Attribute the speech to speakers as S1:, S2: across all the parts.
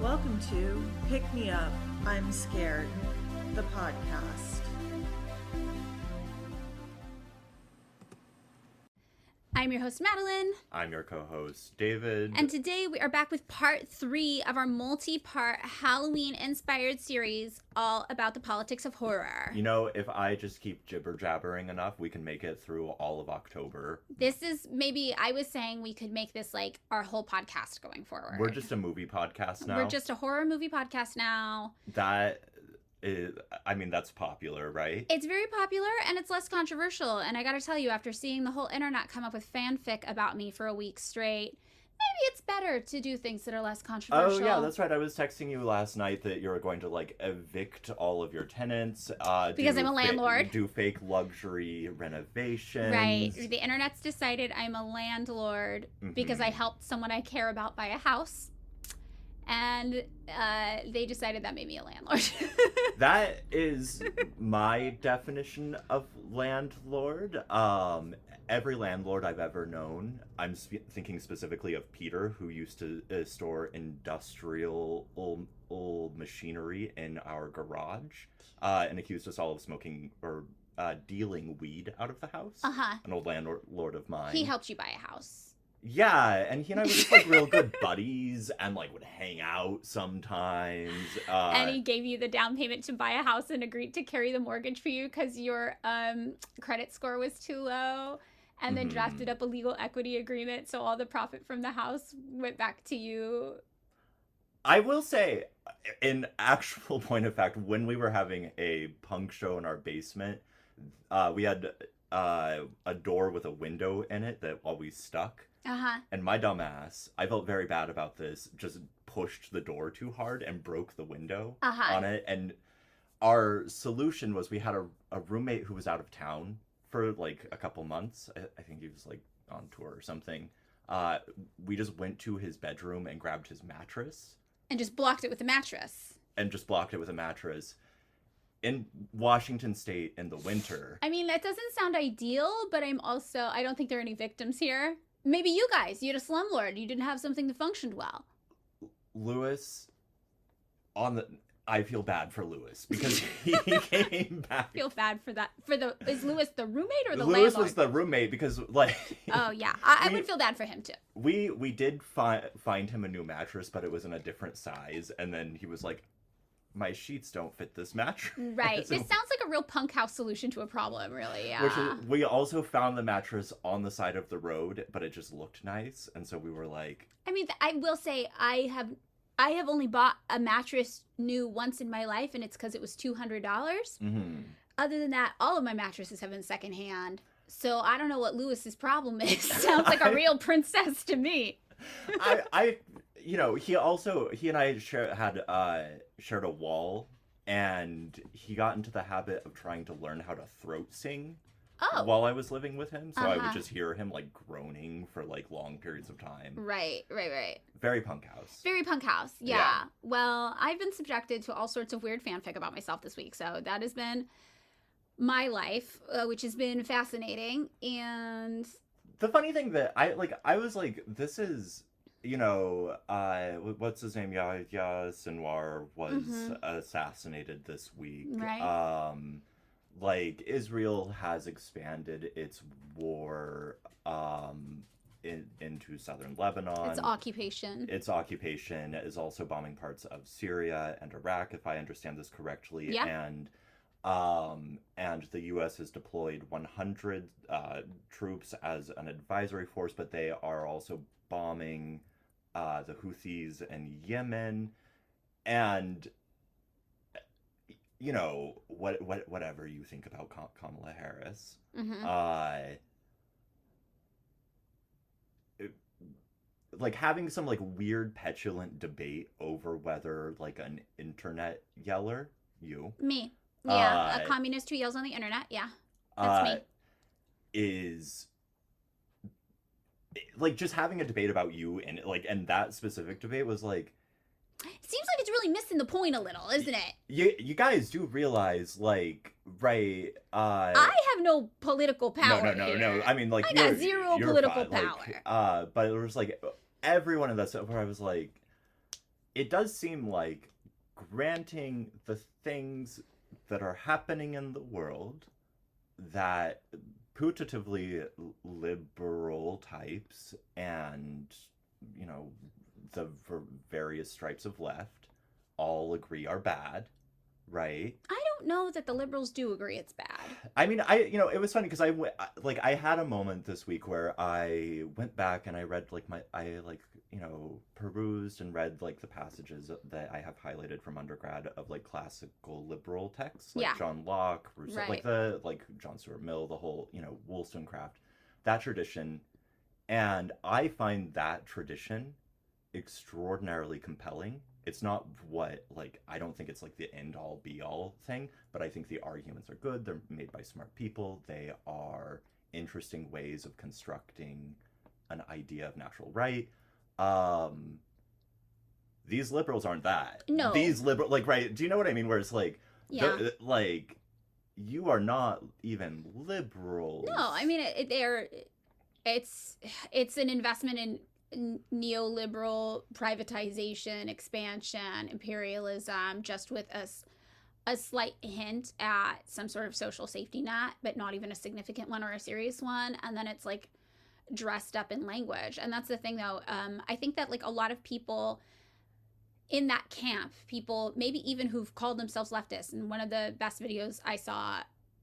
S1: Welcome to Pick Me Up, I'm Scared, the podcast.
S2: I'm your host, Madeline.
S3: I'm your co-host, David.
S2: And today we are back with part 3 of our multi-part Halloween-inspired series all about the politics of horror.
S3: You know, if I just keep jibber-jabbering enough, we can make it through all of October.
S2: This is maybe, I was saying we could make this like our whole podcast going forward.
S3: We're just a movie podcast now.
S2: We're just a horror movie podcast now.
S3: That's popular, right?
S2: It's very popular and it's less controversial. And I gotta tell you, after seeing the whole internet come up with fanfic about me for a week straight, maybe it's better to do things that are less controversial.
S3: Oh, yeah, that's right. I was texting you last night that you were going to, evict all of your tenants.
S2: Because I'm a landlord.
S3: Do fake luxury renovations.
S2: Right. The internet's decided I'm a landlord because I helped someone I care about buy a house. And they decided that made me a landlord.
S3: That is my definition of landlord. Every landlord I've ever known, I'm thinking specifically of Peter, who used to store industrial machinery in our garage, and accused us all of smoking or dealing weed out of the house. An old landlord of mine.
S2: He helped you buy a house.
S3: Yeah, and he and I were just real good buddies and would hang out sometimes.
S2: And he gave you the down payment to buy a house and agreed to carry the mortgage for you because your credit score was too low, and then drafted up a legal equity agreement so all the profit from the house went back to you.
S3: I will say, in actual point of fact, when we were having a punk show in our basement, we had a door with a window in it that always stuck. And my dumb ass, I felt very bad about this, just pushed the door too hard and broke the window on it. And our solution was we had a roommate who was out of town for a couple months. I think he was on tour or something. We just went to his bedroom and grabbed his mattress.
S2: And just blocked it with a mattress.
S3: In Washington State in the winter.
S2: I mean, that doesn't sound ideal, but I don't think there are any victims here. Maybe you guys, you had a slumlord, you didn't have something that functioned well.
S3: Lewis, I feel bad for Lewis because he came back.
S2: Feel bad for that. Is Lewis the roommate or the
S3: Lewis
S2: landlord?
S3: was the roommate because
S2: Oh yeah, I would feel bad for him too.
S3: We did find him a new mattress, but it was in a different size, and then he was like, my sheets don't fit this mattress.
S2: Right. This sounds like a real punk house solution to a problem, really. Yeah.
S3: We also found the mattress on the side of the road, but it just looked nice, and so we were like.
S2: I mean, I will say I have only bought a mattress new once in my life, and it's because it was $200. Other than that, all of my mattresses have been secondhand. So I don't know what Lewis's problem is. Sounds like a real princess to me.
S3: He and I shared a wall, and he got into the habit of trying to learn how to throat sing while I was living with him. So I would just hear him groaning for long periods of time.
S2: Right.
S3: Very punk house.
S2: Yeah. Well, I've been subjected to all sorts of weird fanfic about myself this week. So that has been my life, which has been fascinating. And
S3: the funny thing that I was like, this is... what's his name? Yahya Sinwar was assassinated this week.
S2: Right.
S3: Israel has expanded its war into southern Lebanon.
S2: Its occupation
S3: is also bombing parts of Syria and Iraq, if I understand this correctly.
S2: Yeah.
S3: And the U.S. has deployed 100 troops as an advisory force, but they are also bombing the Houthis in Yemen, and whatever you think about Kamala Harris, having some weird petulant debate over whether an internet yeller,
S2: me, a communist who yells on the internet, that's me,
S3: is. Just having a debate about you and that specific debate was
S2: it seems like it's really missing the point a little, isn't it?
S3: You guys do realize, right,
S2: I have no political power.
S3: No. I mean,
S2: I got zero political
S3: fine.
S2: power.
S3: But it was everyone in that stuff where I was it does seem like granting the things that are happening in the world that putatively liberal types and, you know, the various stripes of left all agree are bad, right?
S2: I don't know that the liberals do agree it's bad.
S3: I mean, it was funny because I had a moment this week where I went back and I read perused and read like the passages that I have highlighted from undergrad of like classical liberal texts, like John Locke, Rousseau,
S2: right.
S3: like John Stuart Mill, the whole, Wollstonecraft, that tradition. And I find that tradition extraordinarily compelling. It's not I don't think it's like the end all be all thing, but I think the arguments are good. They're made by smart people. They are interesting ways of constructing an idea of natural right. These liberals aren't that.
S2: No.
S3: These liberal, right? Do you know what I mean? Where it's like, you are not even liberals.
S2: No, I mean it's an investment in neoliberal privatization, expansion, imperialism, just with a slight hint at some sort of social safety net, but not even a significant one or a serious one. And then it's like dressed up in language. And that's the thing, though. I think that like a lot of people in that camp, people maybe even who've called themselves leftists, and one of the best videos I saw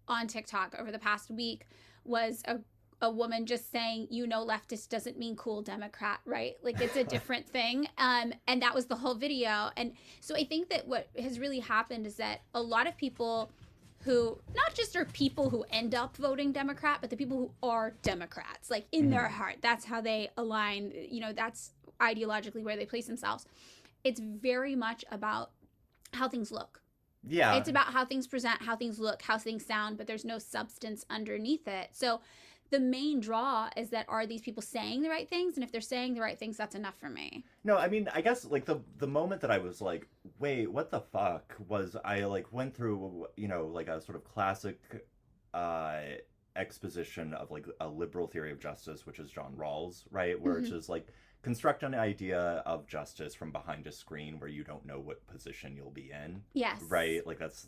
S2: on TikTok over the past week was a woman just saying, leftist doesn't mean cool Democrat, right? Like it's a different thing. And that was the whole video. And so I think that what has really happened is that a lot of people who not just are people who end up voting Democrat, but the people who are Democrats, like in their heart, that's how they align, that's ideologically where they place themselves. It's very much about how things look.
S3: Yeah.
S2: It's about how things present, how things look, how things sound, but there's no substance underneath it. So the main draw is that, are these people saying the right things? And if they're saying the right things, that's enough for me.
S3: No, I mean, I guess like the moment that I was like, wait, what the fuck, was I like went through, like a sort of classic exposition of like a liberal theory of justice, which is John Rawls, right? Where it's just like construct an idea of justice from behind a screen where you don't know what position you'll be in.
S2: Yes.
S3: Right? Like that's,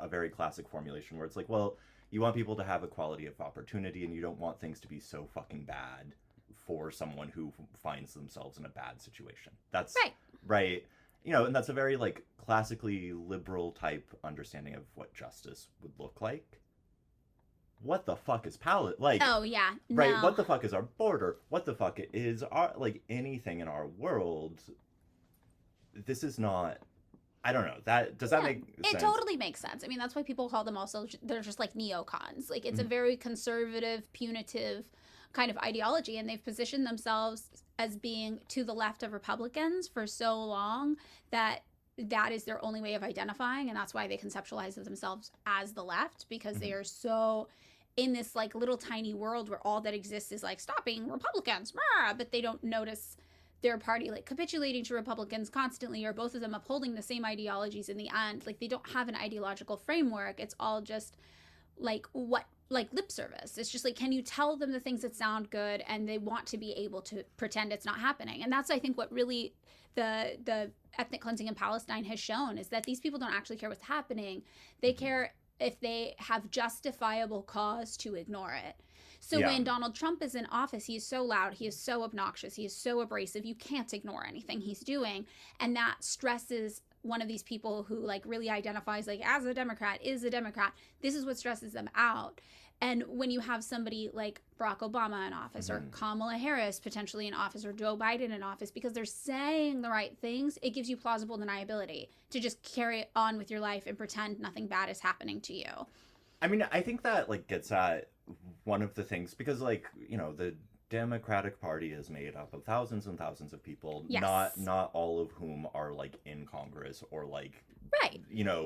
S3: a very classic formulation where it's like, well, you want people to have equality of opportunity, and you don't want things to be so fucking bad for someone who finds themselves in a bad situation. That's right. And that's a very like classically liberal type understanding of what justice would look like. What the fuck is like?
S2: Oh yeah, no.
S3: Right. What the fuck is our border? What the fuck is our anything in our world? This is not. I don't know. Does that make sense?
S2: It totally makes sense. I mean, that's why people call them also, they're just like neocons. Like it's a very conservative, punitive kind of ideology, and they've positioned themselves as being to the left of Republicans for so long that is their only way of identifying, and that's why they conceptualize themselves as the left, because they are so in this like little tiny world where all that exists is like stopping Republicans, but they don't notice their party like capitulating to Republicans constantly, or both of them upholding the same ideologies in the end. Like they don't have an ideological framework. It's all just like lip service. It's just like, can you tell them the things that sound good, and they want to be able to pretend it's not happening. And that's, I think, what really the ethnic cleansing in Palestine has shown, is that these people don't actually care what's happening. They care if they have justifiable cause to ignore it. So when Donald Trump is in office, he is so loud, he is so obnoxious, he is so abrasive, you can't ignore anything he's doing. And that stresses one of these people who like really identifies like as a Democrat, is a Democrat. This is what stresses them out. And when you have somebody like Barack Obama in office, or Kamala Harris potentially in office, or Joe Biden in office, because they're saying the right things, it gives you plausible deniability to just carry on with your life and pretend nothing bad is happening to you.
S3: I mean, I think that like gets at one of the things, because like, the Democratic Party is made up of thousands and thousands of people, not all of whom are like in Congress or like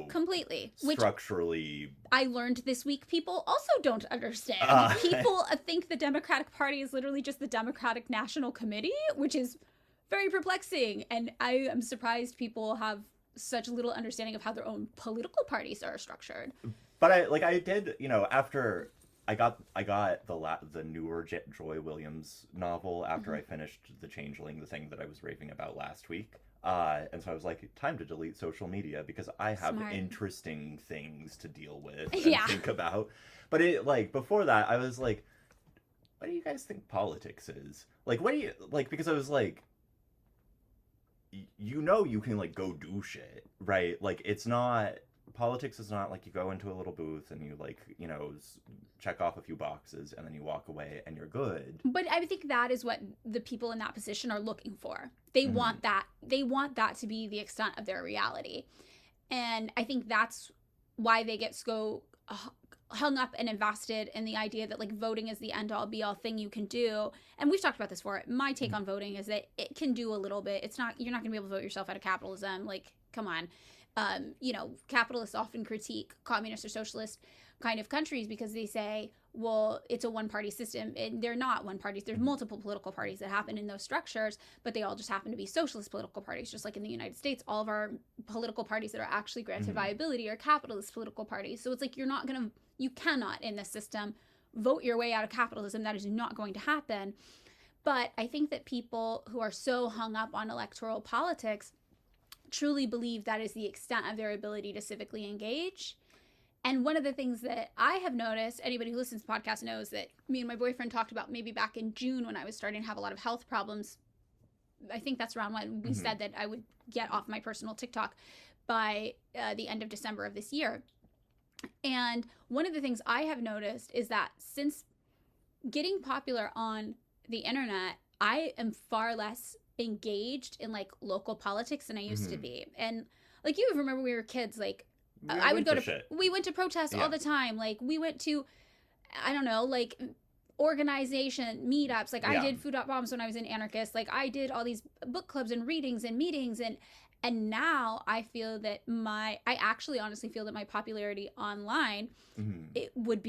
S2: completely
S3: structurally.
S2: Which I learned this week people also don't understand. People think the Democratic Party is literally just the Democratic National Committee, which is very perplexing, and I am surprised people have such little understanding of how their own political parties are structured.
S3: But I did, after I got the newer Joy Williams novel after I finished The Changeling, the thing that I was raving about last week. And so I was like, time to delete social media because I have
S2: Smart.
S3: interesting things to deal with and
S2: Yeah.
S3: think about. But it like before that, I was like, what do you guys think politics is? Like, what do you like? Because I was like, you can like go do shit, right? Like, it's not politics is not like you go into a little booth and you like check off a few boxes and then you walk away and you're good.
S2: But I think that is what the people in that position are looking for. They
S3: Mhm.
S2: want that. They want that to be the extent of their reality. And I think that's why they get so hung up and invested in the idea that like voting is the end all be all thing you can do. And we've talked about this before. My take on voting is that it can do a little bit. It's not, you're not going to be able to vote yourself out of capitalism. Like, come on. Capitalists often critique communist or socialist kind of countries because they say, well, it's a one-party system. And they're not one parties. There's multiple political parties that happen in those structures, but they all just happen to be socialist political parties. Just like in the United States, all of our political parties that are actually granted viability are capitalist political parties. So it's like you cannot in this system vote your way out of capitalism. That is not going to happen. But I think that people who are so hung up on electoral politics truly believe that is the extent of their ability to civically engage. And one of the things that I have noticed, anybody who listens to the podcast knows that me and my boyfriend talked about maybe back in June when I was starting to have a lot of health problems. I think that's around when we said that I would get off my personal TikTok by the end of December of this year. And one of the things I have noticed is that since getting popular on the internet, I am far less engaged in like local politics than I used to be. And like you remember we were kids, like we went to protests all the time. Like we went to, I don't know, like organization meetups. Like I did Food Dot Bombs when I was in Anarchist. Like I did all these book clubs and readings and meetings. And now I feel that I actually honestly feel that my popularity online, it would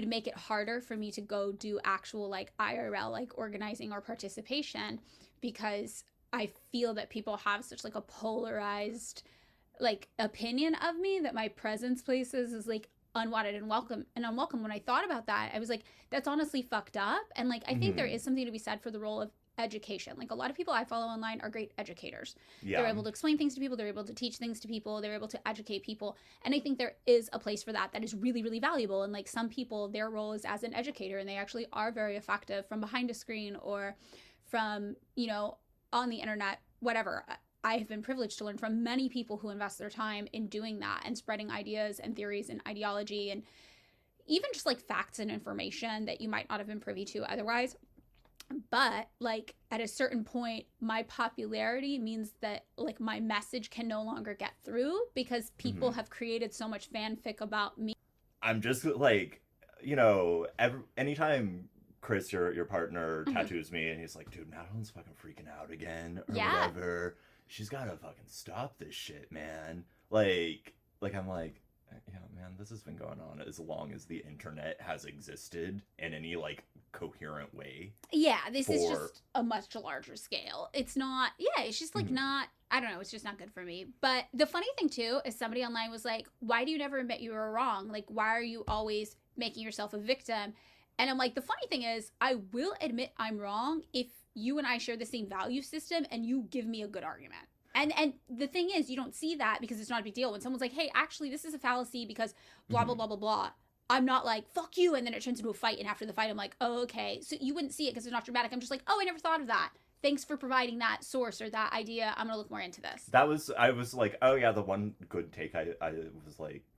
S2: make it harder for me to go do actual like IRL, like organizing or participation, because I feel that people have such like a polarized like opinion of me that my presence places is like unwanted and unwelcome. When I thought about that, I was like, that's honestly fucked up. And like, I think there is something to be said for the role of education. Like a lot of people I follow online are great educators. They're able to explain things to people. They're able to teach things to people. They're able to educate people. And I think there is a place for that is really, really valuable. And like some people, their role is as an educator and they actually are very effective from behind a screen or from, on the internet, whatever. I have been privileged to learn from many people who invest their time in doing that and spreading ideas and theories and ideology and even just like facts and information that you might not have been privy to otherwise. But like at a certain point, my popularity means that like my message can no longer get through because people have created so much fanfic about me.
S3: I'm just like, anytime Chris, your partner, tattoos me and he's like, dude, Madeline's fucking freaking out again or whatever. She's gotta fucking stop this shit, man. Like I'm like, yeah, man, this has been going on as long as the internet has existed in any like coherent way.
S2: Yeah, this is just a much larger scale. It's not, it's just like not, I don't know, it's just not good for me. But the funny thing too is somebody online was like, why do you never admit you were wrong? Like, why are you always making yourself a victim? And I'm like, the funny thing is, I will admit I'm wrong if you and I share the same value system and you give me a good argument. And the thing is, you don't see that because it's not a big deal. When someone's like, hey, actually, this is a fallacy because blah, blah, blah, blah, blah. I'm not like, fuck you. And then it turns into a fight. And after the fight, I'm like, oh, okay. So you wouldn't see it because it's not dramatic. I'm just like, oh, I never thought of that. Thanks for providing that source or that idea. I'm going to look more into this.
S3: I was like, oh yeah, the one good take I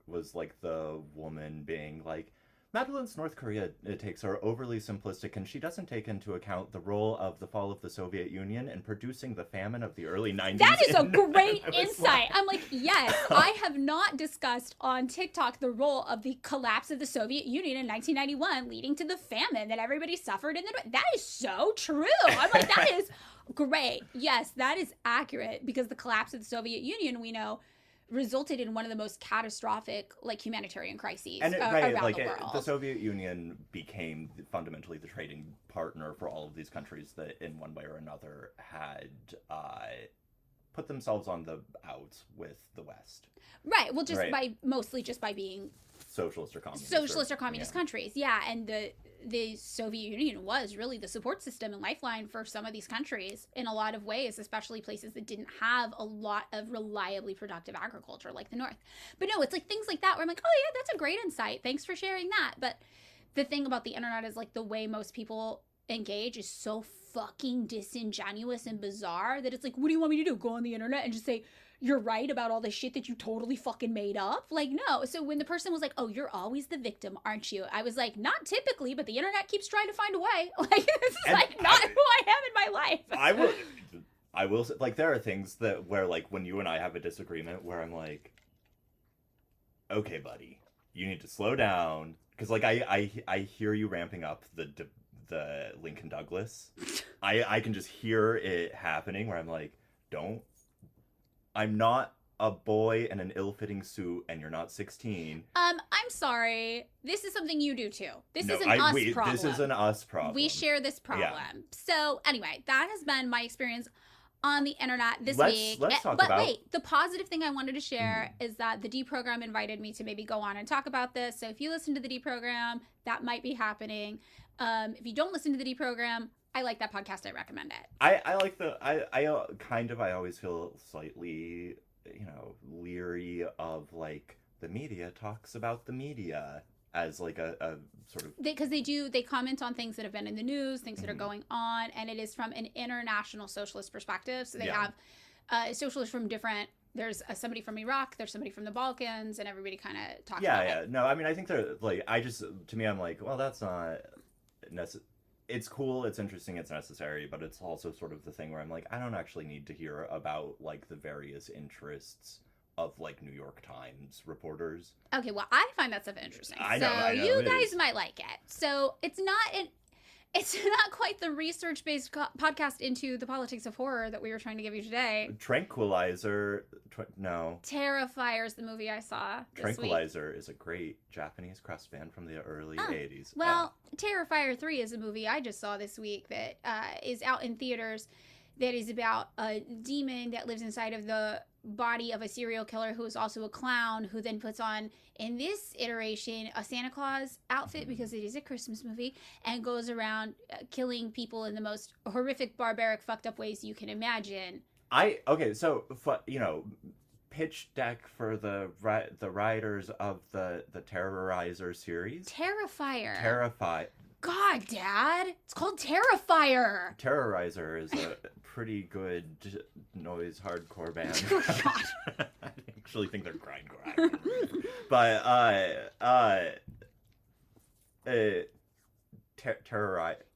S3: was like the woman being like, Madeline's North Korea takes are overly simplistic, and she doesn't take into account the role of the fall of the Soviet Union in producing the famine of the early 90s.
S2: That is a great insight. I'm like, yes, I have not discussed on TikTok the role of the collapse of the Soviet Union in 1991 leading to the famine that everybody suffered in the... That is so true. I'm like, that is great. Yes, that is accurate because the collapse of the Soviet Union, we know, resulted in one of the most catastrophic like humanitarian crises around the world.
S3: The Soviet Union became fundamentally the trading partner for all of these countries that in one way or another had put themselves on the outs with the West.
S2: Right. Well,
S3: Right.
S2: mostly just by being
S3: Socialist or communist.
S2: Socialist or communist countries. Yeah, and the Soviet Union was really the support system and lifeline for some of these countries in a lot of ways, especially places that didn't have a lot of reliably productive agriculture like the North. But no, it's like things like that where I'm like, oh yeah, that's a great insight. Thanks for sharing that. But the thing about the internet is like the way most people engage is so fucking disingenuous and bizarre that it's like, what do you want me to do? Go on the internet and just say, you're right about all the shit that you totally fucking made up? Like, no. So when the person was like, oh, you're always the victim, aren't you? I was like, not typically, but the internet keeps trying to find a way. Like, this is like not who I am in my life.
S3: I will say, like, there are things that where, like, when you and I have a disagreement where I'm like, okay, buddy, you need to slow down. Because, like, I hear you ramping up the Lincoln Douglas. I can just hear it happening where I'm like, I'm not a boy in an ill-fitting suit and you're not 16.
S2: I'm sorry. This is something you do too. This is an us problem.
S3: This is an us problem.
S2: We share this problem. Yeah. So anyway, that has been my experience on the internet this week.
S3: Let's talk about...
S2: wait, the positive thing I wanted to share is that the D program invited me to maybe go on and talk about this. So if you listen to the D program, that might be happening. If you don't listen to the D program, I like that podcast. I recommend it.
S3: I like I always feel slightly, leery of like the media talks about the media as like a sort of...
S2: Because they comment on things that have been in the news, things that are going on, and it is from an international socialist perspective. So they have socialists from different... There's somebody from Iraq, there's somebody from the Balkans, and everybody kind of talks about it. Yeah.
S3: No, I mean, I think they're like, to me, I'm like, well, that's not necessary. It's cool, it's interesting, it's necessary, but it's also sort of the thing where I'm like, I don't actually need to hear about, like, the various interests of, like, New York Times reporters.
S2: Okay, well, I find that stuff interesting.
S3: I know,
S2: you guys might like it. So it's not quite the research-based podcast into the politics of horror that we were trying to give you today.
S3: Tranquilizer, no.
S2: Terrifier is the movie I saw this
S3: Tranquilizer is a great Japanese crust band from the early 80s.
S2: Well, Terrifier 3 is a movie I just saw this week that is out in theaters that is about a demon that lives inside of the body of a serial killer who is also a clown who then puts on, in this iteration, a Santa Claus outfit because it is a Christmas movie and goes around killing people in the most horrific, barbaric, fucked up ways you can imagine.
S3: Pitch deck for the writers of the Terrorizer series.
S2: Terrifier. God, Dad! It's called Terrifier!
S3: Terrorizer is a pretty good noise hardcore band.
S2: God.
S3: I actually think they're grindcore. But,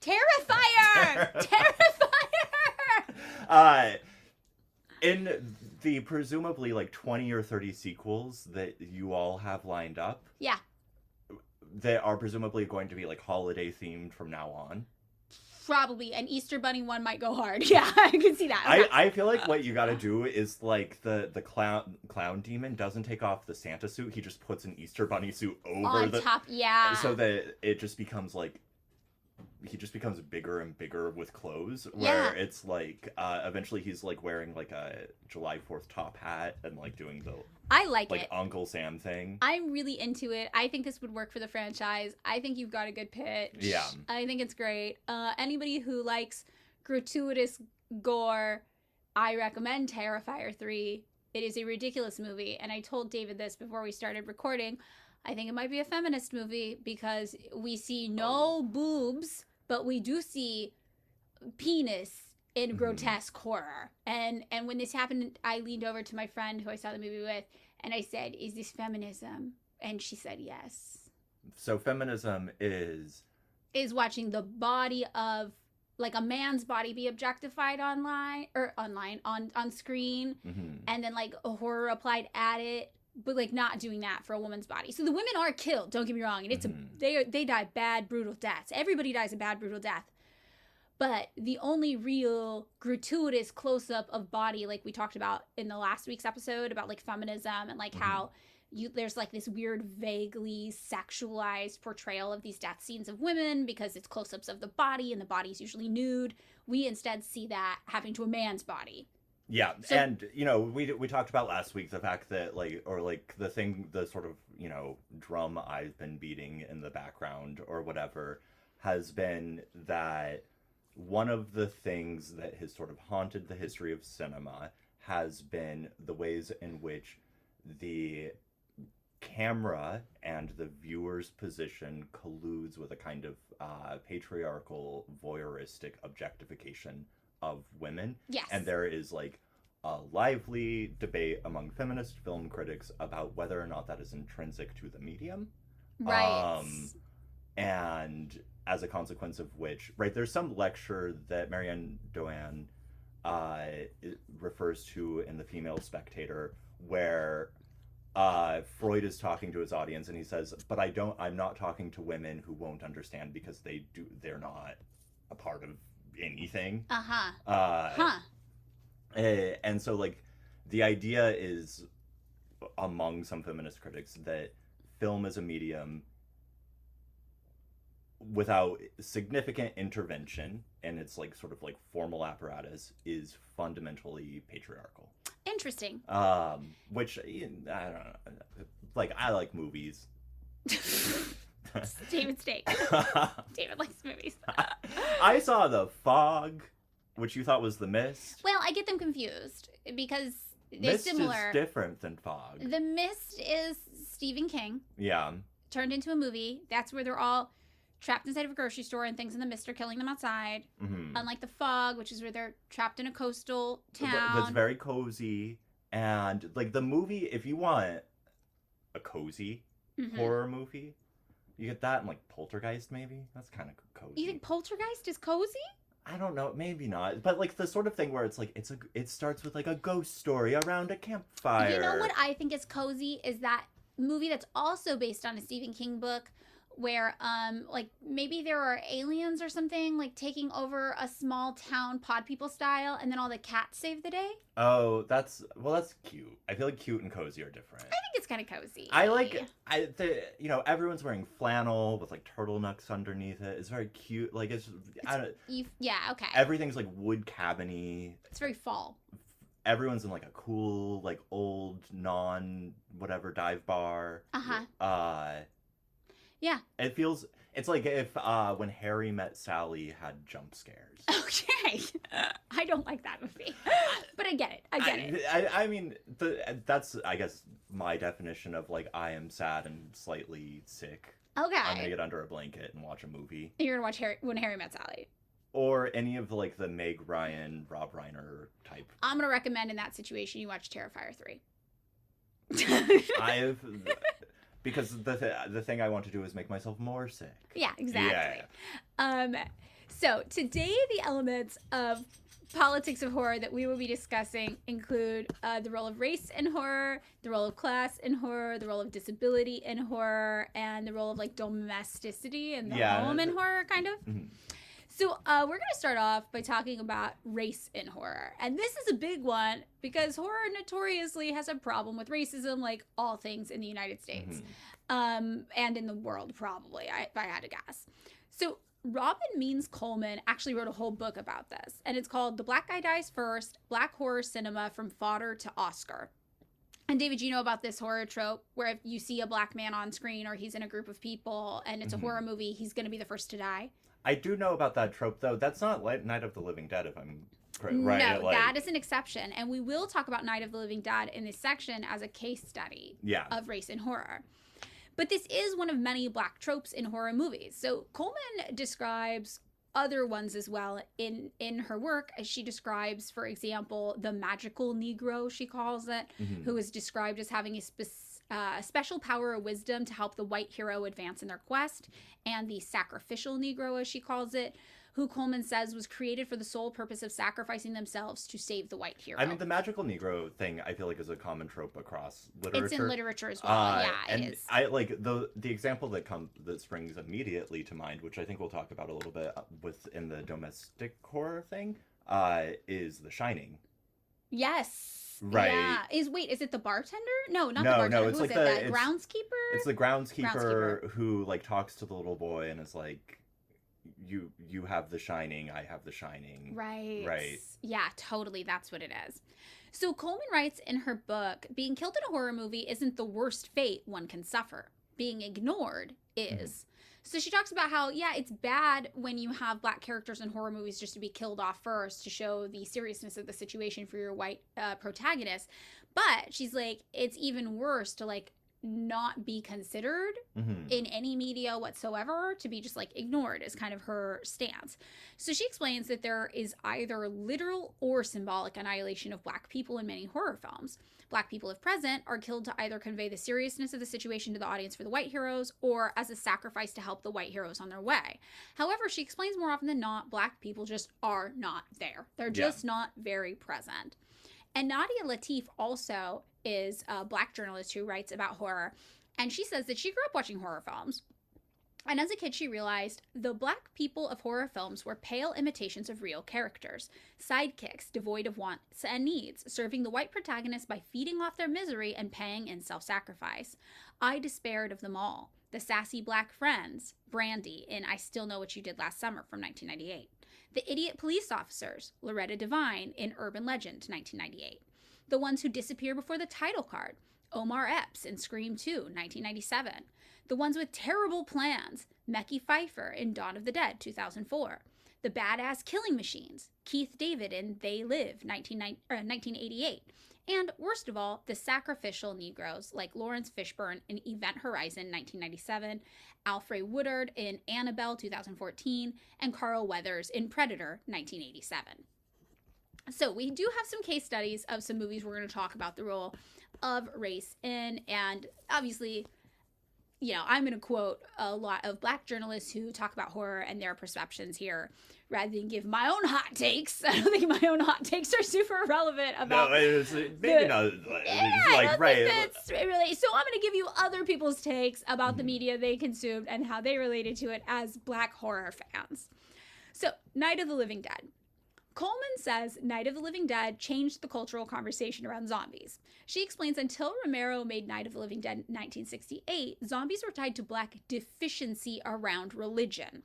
S3: Terrifier!
S2: Terrifier!
S3: In the presumably, like, 20 or 30 sequels that you all have lined up...
S2: Yeah.
S3: They are presumably going to be, like, holiday themed from now on.
S2: Probably. An Easter Bunny one might go hard. Yeah, I can see that.
S3: I feel like what you gotta do is, like, the clown demon doesn't take off the Santa suit. He just puts an Easter Bunny suit over
S2: on top, yeah.
S3: So that it just becomes, like... He just becomes bigger and bigger with clothes, where it's like eventually he's like wearing like a July 4th top hat and like doing the
S2: I like it
S3: Uncle Sam thing.
S2: I'm really into it. I think this would work for the franchise. I think you've got a good pitch.
S3: Yeah,
S2: I think it's great. Anybody who likes gratuitous gore, I recommend Terrifier 3. It is a ridiculous movie, and I told David this before we started recording. I think it might be a feminist movie because we see no boobs, but we do see penis in grotesque horror. And when this happened, I leaned over to my friend who I saw the movie with, and I said, "Is this feminism?" And she said, "Yes."
S3: So feminism is
S2: watching the body of, like, a man's body be objectified on screen, and then like a horror applied at it. But, like, not doing that for a woman's body. So the women are killed, don't get me wrong. And it's they die bad, brutal deaths. Everybody dies a bad, brutal death. But the only real gratuitous close-up of body, like we talked about in the last week's episode about, like, feminism and, like, how there's, like, this weird, vaguely sexualized portrayal of these death scenes of women because it's close-ups of the body and the body's usually nude. We instead see that happening to a man's body.
S3: Yeah,
S2: So-
S3: and we talked about last week the fact that the sort of drum I've been beating in the background or whatever has been that one of the things that has sort of haunted the history of cinema has been the ways in which the camera and the viewer's position colludes with a kind of patriarchal, voyeuristic objectification of women.
S2: Yes.
S3: And there is like a lively debate among feminist film critics about whether or not that is intrinsic to the medium.
S2: Right.
S3: And as a consequence of which, right, there's some lecture that Marianne Doane refers to in The Female Spectator where Freud is talking to his audience and he says, but I'm not talking to women who won't understand because they're not a part of anything. And so like the idea is among some feminist critics that film as a medium without significant intervention and its like sort of like formal apparatus is fundamentally patriarchal.
S2: Interesting.
S3: Which I don't know. Like I like movies.
S2: David's take. David likes movies.
S3: I saw The Fog, which you thought was The Mist.
S2: Well, I get them confused because they're
S3: Mist
S2: similar.
S3: is different than Fog.
S2: The Mist is Stephen King
S3: Yeah.
S2: turned into a movie. That's where they're all trapped inside of a grocery store and things in the mist are killing them outside.
S3: Mm-hmm.
S2: Unlike The Fog, which is where they're trapped in a coastal town.
S3: That's very cozy. And like the movie, if you want a cozy horror movie, you get that and like Poltergeist maybe. That's kind of cozy.
S2: You think Poltergeist is cozy?
S3: I don't know, maybe not. But like the sort of thing where it's like it starts with like a ghost story around a campfire.
S2: You know what I think is cozy is that movie that's also based on a Stephen King book where like maybe there are aliens or something like taking over a small town pod people style and then all the cats save the day.
S3: Oh, that's cute. I feel like cute and cozy are different.
S2: I think it's kind of cozy.
S3: Everyone's wearing flannel with like turtlenecks underneath it. It's very cute. Like
S2: yeah, okay.
S3: Everything's like wood cabiny.
S2: It's very fall.
S3: Everyone's in like a cool like old whatever dive bar.
S2: Yeah.
S3: It's like if when Harry Met Sally had jump scares.
S2: Okay. I don't like that movie. But I get it.
S3: I mean, that's, I guess, my definition of like I am sad and slightly sick.
S2: Okay.
S3: I'm going to get under a blanket and watch a movie.
S2: You're going to watch When Harry Met Sally.
S3: Or any of like the Meg Ryan, Rob Reiner type.
S2: I'm going to recommend in that situation you watch Terrifier 3.
S3: Because the thing I want to do is make myself more sick.
S2: Yeah, exactly.
S3: Yeah.
S2: So today the elements of politics of horror that we will be discussing include the role of race in horror, the role of class in horror, the role of disability in horror, and the role of like domesticity in the home in horror, kind of. Mm-hmm. So we're going to start off by talking about race in horror. And this is a big one because horror notoriously has a problem with racism, like all things in the United States. And in the world, probably, if I had to guess. So Robin Means Coleman actually wrote a whole book about this. And it's called The Black Guy Dies First, Black Horror Cinema from Fodder to Oscar. And David, you know about this horror trope where if you see a black man on screen or he's in a group of people and it's a horror movie, he's going to be the first to die?
S3: I do know about that trope, though. That's not like Night of the Living Dead, if I'm right.
S2: No, that is an exception. And we will talk about Night of the Living Dead in this section as a case study of race in horror. But this is one of many black tropes in horror movies. So Coleman describes other ones as well in her work. She describes, for example, the magical Negro, she calls it, who is described as having a special power or wisdom to help the white hero advance in their quest, and the sacrificial Negro, as she calls it, who Coleman says was created for the sole purpose of sacrificing themselves to save the white hero.
S3: I mean, the magical Negro thing, I feel like, is a common trope across literature.
S2: It's in literature as well. It is.
S3: I like the example that springs immediately to mind, which I think we'll talk about a little bit within the domestic horror thing, is The Shining.
S2: Yes.
S3: Right.
S2: Yeah. Is it the bartender? No, not the bartender.
S3: No, it's
S2: Who
S3: like
S2: is it? The groundskeeper?
S3: It's the groundskeeper who like talks to the little boy and is like, you have The Shining, I have The Shining.
S2: Right. Yeah, totally. That's what it is. So Coleman writes in her book, being killed in a horror movie isn't the worst fate one can suffer. Being ignored is. So she talks about how, yeah, it's bad when you have Black characters in horror movies just to be killed off first to show the seriousness of the situation for your white protagonist. But she's like, it's even worse to like not be considered in any media whatsoever, to be just like ignored is kind of her stance. So she explains that there is either literal or symbolic annihilation of Black people in many horror films. Black people, if present, are killed to either convey the seriousness of the situation to the audience for the white heroes or as a sacrifice to help the white heroes on their way. However, she explains more often than not, Black people just are not there. They're just not very present. And Nadia Latif also is a Black journalist who writes about horror. And she says that she grew up watching horror films. And as a kid, she realized the Black people of horror films were pale imitations of real characters, sidekicks devoid of wants and needs, serving the white protagonist by feeding off their misery and paying in self-sacrifice. I despaired of them all. The sassy Black friends, Brandy in I Still Know What You Did Last Summer from 1998. The idiot police officers, Loretta Devine in Urban Legend 1998. The ones who disappear before the title card, Omar Epps in Scream 2 1997. The ones with terrible plans, Mekhi Phifer in Dawn of the Dead 2004. The badass killing machines, Keith David in They Live 1988. And worst of all, the sacrificial Negroes like Lawrence Fishburne in Event Horizon 1997, Alfre Woodard in Annabelle 2014, and Carl Weathers in Predator 1987. So we do have some case studies of some movies we're going to talk about the role of race in, and obviously, you know, I'm going to quote a lot of Black journalists who talk about horror and their perceptions here rather than give my own hot takes. I don't think my own hot takes are super relevant about
S3: maybe not.
S2: I don't think that's really. So I'm going to give you other people's takes about the media they consumed and how they related to it as Black horror fans. So, Night of the Living Dead. Coleman says Night of the Living Dead changed the cultural conversation around zombies. She explains until Romero made Night of the Living Dead in 1968, zombies were tied to Black deficiency around religion.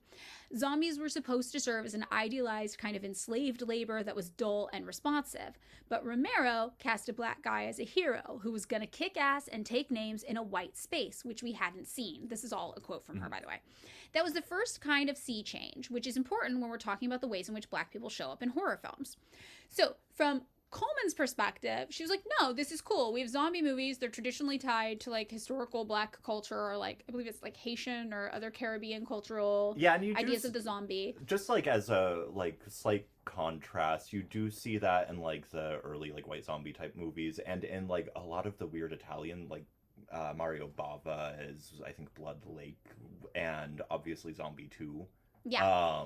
S2: Zombies were supposed to serve as an idealized kind of enslaved labor that was dull and responsive. But Romero cast a Black guy as a hero who was going to kick ass and take names in a white space, which we hadn't seen. This is all a quote from her, by the way. That was the first kind of sea change, which is important when we're talking about the ways in which Black people show up in horror films. So from Coleman's perspective, she was like, no, this is cool. We have zombie movies. They're traditionally tied to like historical Black culture or like, I believe it's like Haitian or other Caribbean cultural ideas of the zombie.
S3: Just like as a like slight contrast, you do see that in like the early like white zombie type movies and in like a lot of the weird Italian like Mario Bava is I think Blood Lake and obviously Zombie 2.
S2: Yeah.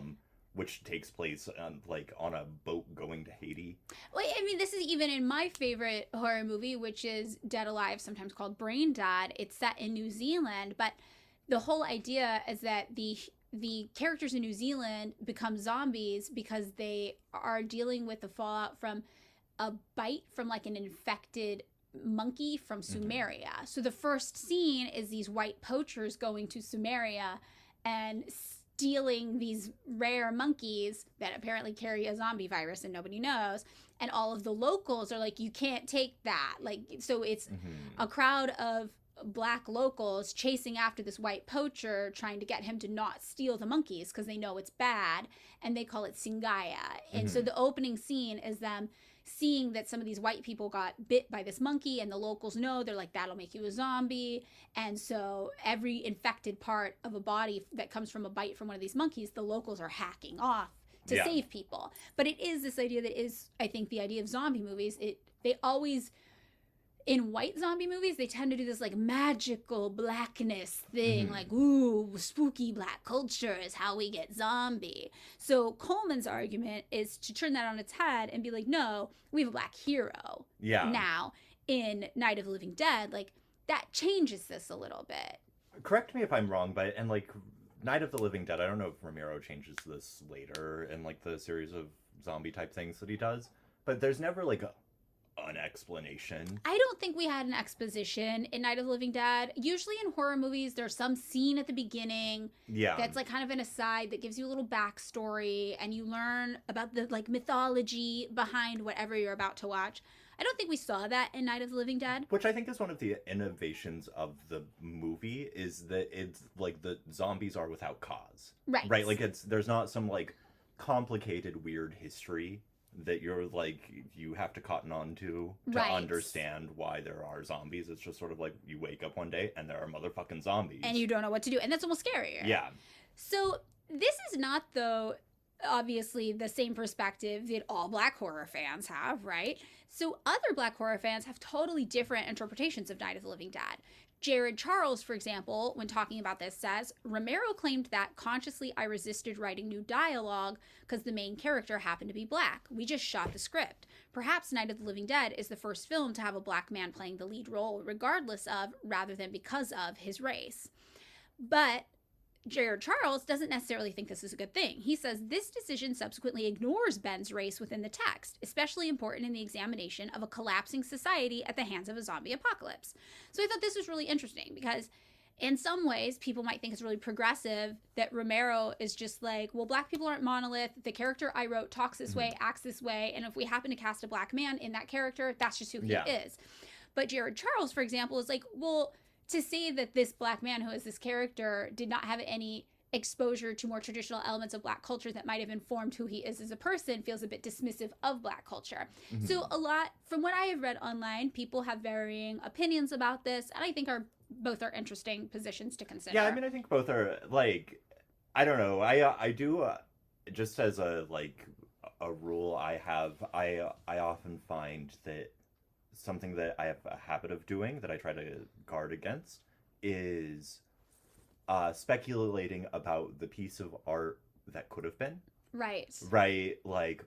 S3: Which takes place on like on a boat going to Haiti.
S2: Well, I mean, this is even in my favorite horror movie, which is Dead Alive, sometimes called Brain Dead. It's set in New Zealand, but the whole idea is that the characters in New Zealand become zombies because they are dealing with the fallout from a bite from like an infected monkey from Sumeria. So the first scene is these white poachers going to Sumeria and stealing these rare monkeys that apparently carry a zombie virus and nobody knows. And all of the locals are like, you can't take that. Like, so it's a crowd of Black locals chasing after this white poacher, trying to get him to not steal the monkeys because they know it's bad. And they call it Singaya. And so the opening scene is them seeing that some of these white people got bit by this monkey and the locals know, they're like, that'll make you a zombie. And so every infected part of a body that comes from a bite from one of these monkeys, the locals are hacking off to save people. But it is this idea that is, I think, the idea of zombie movies. They always, in white zombie movies, they tend to do this like magical Blackness thing, like, ooh, spooky Black culture is how we get zombie. So Coleman's argument is to turn that on its head and be like, no, we have a Black hero now in Night of the Living Dead. Like, that changes this a little bit.
S3: Correct me if I'm wrong, but and like Night of the Living Dead, I don't know if Romero changes this later in like the series of zombie type things that he does, but there's never like an explanation.
S2: I don't think we had an exposition in Night of the Living Dead. Usually in horror movies, there's some scene at the beginning that's like kind of an aside that gives you a little backstory, and you learn about the like mythology behind whatever you're about to watch. I don't think we saw that in Night of the Living Dead.
S3: Which I think is one of the innovations of the movie, is that it's like the zombies are without cause.
S2: Right.
S3: Right? Like there's not some like complicated weird history that you're like you have to cotton on to understand why there are zombies. It's just sort of like you wake up one day and there are motherfucking zombies.
S2: And you don't know what to do. And that's almost scarier.
S3: Yeah.
S2: So this is not, though, obviously the same perspective that all Black horror fans have, right? So other Black horror fans have totally different interpretations of Night of the Living Dead. Jared Charles, for example, when talking about this, says, Romero claimed that consciously I resisted writing new dialogue because the main character happened to be Black. We just shot the script. Perhaps Night of the Living Dead is the first film to have a Black man playing the lead role, regardless of, rather than because of, his race. But Jared Charles doesn't necessarily think this is a good thing. He says this decision subsequently ignores Ben's race within the text, especially important in the examination of a collapsing society at the hands of a zombie apocalypse. So I thought this was really interesting because in some ways people might think it's really progressive that Romero is just like, well, Black people aren't monolith. The character I wrote talks this way, acts this way, and if we happen to cast a Black man in that character, that's just who he is. But Jared Charles, for example, is like, well, to say that this Black man who is this character did not have any exposure to more traditional elements of Black culture that might have informed who he is as a person feels a bit dismissive of Black culture. So a lot, from what I have read online, people have varying opinions about this, and I think both are interesting positions to consider.
S3: Yeah, I mean, I think both are, like, I don't know. I do, just as a, like, a rule I have, I often find that something that I have a habit of doing that I try to guard against is speculating about the piece of art that could have been.
S2: Right.
S3: Right. Like,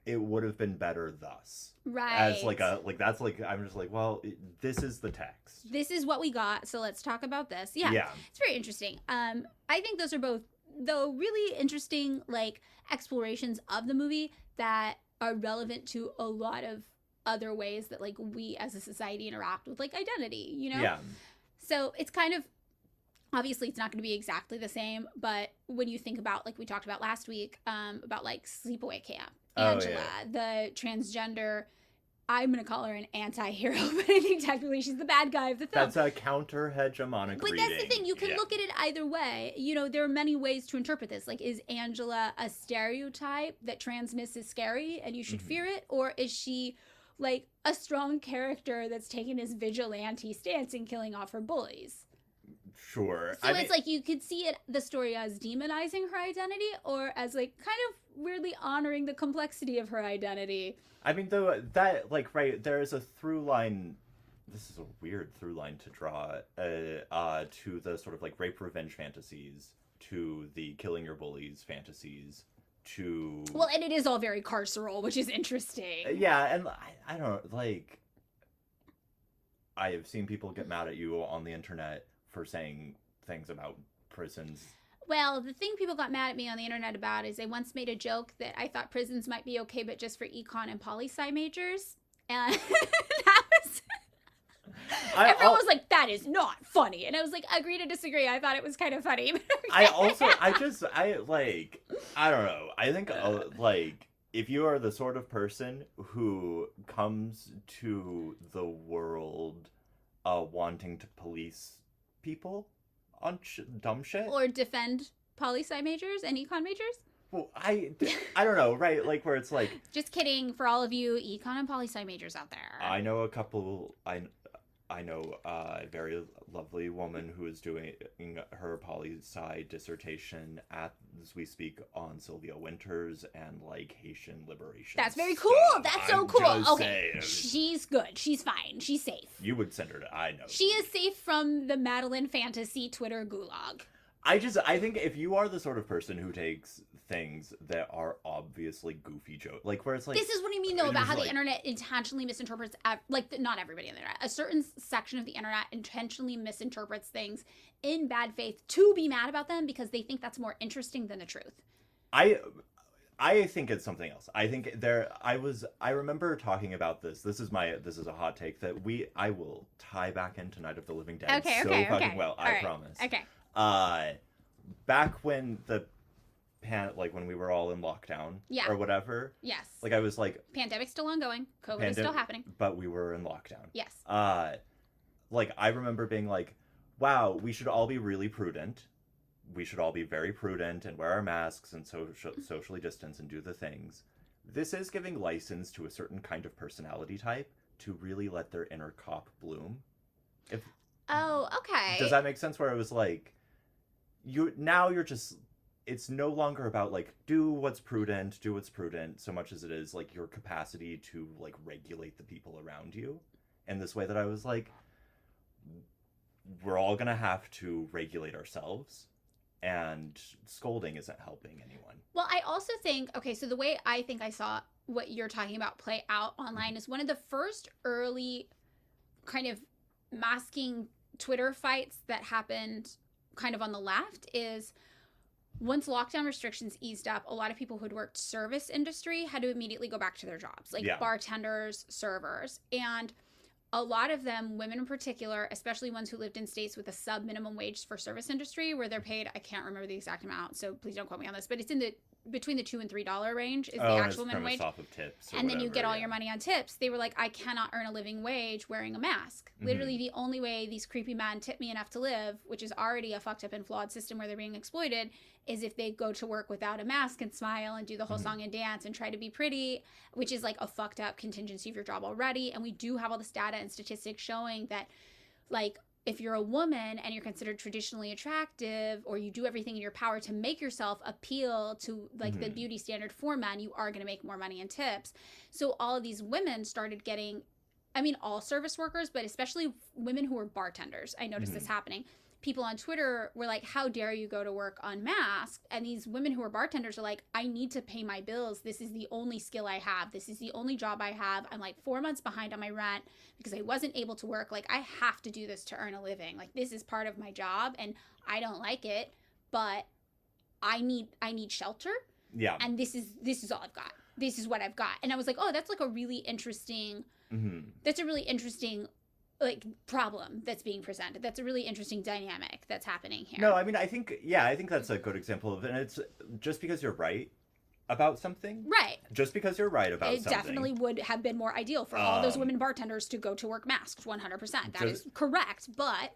S3: it would have been better thus.
S2: Right.
S3: As like that's like, I'm just like, well, this is the text.
S2: This is what we got, so let's talk about this. Yeah. It's very interesting. I think those are both, though, really interesting, like, explorations of the movie that are relevant to a lot of other ways that, like, we as a society interact with, like, identity, you know?
S3: Yeah.
S2: So it's kind of, obviously it's not going to be exactly the same, but when you think about, like we talked about last week, about, like, Sleepaway Camp, Angela, the transgender, I'm going to call her an anti-hero, but I think technically she's the bad guy of the film.
S3: That's a counter-hegemonic
S2: But
S3: reading.
S2: that's the thing. You can look at it either way. You know, there are many ways to interpret this. Like, is Angela a stereotype that transness is scary and you should fear it? Or is she, like, a strong character that's taking this vigilante stance and killing off her bullies?
S3: Sure.
S2: So it's like you could see it, the story, as demonizing her identity or as, like, kind of weirdly honoring the complexity of her identity.
S3: I mean, though, that, like, right, there is a through line, this is a weird through line to draw, to the sort of, like, rape revenge fantasies, to the killing your bullies fantasies, to...
S2: Well, and it is all very carceral, which is interesting.
S3: Yeah, and I don't know, like, I have seen people get mad at you on the internet for saying things about prisons.
S2: Well, the thing people got mad at me on the internet about is I once made a joke that I thought prisons might be okay, but just for econ and poli-sci majors. And that was... Everyone was like, that is not funny. And I was like, agree to disagree. I thought it was kind of funny.
S3: I don't know. I think, like, if you are the sort of person who comes to the world wanting to police people on dumb shit,
S2: or defend poli-sci majors and econ majors.
S3: Well, I don't know, right? Like, where it's like,
S2: just kidding for all of you econ and poli-sci majors out there.
S3: I know a couple. I know a very lovely woman who is doing her poli-sci dissertation as we speak on Sylvia Winters and, like, Haitian liberation.
S2: That's very cool. That's so cool. Okay, she's good. She's fine. She's safe.
S3: You would send her to, I know.
S2: She is safe from the Madeline fantasy Twitter gulag.
S3: I think if you are the sort of person who takes things that are obviously goofy jokes, like, where it's like...
S2: This is what I mean, though, about how the internet intentionally misinterprets... Like, not everybody on the internet. A certain section of the internet intentionally misinterprets things in bad faith to be mad about them because they think that's more interesting than the truth.
S3: I think it's something else. I think I remember talking about this. This is a hot take that I will tie back into Night of the Living Dead fucking well. I promise.
S2: Okay.
S3: Back when when we were all in lockdown or whatever.
S2: Yes.
S3: Like I was like,
S2: pandemic's still ongoing. COVID is still happening.
S3: But we were in lockdown.
S2: Yes.
S3: Like I remember being like, wow, we should all be really prudent. We should all be very prudent and wear our masks and socially distance and do the things. This is giving license to a certain kind of personality type to really let their inner cop bloom.
S2: Okay.
S3: Does that make sense? Where it was like, it's no longer about like do what's prudent so much as it is like your capacity to like regulate the people around you in this way that I was like, we're all gonna have to regulate ourselves. And scolding isn't helping anyone.
S2: Well, I also think, so the way I think I saw what you're talking about play out online is one of the first early kind of masking Twitter fights that happened kind of on the left is once lockdown restrictions eased up, a lot of people who'd worked service industry had to immediately go back to their jobs, like bartenders, servers. And a lot of them, women in particular, especially ones who lived in states with a sub minimum wage for service industry where they're paid, I can't remember the exact amount, so please don't quote me on this, but it's in between the $2 and $3 range is the actual minimum wage.
S3: Off of tips
S2: and then you get all your money on tips. They were like, I cannot earn a living wage wearing a mask. Mm-hmm. Literally the only way these creepy men tip me enough to live, which is already a fucked up and flawed system where they're being exploited, is if they go to work without a mask and smile and do the whole song and dance and try to be pretty, which is like a fucked up contingency of your job already. And we do have all this data and statistics showing that, like, if you're a woman and you're considered traditionally attractive, or you do everything in your power to make yourself appeal to like the beauty standard for men, you are going to make more money in tips. So all of these women started getting, I mean, all service workers, but especially women who were bartenders. I noticed this happening. People on Twitter were like, how dare you go to work unmasked? And these women who are bartenders are like, I need to pay my bills. This is the only skill I have. This is the only job I have. I'm like 4 months behind on my rent because I wasn't able to work. Like, I have to do this to earn a living. Like, this is part of my job and I don't like it, but I need shelter. Yeah. And this is all I've got. This is what I've got. And I was like, oh, that's like a really interesting, that's a really interesting like problem that's being presented. That's a really interesting dynamic that's happening here.
S3: No, I mean, I think that's a good example of it. And it's just because you're right about something.
S2: Right.
S3: Just because you're right about something. It
S2: definitely would have been more ideal for all those women bartenders to go to work masked 100%. That is correct, but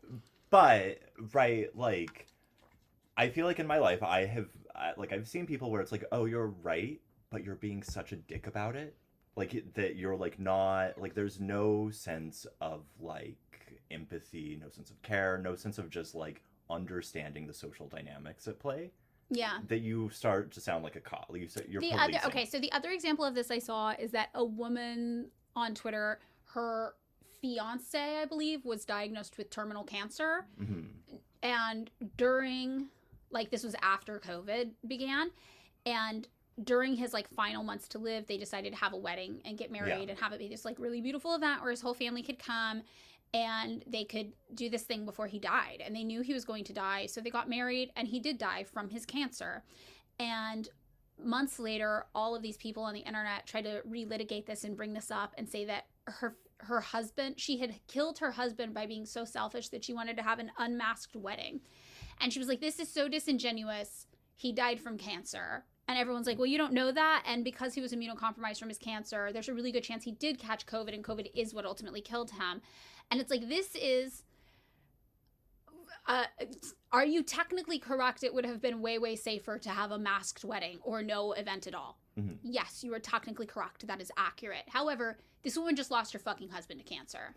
S3: right, like, I feel like in my life I've seen people where it's like, oh, you're right, but you're being such a dick about it. Like, that you're, like, not, like, there's no sense of, like, empathy, no sense of care, no sense of just, like, understanding the social dynamics at play.
S2: Yeah.
S3: That you start to sound like a cop. Like, you're
S2: policing. So the other example of this I saw is that a woman on Twitter, her fiance, I believe, was diagnosed with terminal cancer. Mm-hmm. And during, like, this was after COVID began, and during his like final months to live, they decided to have a wedding and get married and have it be this like really beautiful event where his whole family could come and they could do this thing before he died. And they knew he was going to die, so they got married, and he did die from his cancer. And months later, all of these people on the internet tried to relitigate this and bring this up and say that her husband, she had killed her husband by being so selfish that she wanted to have an unmasked wedding. And she was like, this is so disingenuous. He died from cancer. And everyone's like, well, you don't know that. And because he was immunocompromised from his cancer, there's a really good chance he did catch COVID, and COVID is what ultimately killed him. And it's like, this is, are you technically correct? It would have been way, way safer to have a masked wedding or no event at all. Mm-hmm. Yes, you are technically correct. That is accurate. However, this woman just lost her fucking husband to cancer.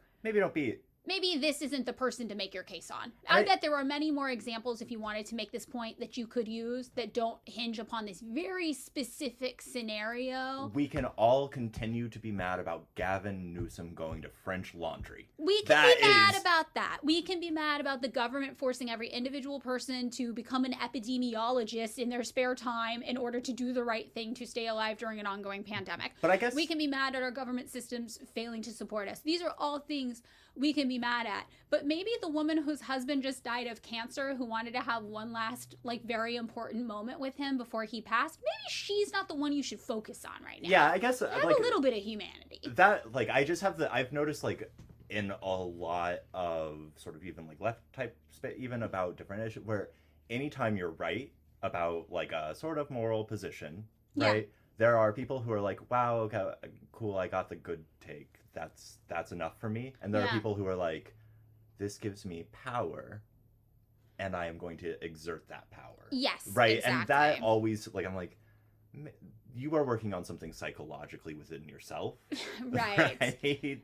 S2: Maybe this isn't the person to make your case on. I bet there are many more examples if you wanted to make this point that you could use that don't hinge upon this very specific scenario.
S3: We can all continue to be mad about Gavin Newsom going to French Laundry.
S2: We can be mad about that. We can be mad about the government forcing every individual person to become an epidemiologist in their spare time in order to do the right thing to stay alive during an ongoing pandemic.
S3: But I guess
S2: we can be mad at our government systems failing to support us. These are all things we can be be mad at. But maybe the woman whose husband just died of cancer, who wanted to have one last, like, very important moment with him before he passed, maybe she's not the one you should focus on right now.
S3: Yeah, I guess
S2: have
S3: like
S2: a little bit of humanity.
S3: that. Like, I just have I've noticed, like, in a lot of sort of even like left type even about different issues, where anytime you're right about like a sort of moral position, right? There are people who are like, wow, okay, cool, I got the good take. That's enough for me. And there are people who are like, this gives me power, and I am going to exert that power.
S2: Yes,
S3: right.
S2: Exactly.
S3: And that always, like, I'm like, you are working on something psychologically within yourself.
S2: Right.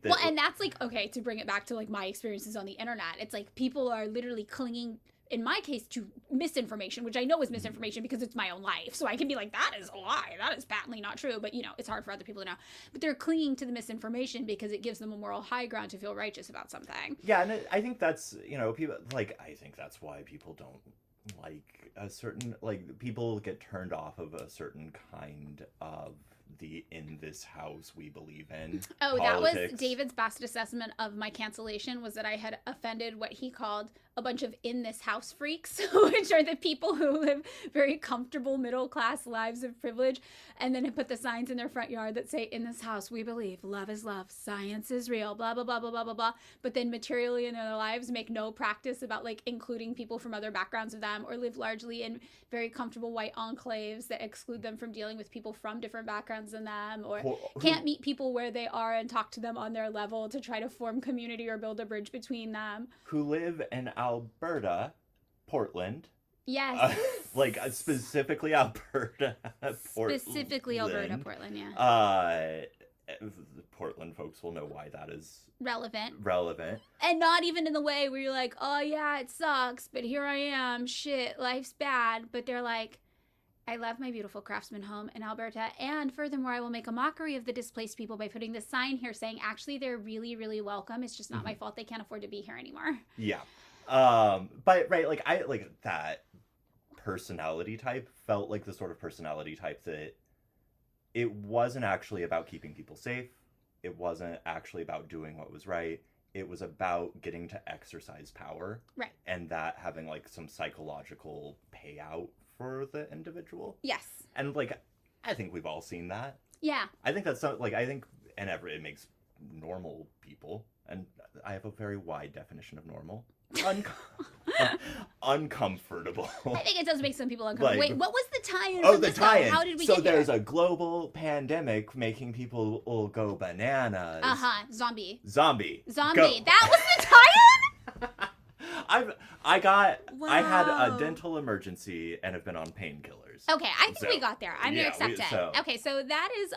S3: Well,
S2: and that's like, okay, to bring it back to like my experiences on the internet, it's like people are literally clinging, in my case, to misinformation, which I know is misinformation because it's my own life. So I can be like, that is a lie. That is patently not true. But, you know, it's hard for other people to know. But they're clinging to the misinformation because it gives them a moral high ground to feel righteous about something.
S3: Yeah, and I think that's, you know, people, like, I think that's why people don't like a certain, like, people get turned off of a certain kind of the in this house we believe in
S2: Oh,
S3: politics.
S2: That was David's best assessment of my cancellation, was that I had offended what he called a bunch of in this house freaks, which are the people who live very comfortable middle class lives of privilege, and then put the signs in their front yard that say, in this house we believe love is love, science is real, blah blah blah blah blah blah blah, but then materially in their lives make no practice about like including people from other backgrounds of them, or live largely in very comfortable white enclaves that exclude them from dealing with people from different backgrounds than them, or can't meet people where they are and talk to them on their level to try to form community or build a bridge between them.
S3: Who live in Alberta, Portland.
S2: Yes.
S3: Like, specifically Alberta.
S2: Specifically Alberta, Portland, yeah.
S3: Portland folks will know why that is
S2: relevant.
S3: And
S2: not even in the way where you're like, oh yeah, it sucks, but here I am, shit, life's bad. But they're like, I love my beautiful craftsman home in Alberta, and furthermore, I will make a mockery of the displaced people by putting this sign here saying, actually, they're really, really welcome. It's just not my fault. They can't afford to be here anymore.
S3: Yeah. But right, like, I like that personality type felt like the sort of personality type that it wasn't actually about keeping people safe. It wasn't actually about doing what was right. It was about getting to exercise power. Right. And that having like some psychological payout for the individual. Yes. And like, I think we've all seen that. Yeah. I think that's not, like, I think, and it makes normal people, and I have a very wide definition of normal, uncomfortable.
S2: I think it does make some people uncomfortable.
S3: Like,
S2: wait, what was the tie-in?
S3: Oh, the tie-in.
S2: How did we get here? So
S3: there's a global pandemic making people all go bananas.
S2: Uh-huh. Zombie.
S3: Go.
S2: That was the tie-in?
S3: I had a dental emergency and have been on painkillers.
S2: Okay, I think we got there. I'm going to accept it. Okay, so that is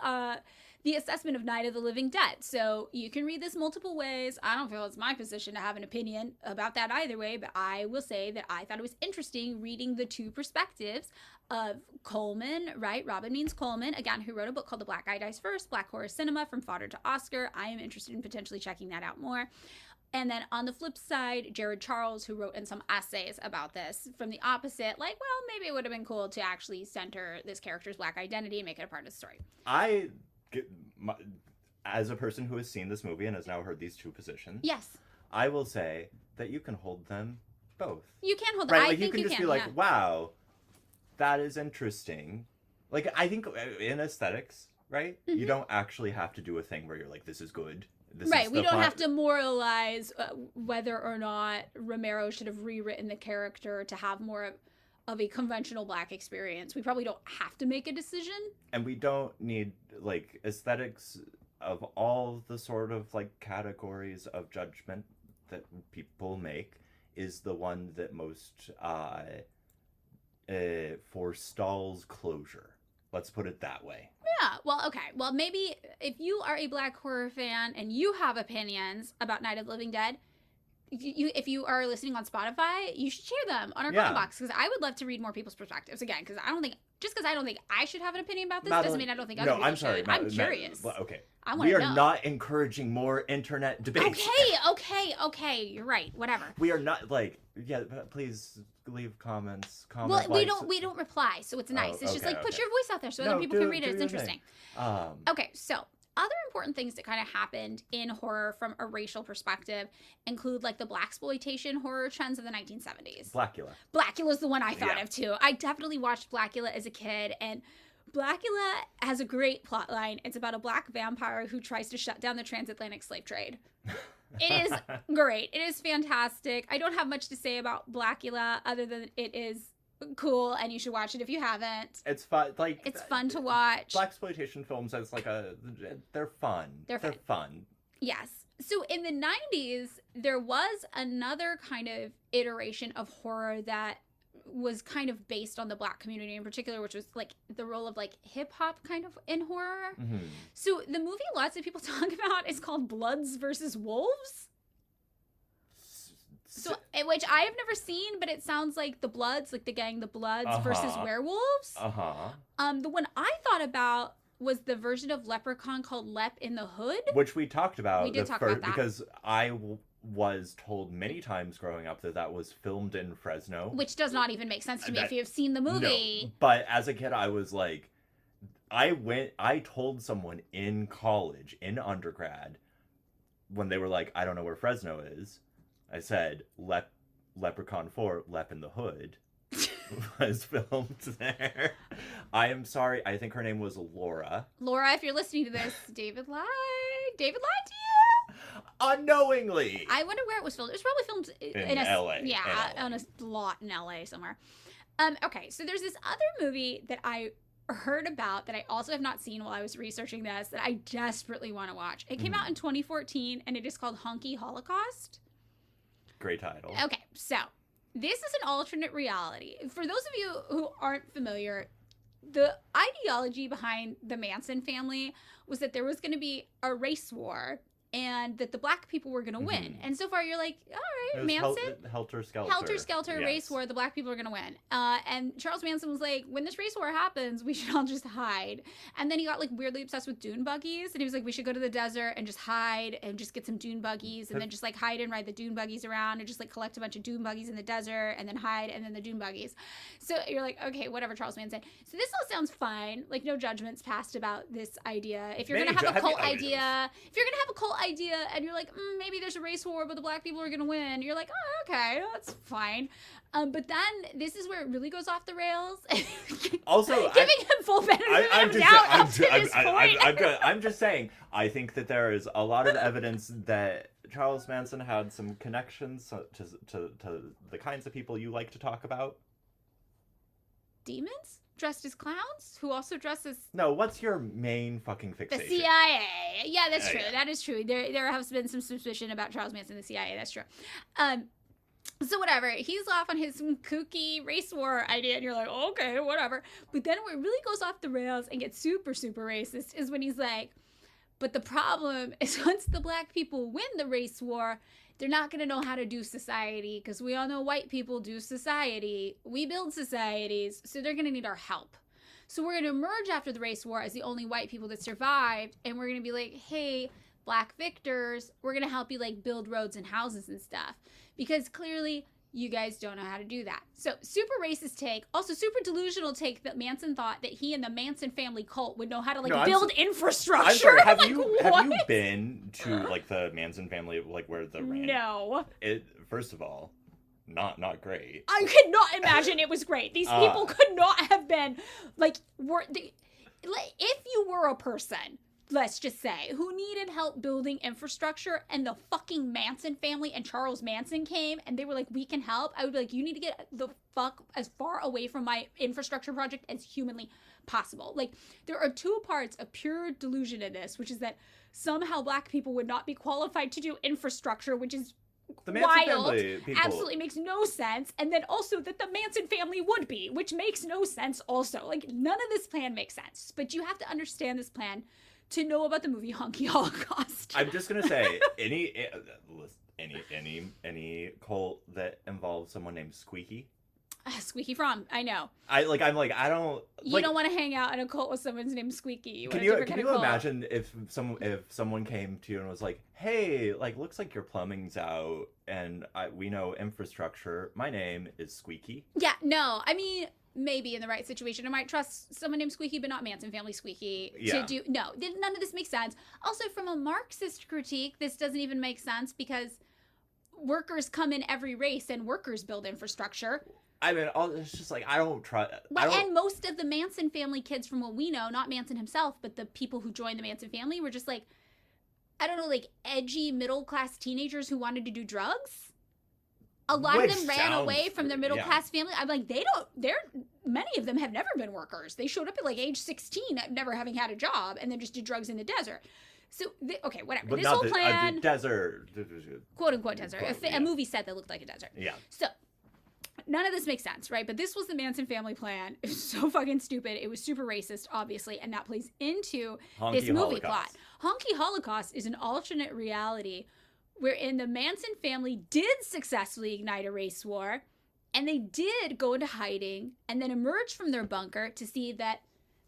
S2: the assessment of Night of the Living Dead. So you can read this multiple ways. I don't feel it's my position to have an opinion about that either way, but I will say that I thought it was interesting reading the two perspectives of Coleman, right? Robin Means Coleman, again, who wrote a book called The Black Guy Dies First, Black Horror Cinema, From Fodder to Oscar. I am interested in potentially checking that out more. And then on the flip side, Jared Charles, who wrote in some essays about this from the opposite, like, well, maybe it would have been cool to actually center this character's Black identity and make it a part of the story.
S3: As a person who has seen this movie and has now heard these two positions,
S2: yes,
S3: I will say that you can hold them both.
S2: You can hold them.
S3: Right? Like, you can just be like, wow, that is interesting. Like, I think in aesthetics, right? Mm-hmm. You don't actually have to do a thing where you're like, this is good.
S2: Right, we don't have to moralize whether or not Romero should have rewritten the character to have more of a conventional Black experience. We probably don't have to make a decision. And
S3: we don't need, like, aesthetics of all the sort of, like, categories of judgment that people make is the one that most forestalls closure. Let's put it that way.
S2: Yeah, well, okay. Well, maybe if you are a Black horror fan and you have opinions about Night of the Living Dead, if you are listening on Spotify, you should share them on our comment box, because I would love to read more people's perspectives. Again, because I don't think, just because I don't think I should have an opinion about this doesn't mean I don't think other people should. I'm curious.
S3: Okay.
S2: I want to know.
S3: We are not encouraging more internet debates.
S2: Okay. You're right. Whatever.
S3: We are not, like, please leave comments.
S2: Well, we don't reply, so it's nice. It's just like, put your voice out there so other people can read it. It's interesting. Okay, so other important things that kind of happened in horror from a racial perspective include like the blaxploitation horror trends of the 1970s. Blackula's the one I thought of too. I definitely watched Blackula as a kid, and Blackula has a great plot line. It's about a black vampire who tries to shut down the transatlantic slave trade. It is great. It is fantastic. I don't have much to say about Blackula other than it is cool and you should watch it if you haven't.
S3: It's fun. Like,
S2: it's fun to watch.
S3: Blaxploitation films as like they're fun. They're fun.
S2: Yes. So in the 90s, there was another kind of iteration of horror that was kind of based on the black community in particular, which was like the role of like hip hop kind of in horror. Mm-hmm. So the movie lots of people talk about is called Bloods versus Wolves. So, which I have never seen, but it sounds like the Bloods, like the gang, the Bloods versus werewolves. The one I thought about was the version of Leprechaun called Lep in the Hood,
S3: which we talked about.
S2: We did talk about that
S3: because I was told many times growing up that was filmed in Fresno,
S2: which does not even make sense to me if you've seen the movie.
S3: No. But as a kid, I was like, I told someone in college, in undergrad, when they were like, I don't know where Fresno is. I said, Leprechaun 4, Lep in the Hood was filmed there. I am sorry. I think her name was Laura.
S2: Laura, if you're listening to this, David lied. David lied to you?
S3: Unknowingly.
S2: I wonder where it was filmed. It was probably filmed in
S3: LA.
S2: Yeah,
S3: in LA.
S2: on a lot in LA somewhere. Okay, so there's this other movie that I heard about that I also have not seen while I was researching this that I desperately want to watch. It came out in 2014, and it is called Honky Holocaust.
S3: Great title.
S2: Okay, so this is an alternate reality. For those of you who aren't familiar, the ideology behind the Manson family was that there was going to be a race war and that the black people were going to win. And so far you're like, all right, Manson. Helter-skelter race war, the black people are going to win. And Charles Manson was like, when this race war happens, we should all just hide. And then he got like weirdly obsessed with dune buggies. And he was like, we should go to the desert and just hide and just get some dune buggies and then just like hide and ride the dune buggies around and just like collect a bunch of dune buggies in the desert and then hide and then the dune buggies. So you're like, okay, whatever, Charles Manson. So this all sounds fine. Like no judgments passed about this idea. If you're going to have a cult idea, and you're like, maybe there's a race war, but the black people are going to win. You're like, oh, okay, that's fine. But then this is where it really goes off the rails.
S3: Also,
S2: giving him full benefit of the doubt up to this point.
S3: I'm just saying, I think that there is a lot of evidence that Charles Manson had some connections to the kinds of people you like to talk about.
S2: Demons? Dressed as clowns? Who also dress as...
S3: No, what's your main fucking fixation?
S2: The CIA. Yeah, that's true. Yeah. That is true. There has been some suspicion about Charles Manson and the CIA. That's true. So whatever. He's off on his kooky race war idea, and you're like, okay, whatever. But then where it really goes off the rails and gets super, super racist is when he's like, but the problem is once the black people win the race war, they're not going to know how to do society because we all know white people do society. We build societies, so they're going to need our help. So we're going to emerge after the race war as the only white people that survived, and we're going to be like, hey, black victors, we're going to help you like build roads and houses and stuff because clearly you guys don't know how to do that. So super racist take, also super delusional take that Manson thought that he and the Manson family cult would know how to like build infrastructure.
S3: I'm sorry, have you been to like the Manson family, like where the ran?
S2: No.
S3: First of all, not great.
S2: I could not imagine it was great. These people could not have been like if you were a person, let's just say, who needed help building infrastructure and the fucking Manson family and Charles Manson came and they were like, we can help, I would be like, you need to get the fuck as far away from my infrastructure project as humanly possible. Like, there are two parts of pure delusion in this, which is that somehow black people would not be qualified to do infrastructure, which is
S3: the Manson
S2: wild,
S3: family people.
S2: Absolutely makes no sense. And then also that the Manson family would be, which makes no sense also. Like, none of this plan makes sense. But you have to understand this plan to know about the movie Honky Holocaust.
S3: I'm just gonna say any cult that involves someone named Squeaky.
S2: Squeaky Fromm, I know.
S3: I don't.
S2: You don't want to hang out in a cult with someone named Squeaky.
S3: Can you imagine if someone came to you and was like, "Hey, like, looks like your plumbing's out, and we know infrastructure. My name is Squeaky."
S2: Yeah, no, I mean, maybe in the right situation, I might trust someone named Squeaky, but not Manson family Squeaky to do. No, none of this makes sense. Also, from a Marxist critique, this doesn't even make sense because workers come in every race and workers build infrastructure.
S3: I mean, it's just like, I don't trust.
S2: And most of the Manson family kids, from what we know, not Manson himself, but the people who joined the Manson family were just like, I don't know, like edgy middle-class teenagers who wanted to do drugs. A lot of them ran away from their middle-class family. I'm like, many of them have never been workers. They showed up at like age 16, never having had a job, and then just did drugs in the desert. So, okay, whatever.
S3: But
S2: this whole plan...
S3: desert.
S2: Quote-unquote desert. A movie set that looked like a desert.
S3: Yeah.
S2: So, none of this makes sense, right? But this was the Manson family plan. It was so fucking stupid. It was super racist, obviously, and that plays into this movie plot. Honky Holocaust is an alternate reality wherein the Manson family did successfully ignite a race war, and they did go into hiding and then emerge from their bunker to see that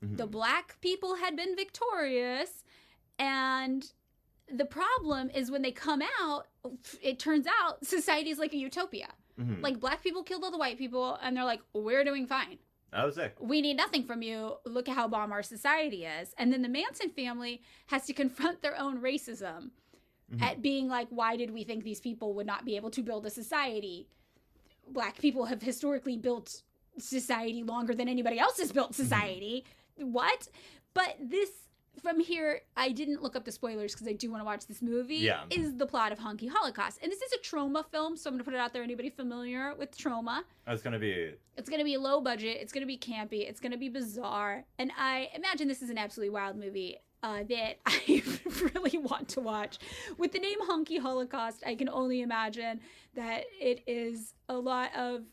S2: the black people had been victorious. And the problem is when they come out, it turns out society is like a utopia. Like, black people killed all the white people, and they're like, we're doing fine.
S3: I was sick.
S2: We need nothing from you. Look at how bomb our society is. And then the Manson family has to confront their own racism at being like, why did we think these people would not be able to build a society? Black people have historically built society longer than anybody else has built society. What? But this... From here, I didn't look up the spoilers because I do want to watch this movie, is the plot of Honky Holocaust. And this is a trauma film, so I'm going to put it out there. Anybody familiar with trauma?
S3: It's going to be
S2: low budget. It's going to be campy. It's going to be bizarre. And I imagine this is an absolutely wild movie that I really want to watch. With the name Honky Holocaust, I can only imagine that it is a lot of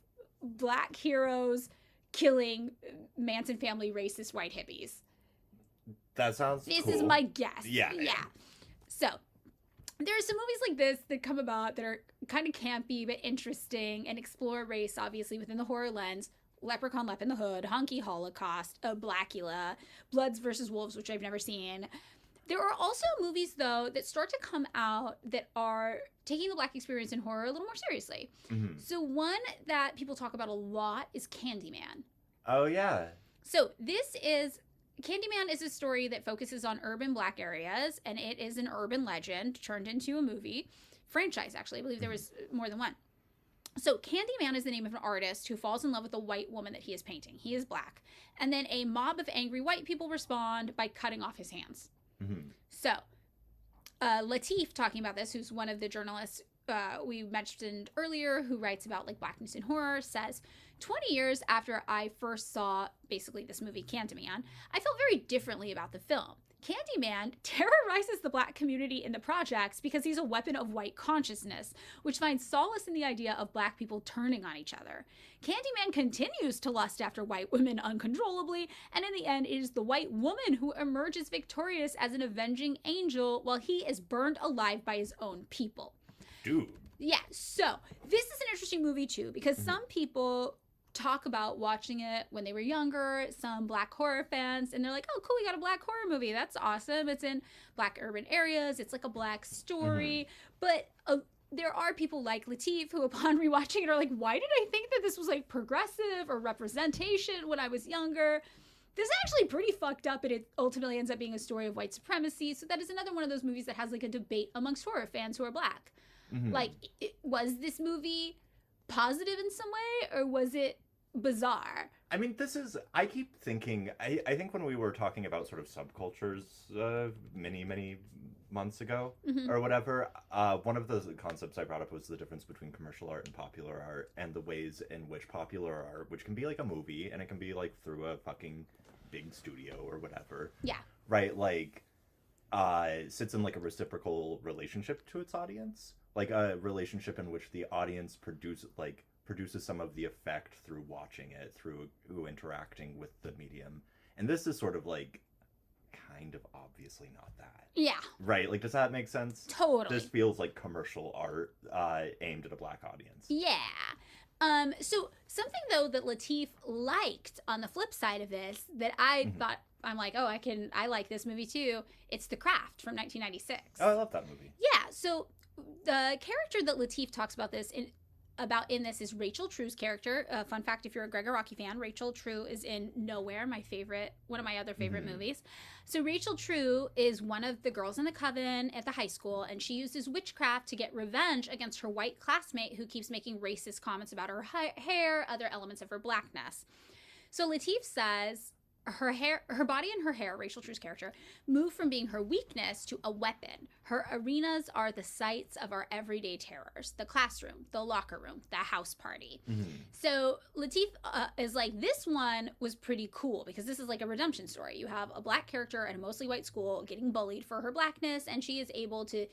S2: black heroes killing Manson family racist white hippies.
S3: That sounds
S2: This
S3: cool.
S2: is my guess.
S3: Yeah.
S2: So, there are some movies like this that come about that are kind of campy but interesting and explore race, obviously, within the horror lens. Leprechaun Lep in the Hood, Honky Holocaust, Blackula, Bloods vs. Wolves, which I've never seen. There are also movies, though, that start to come out that are taking the black experience in horror a little more seriously. So one that people talk about a lot is Candyman.
S3: Oh, yeah.
S2: So Candyman is a story that focuses on urban black areas, and it is an urban legend turned into a movie franchise, actually. I believe there was more than one. So Candyman is the name of an artist who falls in love with a white woman that he is painting. He is black. And then a mob of angry white people respond by cutting off his hands. So Latif, talking about this, who's one of the journalists we mentioned earlier, who writes about like blackness in horror, says, 20 years after I first saw basically this movie Candyman, I felt very differently about the film. Candyman terrorizes the black community in the projects because he's a weapon of white consciousness, which finds solace in the idea of black people turning on each other. Candyman continues to lust after white women uncontrollably, and in the end, it is the white woman who emerges victorious as an avenging angel while he is burned alive by his own people.
S3: Dude.
S2: Yeah, so this is an interesting movie too, because some people talk about watching it when they were younger, some black horror fans, and they're like, oh, cool, we got a black horror movie. That's awesome. It's in black urban areas. It's like a black story. But there are people like Latif who, upon rewatching it, are like, why did I think that this was like progressive or representation when I was younger? This is actually pretty fucked up, and it ultimately ends up being a story of white supremacy. So that is another one of those movies that has like a debate amongst horror fans who are black. Like, was this movie positive in some way, or was it bizarre? I mean,
S3: I keep thinking, I think when we were talking about sort of subcultures many months ago or whatever, one of the concepts I brought up was the difference between commercial art and popular art, and the ways in which popular art, which can be like a movie and it can be like through a fucking big studio or whatever.
S2: Yeah.
S3: Right? Like, sits in like a reciprocal relationship to its audience. Like a relationship in which the audience produces some of the effect through watching it, through interacting with the medium. And this is sort of like kind of obviously not that.
S2: Yeah.
S3: Right? Like, does that make sense?
S2: Totally.
S3: This feels like commercial art aimed at a black audience.
S2: Yeah. So something though that Lateef liked on the flip side of this that I thought, I'm like, oh, I like this movie too. It's The Craft from 1996.
S3: Oh, I love that movie.
S2: Yeah. So the character that Lateef talks about in this is Rachel True's character. Fun fact, if you're a Gregor Rocky fan, Rachel True is in Nowhere, one of my other favorite movies. So Rachel True is one of the girls in the coven at the high school, and she uses witchcraft to get revenge against her white classmate who keeps making racist comments about her hair, other elements of her blackness. So Lateef says her body and her hair, Rachel True's character, move from being her weakness to a weapon. Her arenas are the sites of our everyday terrors: the classroom, the locker room, the house party. So Lateef is like, this one was pretty cool because this is like a redemption story. You have a black character at a mostly white school getting bullied for her blackness, and she is able to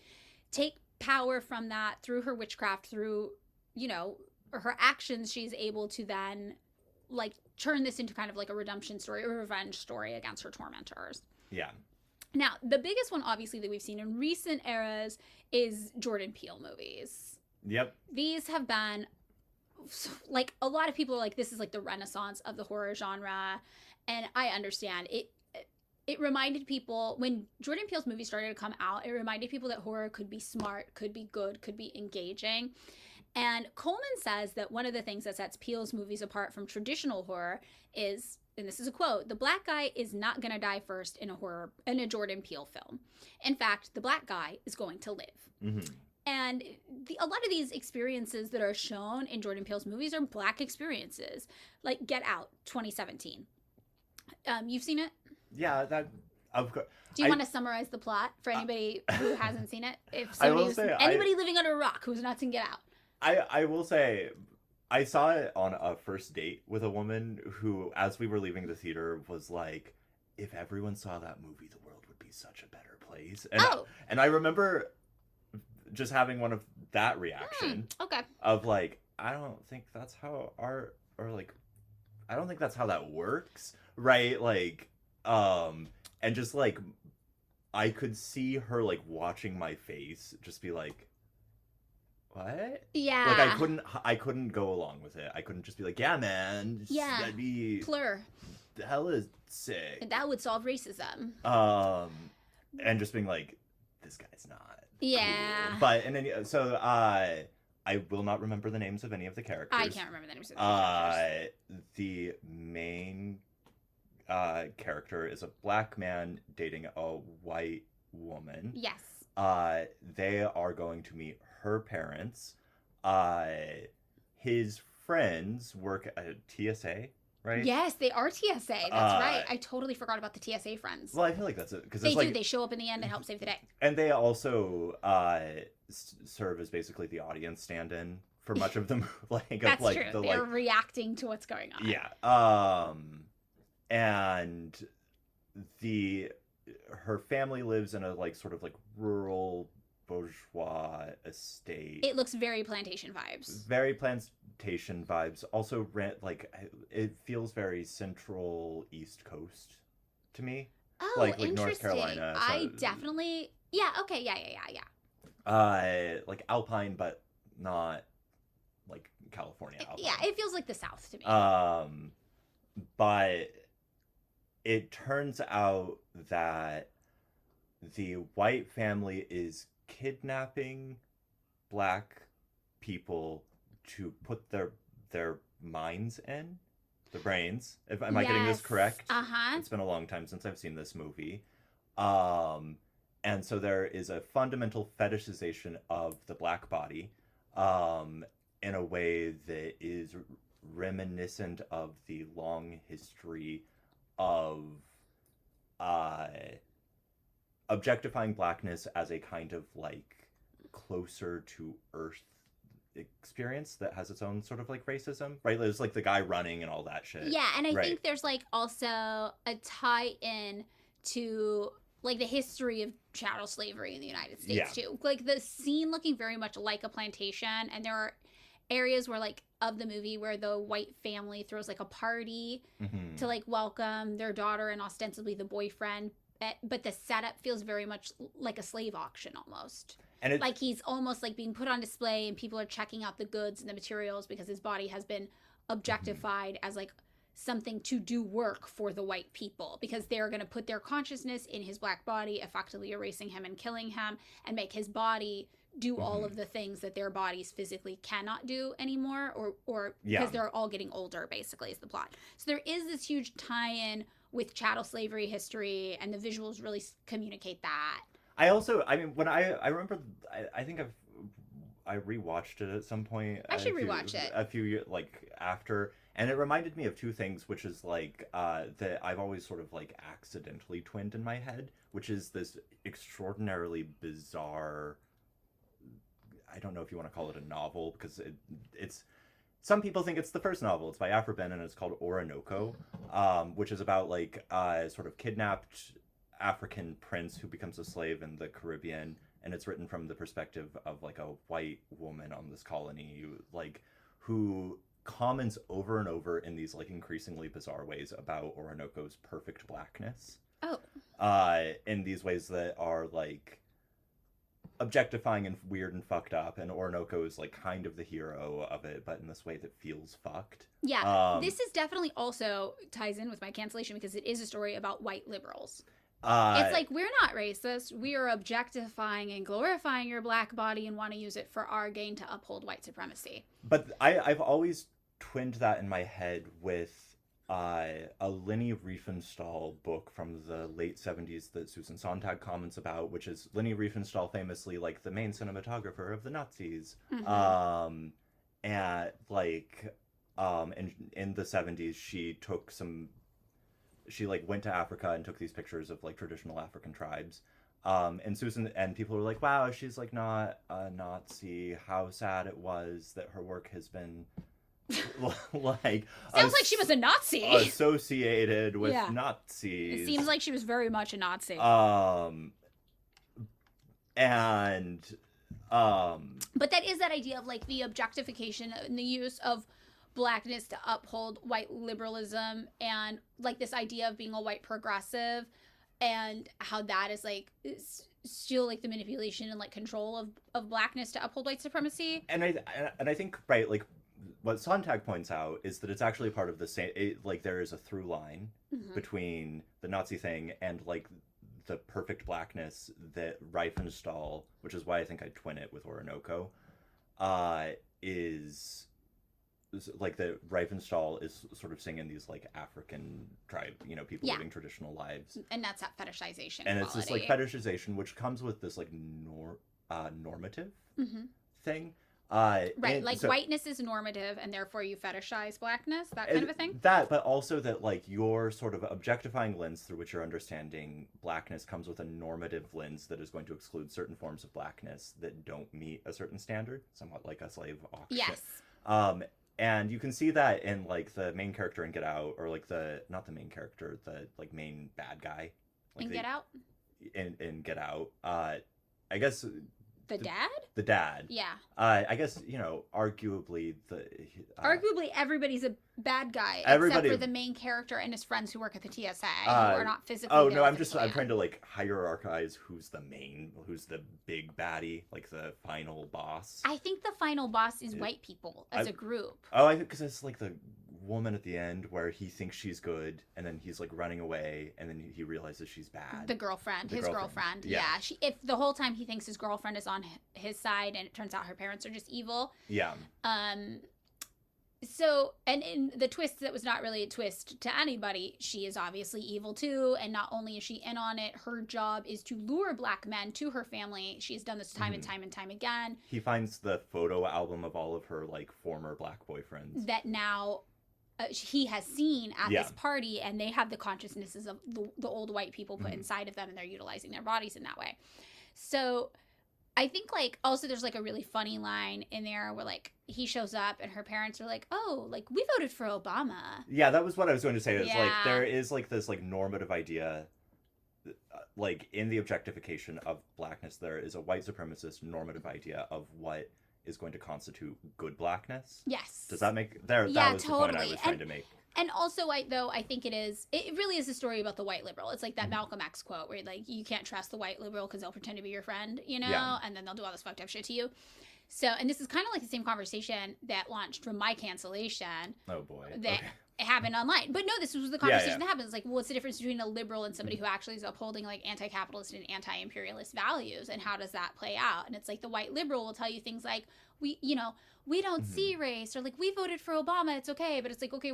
S2: take power from that through her witchcraft, through, her actions. She's able to then like turn this into kind of like a redemption story or revenge story against her tormentors.
S3: Yeah.
S2: Now, the biggest one, obviously, that we've seen in recent eras is Jordan Peele movies.
S3: Yep.
S2: These have been, like, a lot of people are like, this is like the renaissance of the horror genre. And I understand. It reminded people, when Jordan Peele's movies started to come out, it reminded people that horror could be smart, could be good, could be engaging. And Coleman says that one of the things that sets Peele's movies apart from traditional horror is, and this is a quote, "The black guy is not going to die first in a Jordan Peele film. In fact, the black guy is going to live." And a lot of these experiences that are shown in Jordan Peele's movies are black experiences, like Get Out, 2017. You've seen it?
S3: Yeah, that, of course.
S2: Do you want to summarize the plot for anybody who hasn't seen it? If anybody living under a rock who's not seen Get Out.
S3: I will say, I saw it on a first date with a woman who, as we were leaving the theater, was like, if everyone saw that movie, the world would be such a better place. And I remember just having one of that reaction.
S2: Okay.
S3: Of like, I don't think that's how art, or like, I don't think that's how that works. Right? Like, and just like, I could see her like watching my face, just be like, what?
S2: Yeah.
S3: Like I couldn't go along with it. I couldn't just be like, yeah, man.
S2: Yeah.
S3: That'd be
S2: Plur.
S3: The hell is sick.
S2: And that would solve racism.
S3: And just being like, this guy's not.
S2: Yeah.
S3: Cool. But and then so I will not remember the names of any of the characters.
S2: I can't remember the names of the characters.
S3: The main character is a black man dating a white woman.
S2: Yes.
S3: They are going to meet her parents. His friends work at TSA, right?
S2: Yes, they are TSA. That's right. I totally forgot about the TSA friends.
S3: Well, I feel like that's it. Because
S2: they do. They show up in the end and help save the day.
S3: And they also serve as basically the audience stand-in for much of them.
S2: That's true. They're reacting to what's going on.
S3: Yeah. And her family lives in a like sort of like rural bourgeois estate.
S2: It looks very plantation vibes.
S3: Very plantation vibes. Also, it feels very central East Coast to me.
S2: Oh,
S3: like
S2: interesting.
S3: North Carolina.
S2: I definitely. Yeah. Okay. Yeah.
S3: Like Alpine, but not like California Alpine.
S2: Yeah, it feels like the South to me.
S3: But it turns out that the white family is kidnapping black people to put their minds in, the brains. Am I getting this correct? It's been a long time since I've seen this movie. And so there is a fundamental fetishization of the black body in a way that is reminiscent of the long history of objectifying blackness as a kind of like closer to earth experience that has its own sort of like racism, right? There's like the guy running and all that shit.
S2: Yeah, and I think there's like also a tie-in to like the history of chattel slavery in the United States too. Like the scene looking very much like a plantation, and there are areas where like of the movie where the white family throws like a party to like welcome their daughter and ostensibly the boyfriend but the setup feels very much like a slave auction almost.
S3: And
S2: like he's almost like being put on display and people are checking out the goods and the materials because his body has been objectified as like something to do work for the white people, because they're going to put their consciousness in his black body, effectively erasing him and killing him, and make his body do all of the things that their bodies physically cannot do anymore, or because they're all getting older, basically, is the plot. So there is this huge tie-in with chattel slavery history, and the visuals really communicate that.
S3: I mean, when I remember, I think I rewatched it at some point.
S2: I should rewatch it.
S3: A few years, like, after, and it reminded me of two things, which is, like, that I've always sort of, like, accidentally twinned in my head, which is this extraordinarily bizarre, I don't know if you want to call it a novel, because it's, some people think it's the first novel. It's by Afro-Ben, and it's called Orinoco, which is about, like, sort of kidnapped African prince who becomes a slave in the Caribbean, and it's written from the perspective of like a white woman on this colony, like, who comments over and over in these like increasingly bizarre ways about Orinoco's perfect blackness. In these ways that are like objectifying and weird and fucked up, and Orinoco is like kind of the hero of it, but in this way that feels fucked.
S2: Yeah, this is definitely also ties in with my cancellation, because it is a story about white liberals. It's like, we're not racist. We are objectifying and glorifying your black body and want to use it for our gain to uphold white supremacy.
S3: But I've always twinned that in my head with a Leni Riefenstahl book from the late 70s that Susan Sontag comments about, which is Leni Riefenstahl, famously like the main cinematographer of the Nazis. And like in the 70s, she like went to Africa and took these pictures of like traditional African tribes. And Susan and people were like, wow, she's like not a Nazi. How sad it was that her work has been like
S2: sounds like she was a Nazi
S3: associated with Nazis.
S2: It seems like she was very much a Nazi. But that is that idea of like the objectification and the use of blackness to uphold white liberalism, and like this idea of being a white progressive, and how that is like still like the manipulation and like control of blackness to uphold white supremacy.
S3: And I think, right, like what Sontag points out is that it's actually part of the same, like there is a through line between the Nazi thing and like the perfect blackness that Riefenstahl, which is why I think I twin it with Orinoco, is like the Riefenstahl is sort of singing these like African tribe, you know, people living traditional lives,
S2: and that's that fetishization
S3: and
S2: quality.
S3: It's this like fetishization which comes with this like normative thing,
S2: right? Like so, whiteness is normative, and therefore you fetishize blackness, that kind of a thing.
S3: That, but also that like your sort of objectifying lens through which you're understanding blackness comes with a normative lens that is going to exclude certain forms of blackness that don't meet a certain standard, somewhat like a slave auction.
S2: Yes.
S3: And you can see that in like the main character in Get Out, or like not the main character, the like main bad guy. Like
S2: Get Out?
S3: In Get Out. I guess
S2: the dad?
S3: The dad.
S2: Yeah.
S3: I guess, you know, arguably
S2: arguably everybody's a bad guy, except for the main character and his friends who work at the TSA, who are not physically
S3: Oh, no, I'm trying to like hierarchize who's the big baddie, like the final boss.
S2: I think the final boss is white people as a group.
S3: Oh, I think because it's like the woman at the end where he thinks she's good, and then he's like running away, and then he realizes she's bad.
S2: His girlfriend. Yeah. If the whole time he thinks his girlfriend is on his side, and it turns out her parents are just evil.
S3: Yeah.
S2: So, and in the twist that was not really a twist to anybody, she is obviously evil too, and not only is she in on it, her job is to lure black men to her family. She's done this time and time and time again.
S3: He finds the photo album of all of her like former black boyfriends
S2: that now he has seen at this party, and they have the consciousnesses of the old white people put inside of them, and they're utilizing their bodies in that way. So I think like also there's like a really funny line in there where like he shows up and her parents are like, oh, like we voted for Obama.
S3: Yeah, that was what I was going to say. It's like there is like this like normative idea, like in the objectification of blackness, there is a white supremacist normative idea of what is going to constitute good blackness.
S2: Yes.
S3: Does that make that was totally the point I was trying to make.
S2: And also, I think it really is a story about the white liberal. It's like that Malcolm X quote where, like, you can't trust the white liberal because they'll pretend to be your friend, you know,
S3: Yeah.
S2: and then they'll do all this fucked up shit to you. So, and this is kind of like the same conversation that launched from my cancellation.
S3: Oh boy.
S2: That
S3: Okay.
S2: happened online. But no, this was the conversation that happened. It's like, what's the difference between a liberal and somebody who actually is upholding like anti-capitalist and anti-imperialist values, and how does that play out? And it's like the white liberal will tell you things like, we don't see race, or like, we voted for Obama, it's okay. But it's like, okay,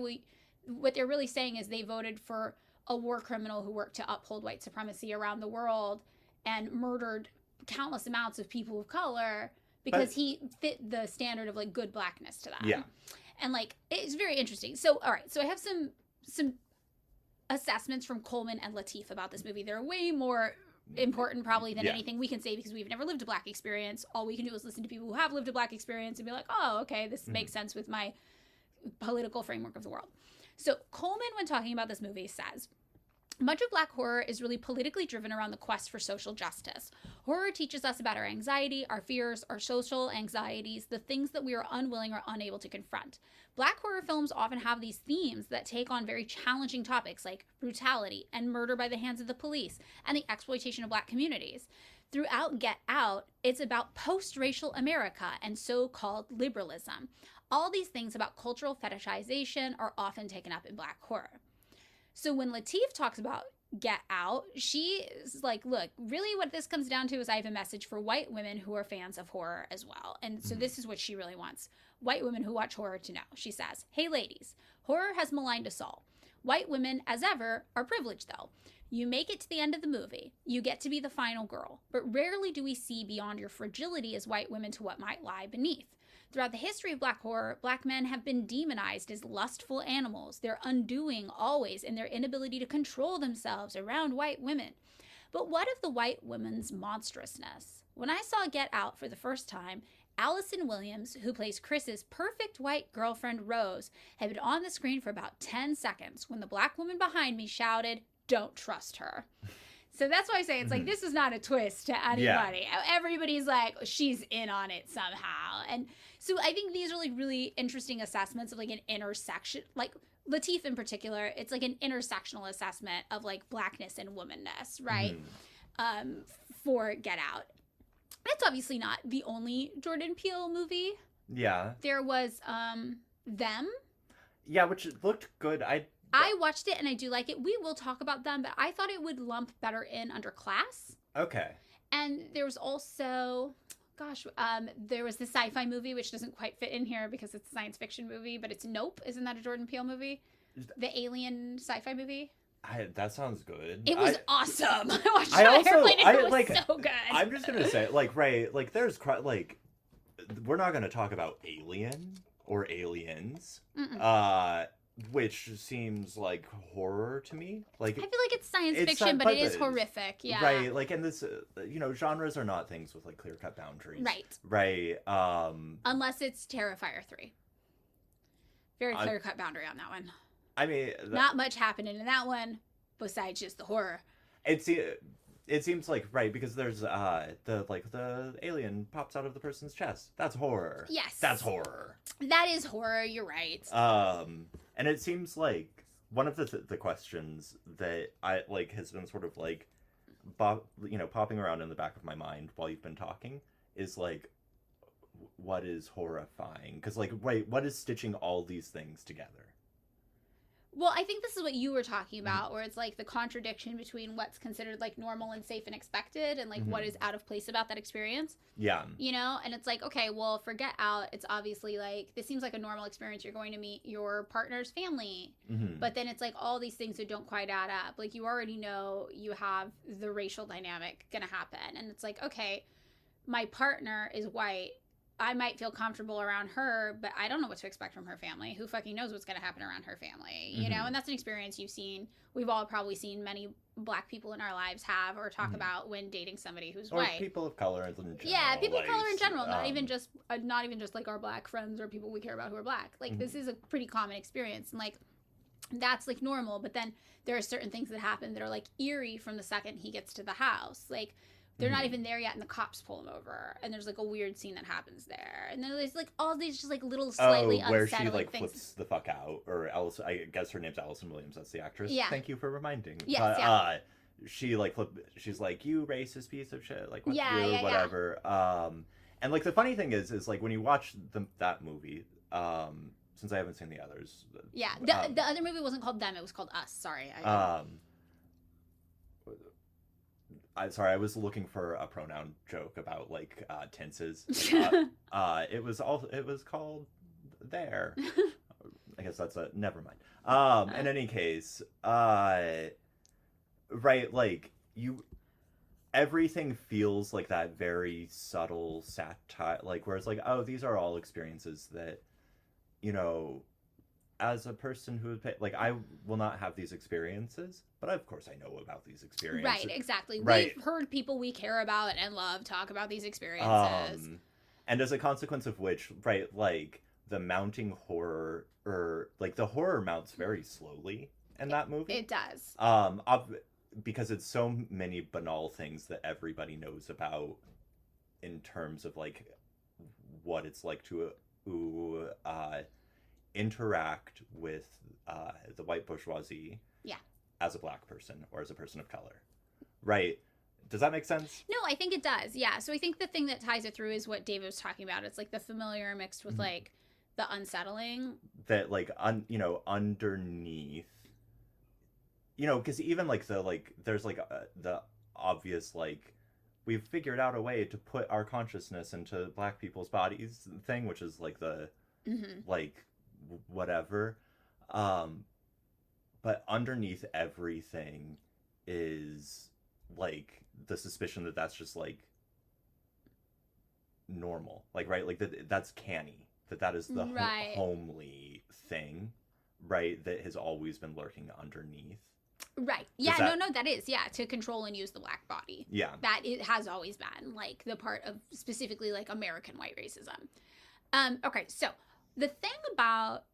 S2: what they're really saying is they voted for a war criminal who worked to uphold white supremacy around the world and murdered countless amounts of people of color because he fit the standard of like good blackness to them.
S3: Yeah.
S2: And like, it's very interesting. So, all right. So I have some assessments from Coleman and Lateef about this movie. They're way more important probably than anything we can say because we've never lived a black experience. All we can do is listen to people who have lived a black experience and be like, oh, okay, this makes sense with my political framework of the world. So Coleman, when talking about this movie, says, much of black horror is really politically driven around the quest for social justice. Horror teaches us about our anxiety, our fears, our social anxieties, the things that we are unwilling or unable to confront. Black horror films often have these themes that take on very challenging topics like brutality and murder by the hands of the police and the exploitation of black communities. Throughout Get Out, it's about post-racial America and so-called liberalism. All these things about cultural fetishization are often taken up in black horror. So when Lateef talks about Get Out, she is like, look, really what this comes down to is I have a message for white women who are fans of horror as well. And so this is what she really wants white women who watch horror to know. She says, hey ladies, horror has maligned us all. White women, as ever, are privileged though. You make it to the end of the movie. You get to be the final girl. But rarely do we see beyond your fragility as white women to what might lie beneath. Throughout the history of black horror, black men have been demonized as lustful animals, their undoing always in their inability to control themselves around white women. But what of the white woman's monstrousness? When I saw Get Out for the first time, Allison Williams, who plays Chris's perfect white girlfriend Rose, had been on the screen for about 10 seconds when the black woman behind me shouted, "Don't trust her." So that's why I say it's like, this is not a twist to anybody. Yeah. Everybody's like, she's in on it somehow. And so I think these are like really interesting assessments of like an intersection, like Lateef in particular, it's like an intersectional assessment of like blackness and womanness, right? For Get Out. That's obviously not the only Jordan Peele movie. Yeah. There was Them.
S3: Yeah, which looked good.
S2: I watched it and I do like it. We will talk about Them, but I thought it would lump better in under Class.
S3: Okay.
S2: And there was also, there was the sci-fi movie, which doesn't quite fit in here because it's a science fiction movie, but it's Nope. Isn't that a Jordan Peele movie? The alien sci-fi movie?
S3: That sounds good.
S2: It was awesome. I watched it on airplane and it was so good.
S3: I'm just going to say, there's, we're not going to talk about Alien or Aliens. Which seems like horror to me. Like I
S2: feel like it's science fiction, but it is horrific. Yeah.
S3: Right. Like, and this, genres are not things with like clear-cut boundaries.
S2: Right.
S3: Right.
S2: Unless it's Terrifier 3. Very clear-cut boundary on that one.
S3: I mean,
S2: not much happening in that one besides just the horror.
S3: It seems like, right, because there's the alien pops out of the person's chest. That's horror.
S2: Yes.
S3: That's horror.
S2: That is horror, you're right.
S3: And it seems like one of the questions that I like has been sort of like popping around in the back of my mind while you've been talking is like, what is horrifying? Because like, wait, what is stitching all these things together?
S2: Well, I think this is what you were talking about, where it's like the contradiction between what's considered like normal and safe and expected and like what is out of place about that experience. Yeah. And it's like, okay, well, for Get Out, it's obviously like, this seems like a normal experience. You're going to meet your partner's family. But then it's like all these things that don't quite add up. Like you already know you have the racial dynamic going to happen. And it's like, okay, my partner is white. I might feel comfortable around her, but I don't know what to expect from her family. Who fucking knows what's going to happen around her family, you know? And that's an experience you've seen. We've all probably seen many black people in our lives have or talk about when dating somebody who's white.
S3: Or people of color in general.
S2: Yeah, people of color in general. Not even just like our black friends or people we care about who are black. Like this is a pretty common experience. And like, that's like normal. But then there are certain things that happen that are like eerie from the second he gets to the house. Like, They're not even there yet, and the cops pull them over, and there's like a weird scene that happens there, and then there's like all these just like little slightly
S3: where
S2: unsettling
S3: she like
S2: things.
S3: flips the fuck out, or Alice. I guess her name's Allison Williams. That's the actress.
S2: Yeah.
S3: Thank you for reminding.
S2: Yes,
S3: But,
S2: yeah.
S3: she like she's like, you racist piece of shit, like what
S2: Yeah,
S3: you
S2: yeah,
S3: whatever. And like the funny thing is like when you watch that movie, since I haven't seen the others.
S2: Yeah, the other movie wasn't called Them; it was called Us. Sorry.
S3: I was looking for a pronoun joke about like tenses. It was called there. I guess that's never mind. In any case, right, like everything feels like that very subtle satire, like where it's like, oh, these are all experiences that, as a person who like I will not have these experiences, but of course I know about these experiences.
S2: Right, exactly.
S3: Right.
S2: We've heard people we care about and love talk about these experiences.
S3: And as a consequence of which, right, like the mounting horror, or like the horror mounts very slowly in that movie.
S2: It does.
S3: Because it's so many banal things that everybody knows about in terms of like what it's like to interact with the white bourgeoisie, as a black person or as a person of color, right? Does that make sense?
S2: No, I think it does. Yeah. So I think the thing that ties it through is what David was talking about. It's like the familiar mixed with like the unsettling.
S3: That like underneath, because even like there's like the obvious like we've figured out a way to put our consciousness into black people's bodies thing, which is like the like whatever, but underneath everything is like the suspicion that that's just like normal, like, right, like that's canny, that is the homely thing, right, that has always been lurking underneath.
S2: Right. Yeah, that is, to control and use the black body. Yeah. That it has always been like the part of specifically like American white racism. Okay, so the thing about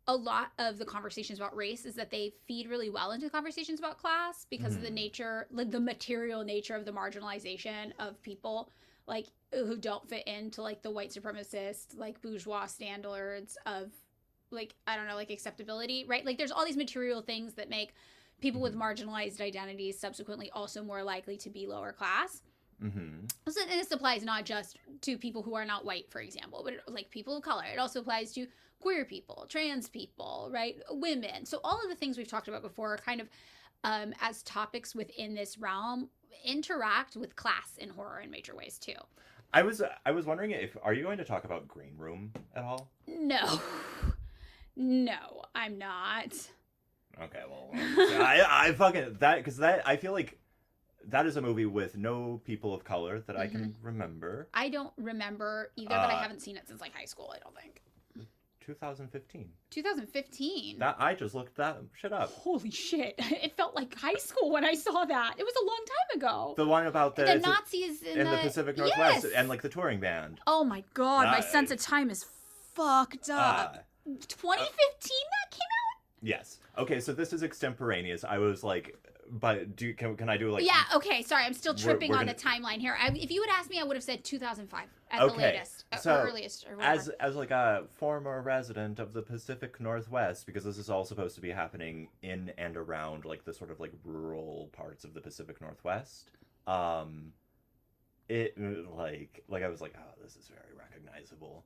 S2: a lot of the conversations about race is that they feed really well into conversations about class because of the nature, like the material nature of the marginalization of people like who don't fit into like the white supremacist, like bourgeois standards of like, I don't know, like acceptability, right? Like there's all these material things that make people with marginalized identities subsequently also more likely to be lower class. So, and this applies not just to people who are not white, for example, but like people of color. It also applies to queer people, trans people, right? Women. So all of the things we've talked about before are kind of as topics within this realm interact with class in horror in major ways too.
S3: I was wondering are you going to talk about Green Room at all?
S2: No, I'm not.
S3: Okay, well, I fucking that, because that I feel like that is a movie with no people of color that I can remember.
S2: I don't remember either, but I haven't seen it since like high school, I don't think.
S3: 2015.
S2: 2015?
S3: That I just looked that shit up.
S2: Holy shit. It felt like high school when I saw that. It was a long time ago.
S3: The one about the Nazis
S2: in
S3: the Pacific Northwest, and like the touring band.
S2: Oh my god, my sense of time is fucked up. 2015 that came out?
S3: Yes. Okay, so this is extemporaneous. I was like, but can I do like...
S2: Yeah, okay, sorry, I'm still tripping on the timeline here. If you had asked me, I would have said 2005 at the latest, or earliest, or whatever.
S3: As like a former resident of the Pacific Northwest, because this is all supposed to be happening in and around like the sort of like rural parts of the Pacific Northwest, it like I was like, oh, this is very recognizable.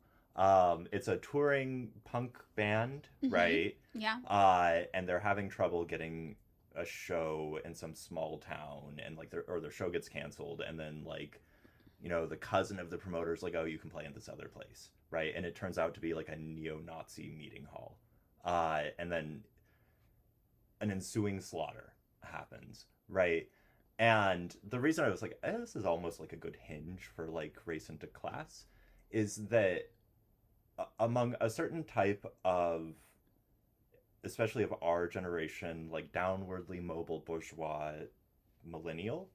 S3: It's a touring punk band, right?
S2: Yeah.
S3: And they're having trouble getting a show in some small town, and like their show gets canceled, and then like, the cousin of the promoter's like, oh, you can play in this other place, right? And it turns out to be like a neo-Nazi meeting hall. And then an ensuing slaughter happens, right? And the reason I was like, this is almost like a good hinge for like race into class is that among a certain type of, especially of our generation, like downwardly mobile bourgeois millennial,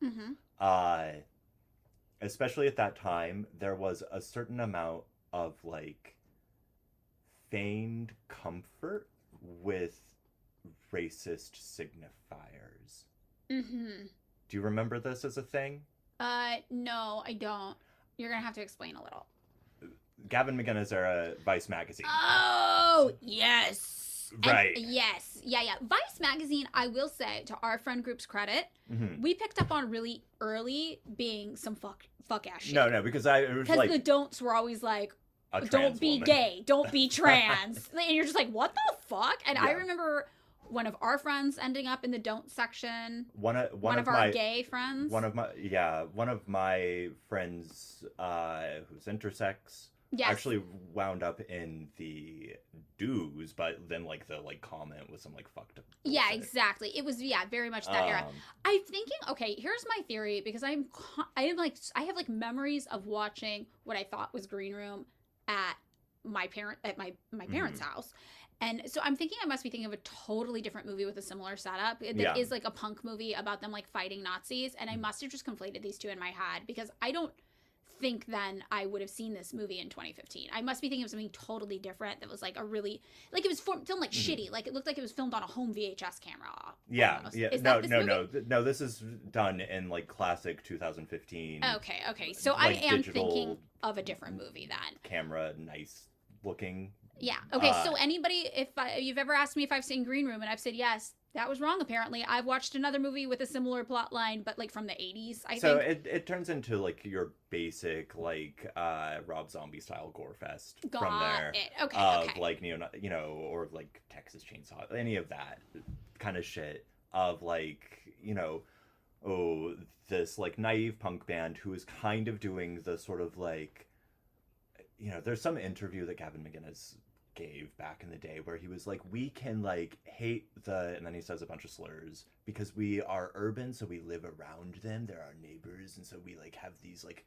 S3: especially at that time, there was a certain amount of like feigned comfort with racist signifiers. Do you remember this as a thing?
S2: No, I don't. You're gonna have to explain a little.
S3: Gavin McInnes era Vice magazine.
S2: Oh, yes.
S3: Right.
S2: Yes. Yeah. Vice magazine, I will say, to our friend group's credit, we picked up on really early being some fuck ass shit.
S3: No, because it was like
S2: the don'ts were always like, don't be
S3: woman.
S2: gay, don't be trans. And you're just like, what the fuck? And
S3: Yeah.
S2: I remember one of our friends ending up in the don't section.
S3: One of
S2: our
S3: my
S2: gay friends.
S3: One of my friends who's intersex actually wound up in the do's, but then like the comment was some like fucked up bullshit.
S2: Yeah, exactly. It was very much that era. I'm thinking, okay, here's my theory, because I have like memories of watching what I thought was Green Room at my parents' house. And so I'm thinking I must be thinking of a totally different movie with a similar setup. That is like a punk movie about them like fighting Nazis. And I must have just conflated these two in my head, because I don't think then I would have seen this movie in 2015. I must be thinking of something totally different that was like a really, like it was filmed like shitty. Like it looked like it was filmed on a home VHS camera.
S3: Yeah.
S2: Almost.
S3: Yeah.
S2: Is
S3: No, this is done in like classic 2015.
S2: Okay. So
S3: like,
S2: I am thinking of a different movie then.
S3: Camera, nice looking.
S2: Yeah. Okay. So anybody, if you've ever asked me if I've seen Green Room and I've said yes, that was wrong. Apparently, I've watched another movie with a similar plot line, but like from the 80s. I think.
S3: So it turns into like your basic like Rob Zombie style gore fest from there.
S2: Okay.
S3: Like or like Texas Chainsaw, any of that kind of shit of like this like naive punk band who is kind of doing the sort of like there's some interview that Gavin McInnes gave back in the day where he was like, we can like hate and then he says a bunch of slurs because we are urban, so we live around them, they're our neighbors, and so we like have these like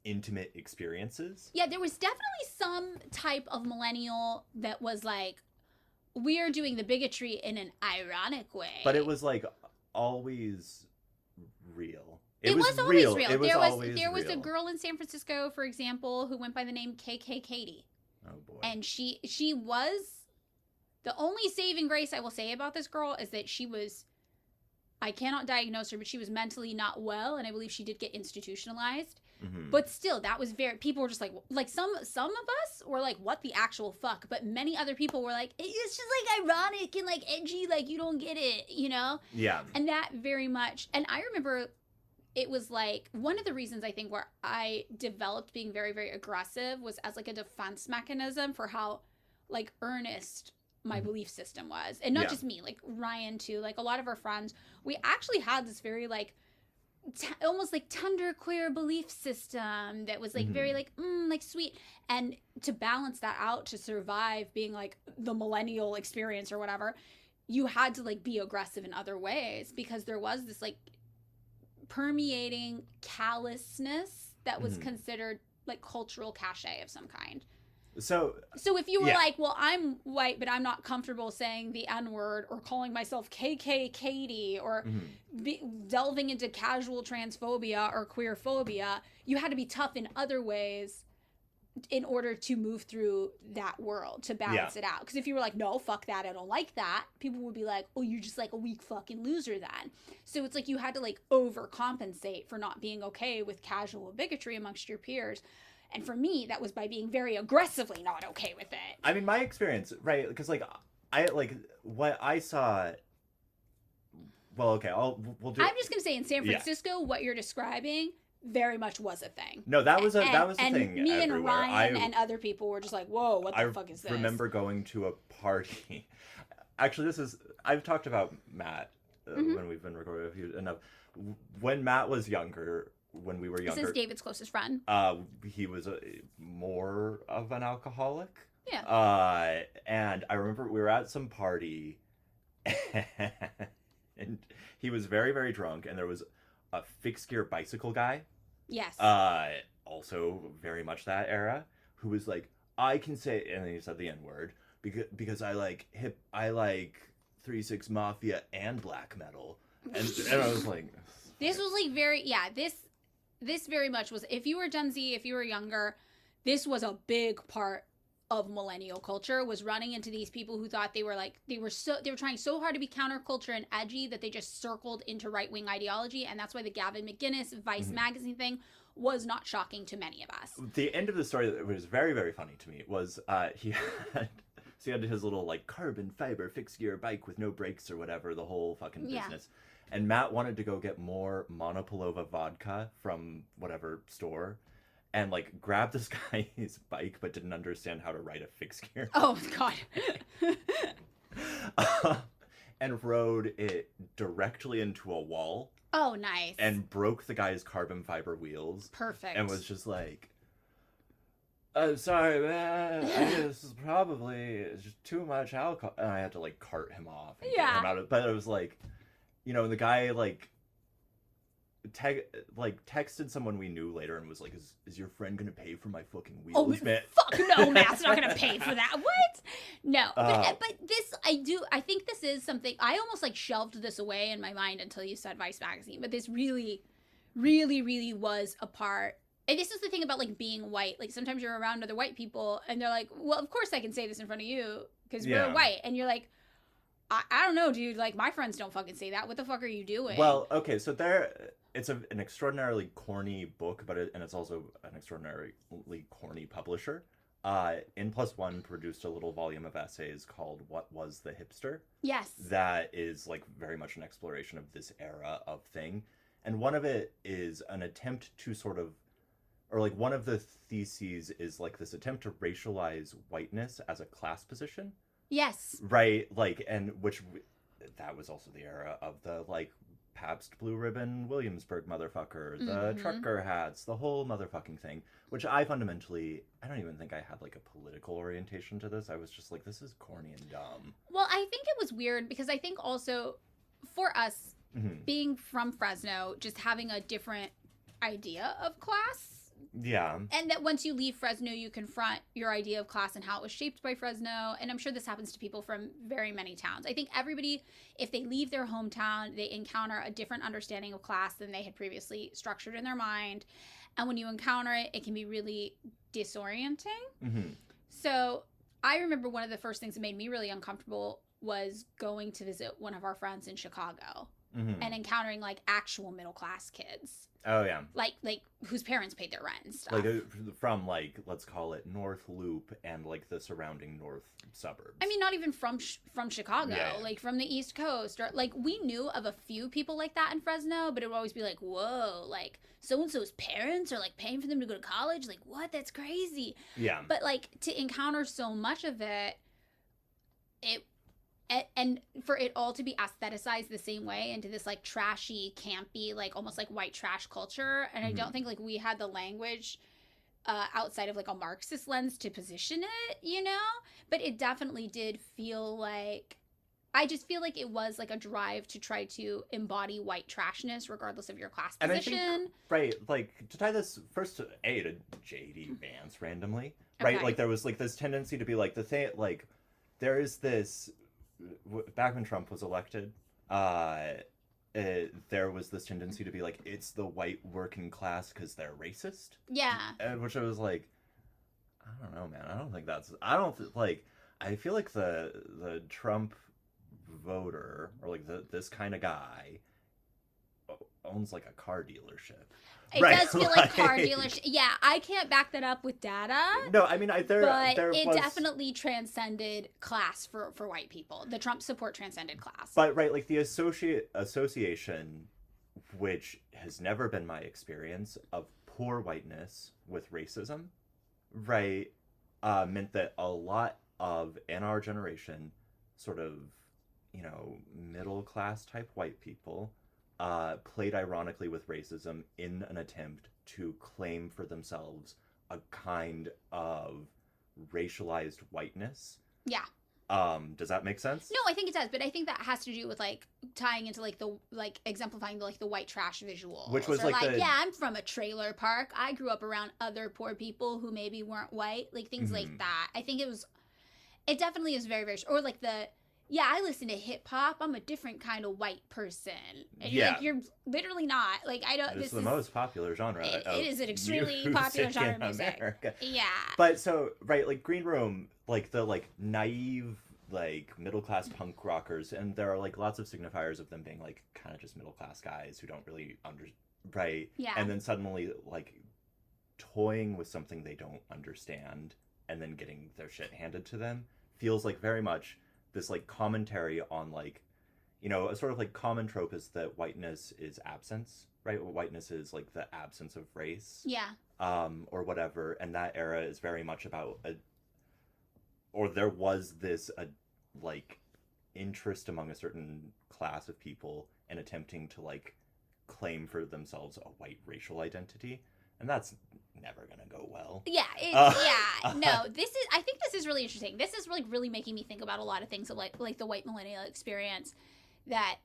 S3: intimate experiences.
S2: Yeah, there was definitely some type of millennial that was like, we are doing the bigotry in an ironic way,
S3: but it was like always real.
S2: It was always real.
S3: There
S2: was a girl in San Francisco, for example, who went by the name KK Katie.
S3: Oh boy.
S2: And she was, the only saving grace I will say about this girl is that she was, I cannot diagnose her, but she was mentally not well, and I believe she did get institutionalized. But still, that was people were just like some of us were like, what the actual fuck? But many other people were like, it's just like ironic and like edgy, like you don't get it,
S3: Yeah.
S2: And that very much, and I remember it was like one of the reasons I think where I developed being very, very aggressive was as like a defense mechanism for how like earnest my belief system was. And not just me, like Ryan too, like a lot of our friends, we actually had this very like almost like tender queer belief system that was like very like like sweet. And to balance that out, to survive being like the millennial experience or whatever, you had to like be aggressive in other ways, because there was this like permeating callousness that was considered like cultural cachet of some kind.
S3: So
S2: if you were like, well, I'm white, but I'm not comfortable saying the N-word or calling myself KK Katie or delving into casual transphobia or queerphobia, you had to be tough in other ways in order to move through that world, to balance it out. Because if you were like, no, fuck that, I don't like that, people would be like, oh, you're just like a weak fucking loser then. So it's like you had to like overcompensate for not being okay with casual bigotry amongst your peers. And for me, that was by being very aggressively not okay with it.
S3: I mean, my experience, right? Because like I like what I saw. Well, okay, we'll do.
S2: I'm just gonna say in San Francisco, what you're describing very much was a thing.
S3: No, that was a thing.
S2: And me
S3: everywhere.
S2: and Ryan and other people were just like, "Whoa, what the fuck is this?"
S3: I remember going to a party. Actually, I've talked about Matt when we've been recording enough. When Matt was younger, when we were younger,
S2: this is David's closest friend.
S3: He was more of an alcoholic.
S2: Yeah.
S3: And I remember we were at some party, and he was very, very drunk, and there was a fixed gear bicycle guy.
S2: Yes.
S3: Also very much that era, who was like, I can say, and then he said the N-word because I like 3-6 Mafia and black metal, and I was like,
S2: this was like very this very much was, if you were Gen Z, if you were younger, this was a big part of millennial culture was running into these people who thought they were trying so hard to be counterculture and edgy that they just circled into right-wing ideology, and that's why the Gavin McInnes Vice magazine thing was not shocking to many of us.
S3: The end of the story that was very, very funny to me was he had his little like carbon fiber fixed gear bike with no brakes or whatever, the whole fucking business. And Matt wanted to go get more Monopolova vodka from whatever store and like grab this guy's bike but didn't understand how to ride a fixed gear.
S2: Oh god.
S3: And rode it directly into a wall.
S2: Oh, nice.
S3: And broke the guy's carbon fiber wheels.
S2: Perfect.
S3: And was just like, I'm sorry, man. This is probably just too much alcohol. And I had to like cart him off and get him out of it. But it was like, you know, the guy like texted someone we knew later and was like, is your friend gonna pay for my fucking wheels, man?
S2: Fuck no, Matt's not gonna pay for that. What? No. But this, I think this is something, I almost like shelved this away in my mind until you said Vice magazine, but this really, really, really was a part. And this is the thing about like being white. Like sometimes you're around other white people and they're like, well, of course I can say this in front of you because we're white. And you're like, I don't know, dude. Like, my friends don't fucking say that. What the fuck are you doing?
S3: Well, okay, so it's an extraordinarily corny book, and it's also an extraordinarily corny publisher. N+1 produced a little volume of essays called "What Was the Hipster?"
S2: Yes.
S3: That is like very much an exploration of this era of thing, and one of it is an attempt to sort of, or like one of the theses is like this attempt to racialize whiteness as a class position.
S2: Yes.
S3: Right, like, and that was also the era of the, like, Pabst Blue Ribbon Williamsburg motherfucker, the trucker hats, the whole motherfucking thing, which I fundamentally, I don't even think I had, like, a political orientation to this. I was just like, this is corny and dumb.
S2: Well, I think it was weird because I think also, for us, being from Fresno, just having a different idea of class.
S3: Yeah.
S2: And that once you leave Fresno, you confront your idea of class and how it was shaped by Fresno. And I'm sure this happens to people from very many towns. I think everybody, if they leave their hometown, they encounter a different understanding of class than they had previously structured in their mind. And when you encounter it, it can be really disorienting. Mm-hmm. So I remember one of the first things that made me really uncomfortable was going to visit one of our friends in Chicago and encountering like actual middle class kids.
S3: Oh yeah.
S2: Like whose parents paid their rent and stuff.
S3: Like from like, let's call it North Loop and like the surrounding north suburbs.
S2: I mean, not even from Chicago, like from the East Coast, or like we knew of a few people like that in Fresno, but it would always be like, whoa, like so and so's parents are like paying for them to go to college. Like what? That's crazy. Yeah. But like to encounter so much of it, and for it all to be aestheticized the same way into this like trashy, campy, like almost like white trash culture. And I don't think like we had the language outside of like a Marxist lens to position it, you know? But it definitely did feel like, I just feel like it was like a drive to try to embody white trashness regardless of your class position. And I think,
S3: right, like to tie this first to J.D. Vance randomly, right? Okay. Like there was like this tendency to be like the thing, like there is this, back when Trump was elected, there was this tendency to be like, it's the white working class because they're racist. Yeah. Which I was like, I don't know, man. I feel like the Trump voter, or like this kind of guy, owns like a car dealership.
S2: It does feel like car dealership. Yeah, I can't back that up with data.
S3: No, I mean, but
S2: it definitely transcended class for white people. The Trump support transcended class.
S3: But right, like the association, which has never been my experience, of poor whiteness with racism, right, meant that a lot of, in our generation, sort of, you know, middle class type white people played ironically with racism in an attempt to claim for themselves a kind of racialized whiteness. Yeah. Does that make sense?
S2: No, I think it does, but I think that has to do with like tying into like the like exemplifying the white trash visual. Which was like yeah, I'm from a trailer park. I grew up around other poor people who maybe weren't white, like things like that. I think it definitely is very, very, or like yeah, I listen to hip hop. I'm a different kind of white person. And
S3: Yeah.
S2: you're literally not. Like, I don't.
S3: It's the most popular genre.
S2: It
S3: of
S2: is an extremely
S3: music
S2: popular genre
S3: in
S2: of music.
S3: America.
S2: Yeah.
S3: But so, right, like Green Room, like the like naive, like middle class punk rockers, and there are like lots of signifiers of them being like kind of just middle class guys who don't really right.
S2: Yeah.
S3: And then suddenly like toying with something they don't understand and then getting their shit handed to them feels like very much this like commentary on like, you know, a sort of like common trope is that whiteness is absence, right? Whiteness is like the absence of race.
S2: Yeah.
S3: Or whatever, and that era is very much about there was this like interest among a certain class of people in attempting to like claim for themselves a white racial identity, and that's never gonna go well.
S2: Yeah, no, I think this is really interesting. This is like really making me think about a lot of things of like the white millennial experience that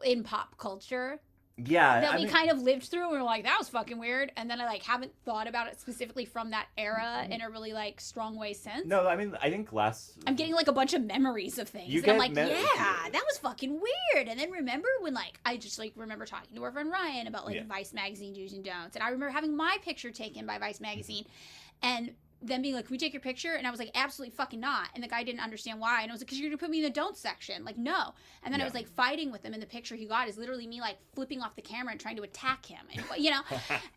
S2: in pop culture that we kind of lived through, and we're like, that was fucking weird, and then I like haven't thought about it specifically from that era in a really like strong way since.
S3: No, I mean, I think I'm
S2: getting like a bunch of memories of things, and I'm like, yeah, that was fucking weird. And then remember when like I just like remember talking to our friend Ryan about like Vice magazine do's and don'ts, and I remember having my picture taken by Vice magazine, and them being like, can we take your picture? And I was like, absolutely fucking not. And the guy didn't understand why. And I was like, because you're going to put me in the don't section. Like, no. And then I was like fighting with him. And the picture he got is literally me like flipping off the camera and trying to attack him. And, you know?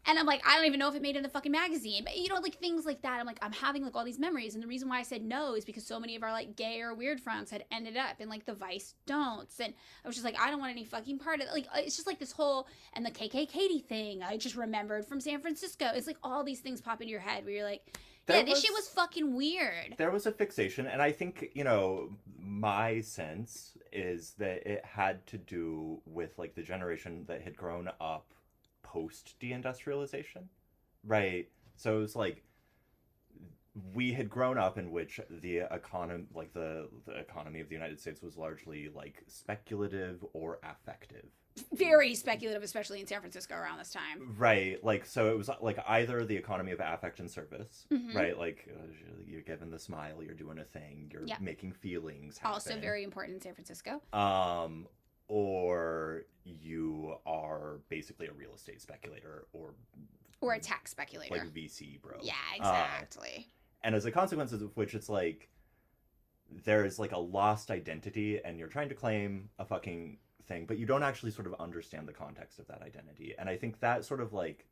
S2: And I'm like, I don't even know if it made it in the fucking magazine. But, you know, like things like that. I'm like, I'm having like all these memories. And the reason why I said no is because so many of our like gay or weird friends had ended up in like the Vice don'ts. And I was just like, I don't want any fucking part of it. Like, it's just like this whole, and the KK Katie thing I just remembered from San Francisco. It's like all these things pop into your head where you're like, this shit was fucking weird.
S3: There was a fixation, and I think, you know, my sense is that it had to do with, like, the generation that had grown up post-deindustrialization, right? So it was, like, we had grown up in which the economy, like, the economy of the United States was largely, like, speculative or affective.
S2: Very speculative, especially in San Francisco around this time.
S3: Right. Like, so it was like either the economy of affect and service, right? Like, you're given the smile, you're doing a thing, you're making feelings happen.
S2: Also very important in San Francisco.
S3: Or you are basically a real estate speculator
S2: or a tax speculator.
S3: Like VC, bro.
S2: Yeah, exactly.
S3: And as a consequence of which, it's like, there's like a lost identity and you're trying to claim a fucking thing, but you don't actually sort of understand the context of that identity. And I think that sort of like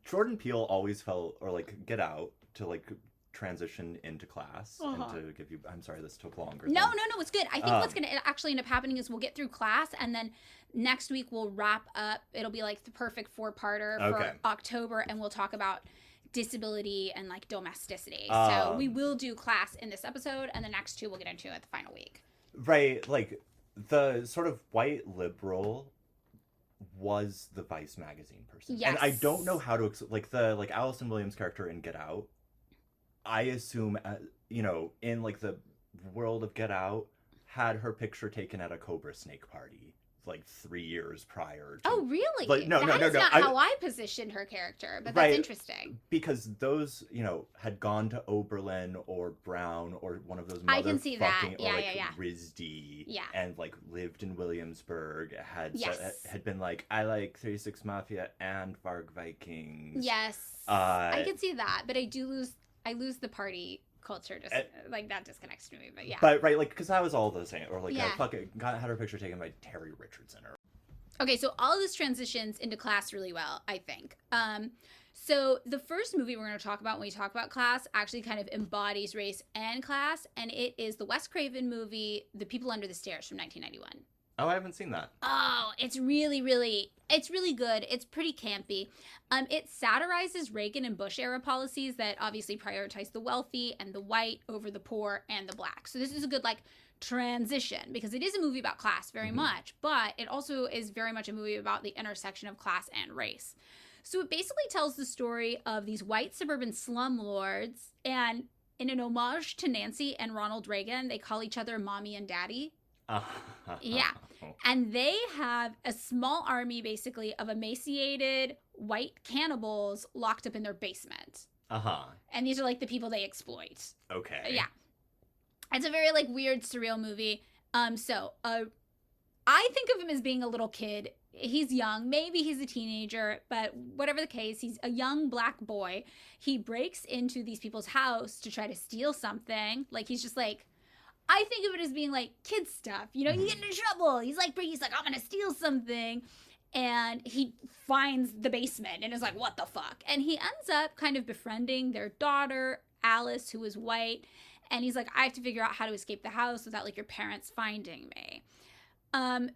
S3: Jordan Peele always felt, or like Get Out, to like transition into class and to give you, I'm sorry this took longer.
S2: No, it's good. I think what's going to actually end up happening is we'll get through class, and then next week we'll wrap up. It'll be like the perfect 4-parter for October, and we'll talk about disability and like domesticity. So we will do class in this episode, and the next two we'll get into at the final week.
S3: Right, like the sort of white liberal was the Vice magazine person.
S2: Yes.
S3: And I don't know how to like the like Allison Williams character in Get Out. I assume you know, in like the world of Get Out, had her picture taken at a Cobra Snake party like 3 years prior to,
S2: really?
S3: Like, no,
S2: That's not how I positioned her character, but that's interesting.
S3: Because those, you know, had gone to Oberlin or Brown or one of those
S2: I can see that.
S3: or RISD and like lived in Williamsburg, had been like, I like 36 Mafia and Varg Vikings.
S2: Yes. I can see that, but I lose the party culture, just like that disconnects to me, but yeah.
S3: But right, like, because that was all the same, or like had her picture taken by Terry Richardson.
S2: Okay, so all of this transitions into class really well, I think. So the first movie we're going to talk about when we talk about class actually kind of embodies race and class, and it is the Wes Craven movie, The People Under the Stairs from 1991.
S3: Oh, I haven't seen that.
S2: Oh, it's really good. It's pretty campy. It satirizes Reagan and Bush era policies that obviously prioritize the wealthy and the white over the poor and the black. So this is a good like transition because it is a movie about class very much, but it also is very much a movie about the intersection of class and race. So it basically tells the story of these white suburban slumlords, and in an homage to Nancy and Ronald Reagan, they call each other mommy and daddy. Yeah. And they have a small army, basically, of emaciated white cannibals locked up in their basement. And these are, like, the people they exploit.
S3: Okay.
S2: Yeah. It's a very, like, weird, surreal movie. I think of him as being a little kid. He's young. Maybe he's a teenager, but whatever the case, he's a young black boy. He breaks into these people's house to try to steal something. Like, he's just like, I think of it as being like kid stuff. You know, you get into trouble. He's like, I'm going to steal something. And he finds the basement and is like, what the fuck? And he ends up kind of befriending their daughter, Alice, who is white. And he's like, I have to figure out how to escape the house without, like, your parents finding me.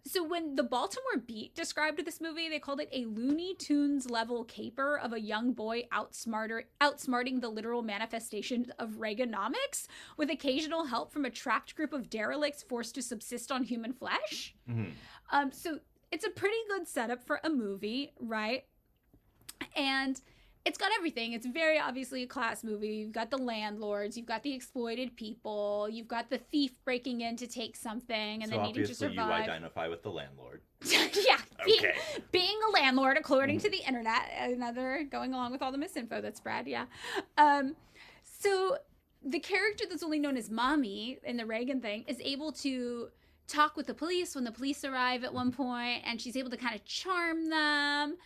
S2: So when the Baltimore Beat described this movie, they called it a Looney Tunes level caper of a young boy outsmarting the literal manifestation of Reaganomics with occasional help from a trapped group of derelicts forced to subsist on human flesh. Mm-hmm. So it's a pretty good setup for a movie, right? And it's got everything. It's very obviously a class movie. You've got the landlords, you've got the exploited people, you've got the thief breaking in to take something and then needing to survive.
S3: So obviously you identify with the landlord.
S2: Yeah.
S3: Okay.
S2: Being a landlord, according to the internet, another going along with all the misinfo that spread, yeah. So the character that's only known as Mommy in the Reagan thing is able to talk with the police when the police arrive at one point, and she's able to kind of charm them.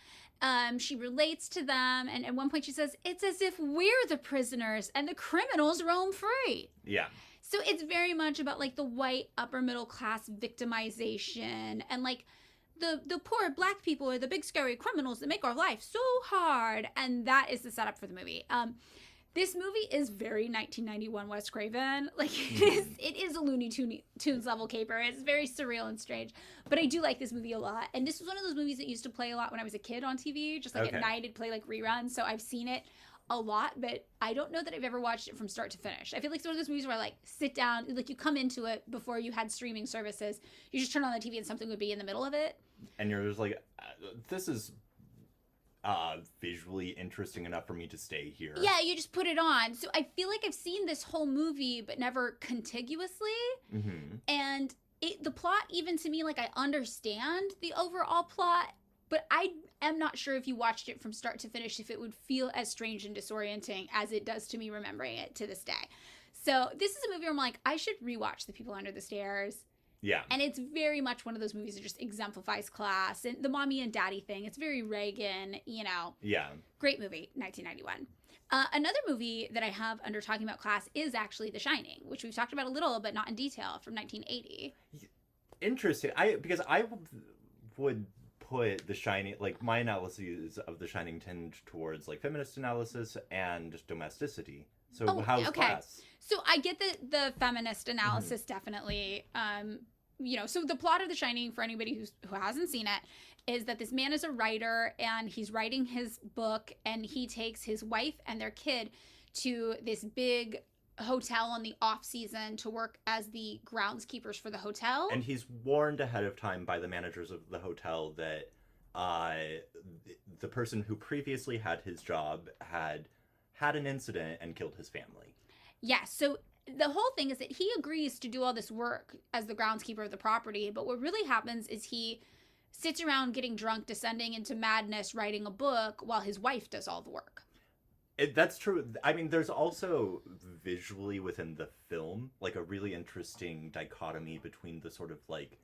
S2: She relates to them, and at one point she says, it's as if we're the prisoners and the criminals roam free.
S3: Yeah.
S2: So it's very much about, like, the white upper middle class victimization and, like, the poor black people are the big scary criminals that make our life so hard. And that is the setup for the movie. This movie is very 1991 Wes Craven. Like, it is a Looney Tunes level caper. It's very surreal and strange. But I do like this movie a lot. And this was one of those movies that used to play a lot when I was a kid on TV. Just like at night, it'd play like reruns. So I've seen it a lot, but I don't know that I've ever watched it from start to finish. I feel like it's one of those movies where I, like, sit down, like, you come into it before you had streaming services. You just turn on the TV and something would be in the middle of it. And
S3: you're just like, this is visually interesting enough for me to stay here.
S2: Yeah, you just put it on. So I feel like I've seen this whole movie, but never contiguously. Mm-hmm. And the plot, even to me, like, I understand the overall plot, but I am not sure if you watched it from start to finish, if it would feel as strange and disorienting as it does to me remembering it to this day. So this is a movie where I'm like, I should rewatch The People Under the Stairs.
S3: Yeah.
S2: And it's very much one of those movies that just exemplifies class and the mommy and daddy thing. It's very Reagan, you know.
S3: Yeah.
S2: Great movie, 1991. Another movie that I have under talking about class is actually The Shining, which we've talked about a little, but not in detail, from 1980.
S3: Interesting. Because I would put The Shining, like, my analyses of The Shining tend towards, like, feminist analysis and domesticity. So how's class?
S2: So I get the feminist analysis, definitely. You know, so the plot of The Shining, for anybody who hasn't seen it, is that this man is a writer, and he's writing his book, and he takes his wife and their kid to this big hotel on the off season to work as the groundskeepers for the hotel.
S3: And he's warned ahead of time by the managers of the hotel that the person who previously had his job had an incident and killed his family.
S2: Yeah, so the whole thing is that he agrees to do all this work as the groundskeeper of the property, but what really happens is he sits around getting drunk, descending into madness, writing a book, while his wife does all the work.
S3: That's true. I mean, there's also visually within the film, like, a really interesting dichotomy between the sort of, like,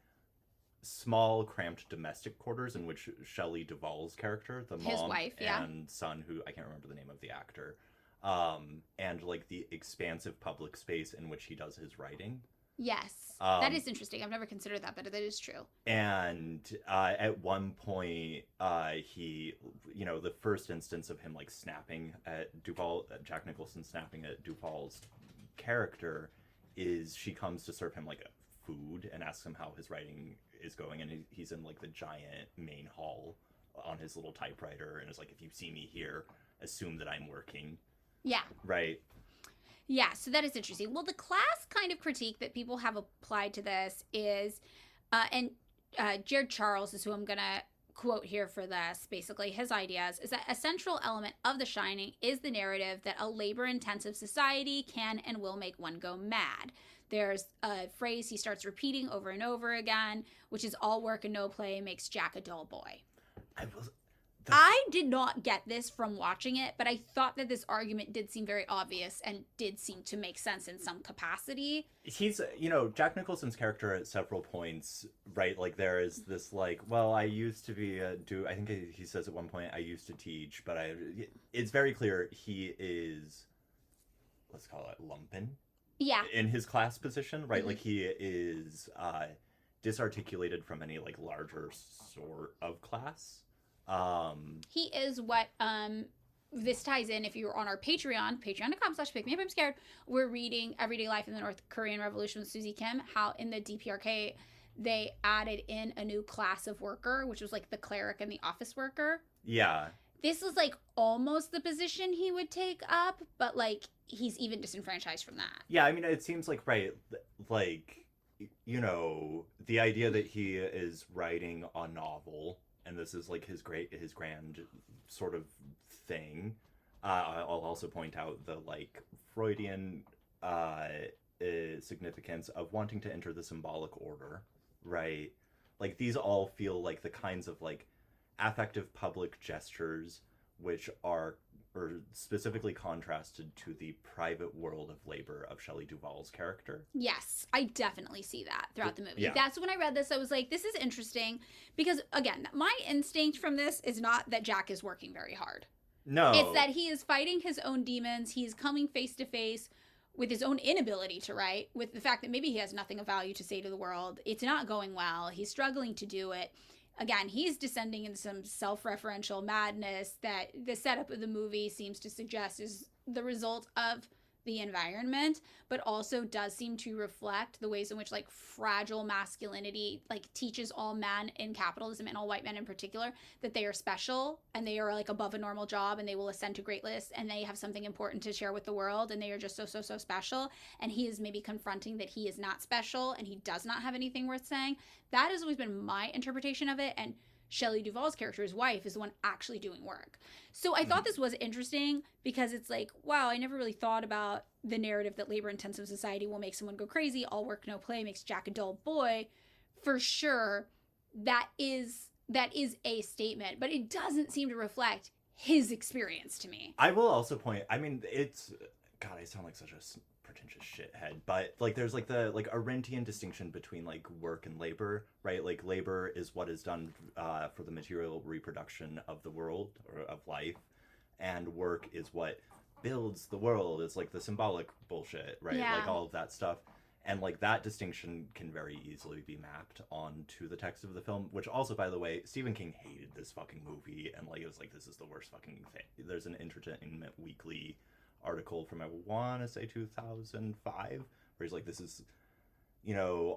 S3: small, cramped domestic quarters in which Shelley Duvall's character, the mom,
S2: wife,
S3: and son, who I can't remember the name of the actor, and, like, the expansive public space in which he does his writing.
S2: Yes, that is interesting. I've never considered that, but that is true.
S3: And at one point, he, you know, the first instance of him, like, snapping at Jack Nicholson snapping at Duvall's character, is she comes to serve him, like, food and asks him how his writing is going, and he's in, like, the giant main hall on his little typewriter, and is like, if you see me here, assume that I'm working.
S2: Yeah.
S3: Right.
S2: Yeah, so that is interesting. Well, the class kind of critique that people have applied to this is, and Jared Charles is who I'm going to quote here for this, basically, his ideas, is that a central element of The Shining is the narrative that a labor-intensive society can and will make one go mad. There's a phrase he starts repeating over and over again, which is all work and no play makes Jack a dull boy. I did not get this from watching it, but I thought that this argument did seem very obvious and did seem to make sense in some capacity.
S3: He's, Jack Nicholson's character at several points, right? Like, there is this, like, well, I used to be I think he says at one point, I used to teach, but it's very clear he is, let's call it lumpen.
S2: Yeah.
S3: In his class position, right? Mm-hmm. Like, he is disarticulated from any, like, larger sort of class.
S2: He is what this ties in. If you're on our patreon.com/pickmeup, I'm scared, we're reading Everyday Life in the North Korean Revolution with Susie Kim, how in the DPRK they added in a new class of worker, which was like the cleric and the office worker.
S3: Yeah.
S2: This was like almost the position he would take up, but like he's even disenfranchised from that.
S3: Yeah, I mean, it seems like, right, like, the idea that he is writing a novel, and this is like his grand sort of thing. I'll also point out the like Freudian significance of wanting to enter the symbolic order, right? Like, these all feel like the kinds of like affective public gestures which are specifically contrasted to the private world of labor of Shelley Duvall's character.
S2: Yes, I definitely see that throughout the movie.
S3: Yeah.
S2: That's when I read this, I was like, this is interesting, because again, my instinct from this is not that Jack is working very hard.
S3: No.
S2: It's that he is fighting his own demons. He's coming face to face with his own inability to write, with the fact that maybe he has nothing of value to say to the world. It's not going well. He's struggling to do it. Again, he's descending into some self-referential madness that the setup of the movie seems to suggest is the result of the environment, but also does seem to reflect the ways in which like fragile masculinity like teaches all men in capitalism, and all white men in particular, that they are special and they are like above a normal job and they will ascend to greatness and they have something important to share with the world and they are just so special. And he is maybe confronting that he is not special and he does not have anything worth saying. That has always been my interpretation of it, and Shelley Duvall's character, his wife, is the one actually doing work. So I thought this was interesting because it's like, wow, I never really thought about the narrative that labor-intensive society will make someone go crazy. All work, no play makes Jack a dull boy. For sure, that is a statement, but it doesn't seem to reflect his experience to me.
S3: I will also point, I mean, it's, God, I sound like such a pretentious shithead, but like there's like the like Arendtian distinction between like work and labor, right? Like, labor is what is done for the material reproduction of the world or of life, and work is what builds the world. It's like the symbolic bullshit, right?
S2: Yeah.
S3: Like all of that stuff. And like that distinction can very easily be mapped onto the text of the film, which also, by the way, Stephen King hated this fucking movie, and like it was like, this is the worst fucking thing. There's an Entertainment Weekly article from, I want to say 2005, where he's like, this is,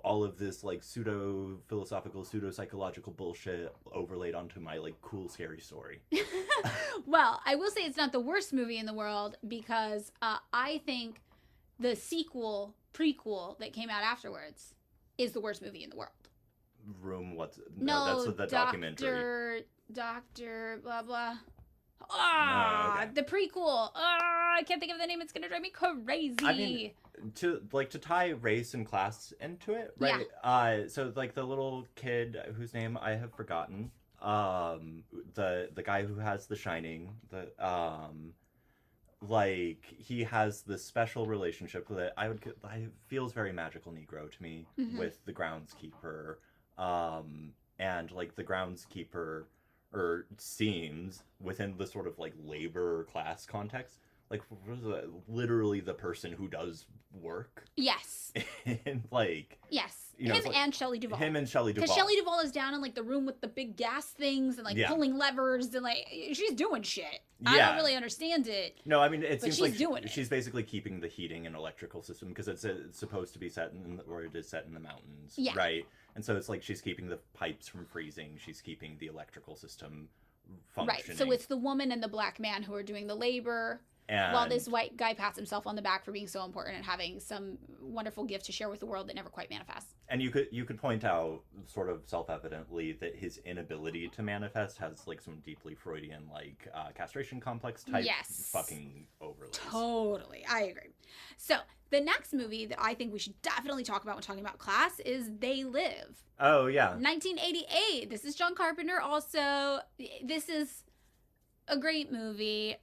S3: all of this like pseudo-philosophical, pseudo-psychological bullshit overlaid onto my like cool, scary story.
S2: Well, I will say it's not the worst movie in the world, because I think the prequel that came out afterwards is the worst movie in the world.
S3: That's the documentary.
S2: Doctor blah blah. Okay. The prequel. I can't think of the name. It's gonna drive me crazy.
S3: I mean, to tie race and class into it, right?
S2: Yeah.
S3: So like the little kid whose name I have forgotten, the guy who has The Shining, like he has this special relationship that I feels very magical Negro to me, mm-hmm. with the groundskeeper, and like the groundskeeper, seems within the sort of like labor class context, like literally the person who does work.
S2: Yes.
S3: And like,
S2: yes,
S3: and
S2: Shelley Duvall.
S3: Him and Shelley Duvall.
S2: Because Shelley Duvall is down in like the room with the big gas things and like pulling levers and like she's doing shit. Yeah. I don't really understand it.
S3: No, I mean it seems like
S2: she's
S3: basically keeping the heating and electrical system, because it's supposed to be set it is set in the mountains,
S2: yeah.
S3: Right? And so it's like she's keeping the pipes from freezing. She's keeping the electrical system functioning.
S2: Right. So it's the woman and the black man who are doing the labor.
S3: And
S2: while this white guy pats himself on the back for being so important and having some wonderful gift to share with the world that never quite manifests.
S3: And you could point out sort of self-evidently that his inability to manifest has like some deeply Freudian like castration complex type fucking overlays.
S2: Totally. I agree. So the next movie that I think we should definitely talk about when talking about class is They Live.
S3: Oh, yeah.
S2: 1988. This is John Carpenter also. This is a great movie.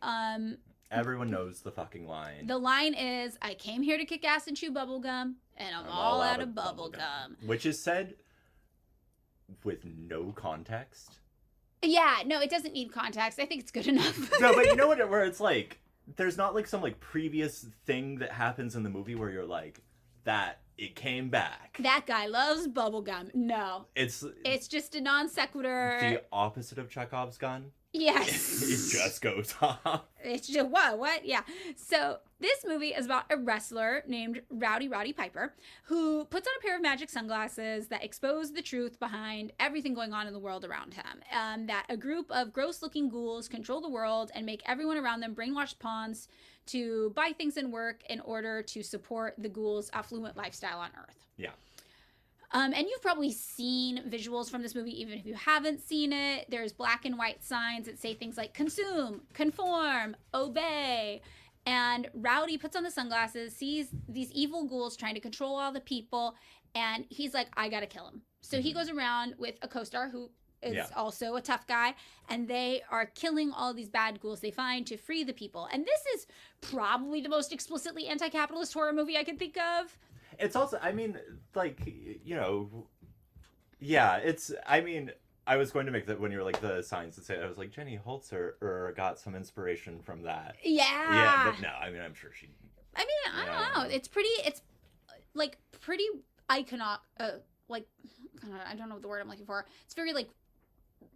S3: Everyone knows the fucking line.
S2: The line is, I came here to kick ass and chew bubblegum, and I'm all out of bubblegum.
S3: Which is said with no context.
S2: Yeah, no, it doesn't need context. I think it's good enough.
S3: No, but you know what? Where it's like, there's not like some like previous thing that happens in the movie where you're like, that it came back.
S2: That guy loves bubblegum. No.
S3: It's
S2: just a non sequitur.
S3: The opposite of Chekhov's gun.
S2: Yes.
S3: It just goes off.
S2: It's just, what? Yeah. So this movie is about a wrestler named Rowdy Roddy Piper who puts on a pair of magic sunglasses that expose the truth behind everything going on in the world around him. That a group of gross-looking ghouls control the world and make everyone around them brainwashed pawns to buy things and work in order to support the ghouls' affluent lifestyle on Earth.
S3: Yeah.
S2: And you've probably seen visuals from this movie, even if you haven't seen it. There's black and white signs that say things like consume, conform, obey. And Rowdy puts on the sunglasses, sees these evil ghouls trying to control all the people, and he's like, I gotta kill him. So he goes around with a co-star who is also a tough guy, and they are killing all these bad ghouls they find to free the people. And this is probably the most explicitly anti-capitalist horror movie I can think of.
S3: It's also, I mean, like, you know, yeah, it's, I mean, I was going to make that when you were like the signs that say, I was like, Jenny Holzer got some inspiration from that.
S2: Yeah.
S3: Yeah, but no, I mean, I'm sure she.
S2: I mean, I don't know. It's like pretty like, I don't know the word I'm looking for. It's very like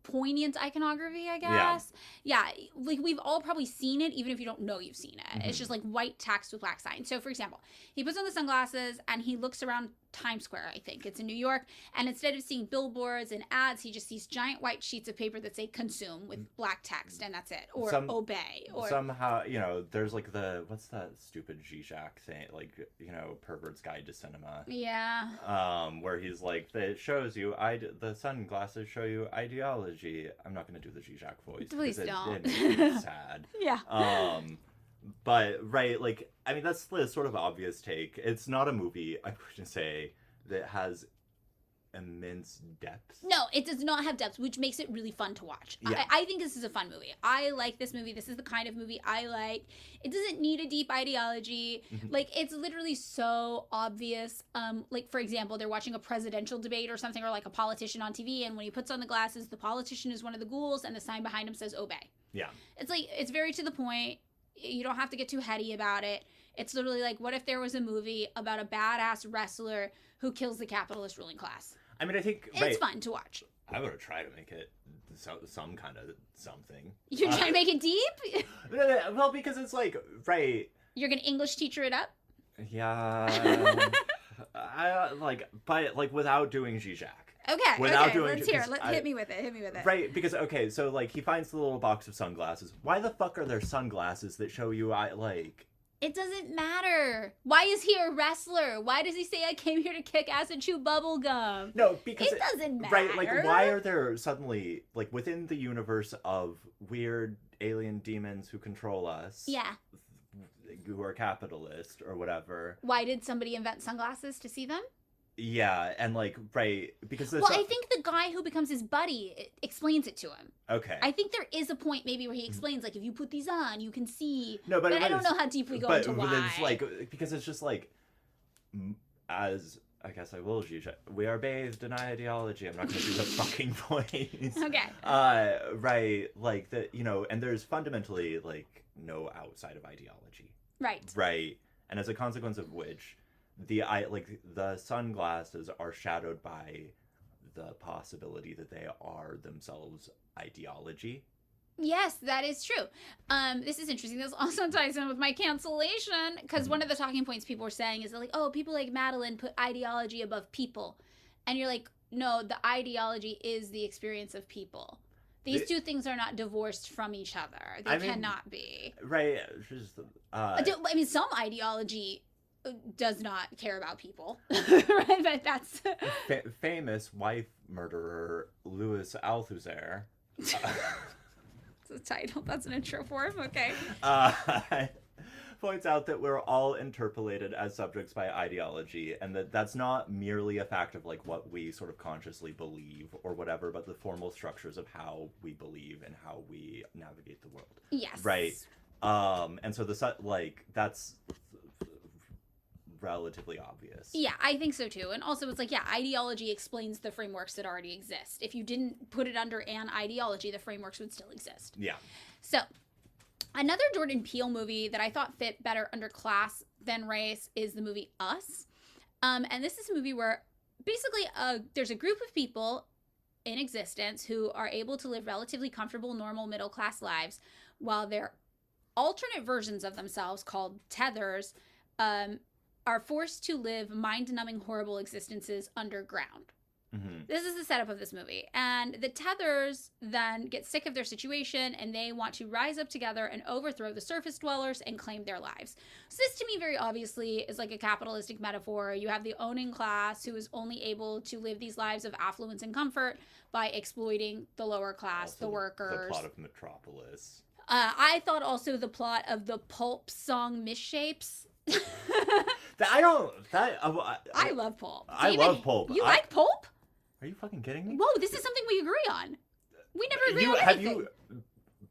S2: poignant iconography, I guess. Yeah, like we've all probably seen it, even if you don't know you've seen it. It's just like white text with black signs. So for example, he puts on the sunglasses and he looks around Times Square, I think it's in New York, and instead of seeing billboards and ads, he just sees giant white sheets of paper that say consume with black text, and that's it, or obey, or
S3: somehow, you know, there's like what's that stupid Zizek thing, like, you know, Pervert's Guide to Cinema, where he's like, it shows you the sunglasses show you ideology. I'm not going to do the Zizek voice.
S2: Please don't.
S3: It makes me sad.
S2: Yeah.
S3: But, right, like, I mean, that's the sort of obvious take. It's not a movie, I'm going to say, that has immense depth.
S2: No, it does not have depth, which makes it really fun to watch.
S3: Yeah.
S2: I think this is a fun movie. I like this movie. This is the kind of movie I like. It doesn't need a deep ideology. Like, it's literally so obvious. Like, for example, they're watching a presidential debate or something, or like a politician on TV, and when he puts on the glasses, the politician is one of the ghouls, and the sign behind him says obey.
S3: Yeah.
S2: It's like, it's very to the point. You don't have to get too heady about it. It's literally like, what if there was a movie about a badass wrestler who kills the capitalist ruling class?
S3: I mean, I think
S2: it's fun to watch.
S3: I would try to make it some kind of something.
S2: You're trying to make it deep?
S3: Well, because it's like, right.
S2: You're gonna English teacher it up?
S3: Yeah. But without doing Zizek.
S2: Okay, let's hear it. Hit me with it.
S3: Right, because, okay, so, like, he finds the little box of sunglasses. Why the fuck are there sunglasses that show you,
S2: It doesn't matter. Why is he a wrestler? Why does he say, I came here to kick ass and chew bubble gum?
S3: No, because...
S2: It doesn't matter.
S3: Right, like, why are there suddenly, like, within the universe of weird alien demons who control us...
S2: Yeah.
S3: Who are capitalist or whatever...
S2: Why did somebody invent sunglasses to see them?
S3: Yeah, and like, right, because...
S2: I think the guy who becomes his buddy explains it to him.
S3: Okay.
S2: I think there is a point maybe where he explains, like, if you put these on, you can see...
S3: No, but
S2: I don't know how deep we go into why.
S3: But it's like, because it's just like, as... I guess I will, Zizek. We are bathed in ideology. I'm not going to do the fucking voice.
S2: Okay.
S3: Right, like, you know, and there's fundamentally, like, no outside of ideology.
S2: Right.
S3: Right. And as a consequence of which... the sunglasses are shadowed by the possibility that they are themselves ideology.
S2: Yes, that is true. This is interesting. This also ties in with my cancellation, because one of the talking points people were saying is that, like, oh, people like Madeline put ideology above people. And you're like, no, the ideology is the experience of people. These two things are not divorced from each other. They cannot be.
S3: Right. Just,
S2: I mean, some ideology does not care about people. Right? But that's...
S3: famous wife murderer Louis Althusser.
S2: It's a title. That's an intro for him. Okay.
S3: points out that we're all interpolated as subjects by ideology, and that's not merely a fact of like what we sort of consciously believe or whatever, but the formal structures of how we believe and how we navigate the world.
S2: Yes.
S3: Right. And so that's relatively obvious.
S2: Yeah, I think so too. And also it's like, yeah, ideology explains the frameworks that already exist. If you didn't put it under an ideology, the frameworks would still exist.
S3: Yeah.
S2: So, another Jordan Peele movie that I thought fit better under class than race is the movie Us. And this is a movie where basically there's a group of people in existence who are able to live relatively comfortable, normal, middle-class lives, while their alternate versions of themselves, called tethers, are forced to live mind-numbing, horrible existences underground. Mm-hmm. This is the setup of this movie. And the tethers then get sick of their situation, and they want to rise up together and overthrow the surface dwellers and claim their lives. So this, to me, very obviously is like a capitalistic metaphor. You have the owning class who is only able to live these lives of affluence and comfort by exploiting the lower class, also the workers.
S3: The plot of Metropolis.
S2: I thought also the plot of the Pulp song Misshapes.
S3: I love Pulp.
S2: David,
S3: I love Pulp.
S2: You like Pulp?
S3: Are you fucking kidding me?
S2: Whoa, this is something we agree on. We never agree on anything.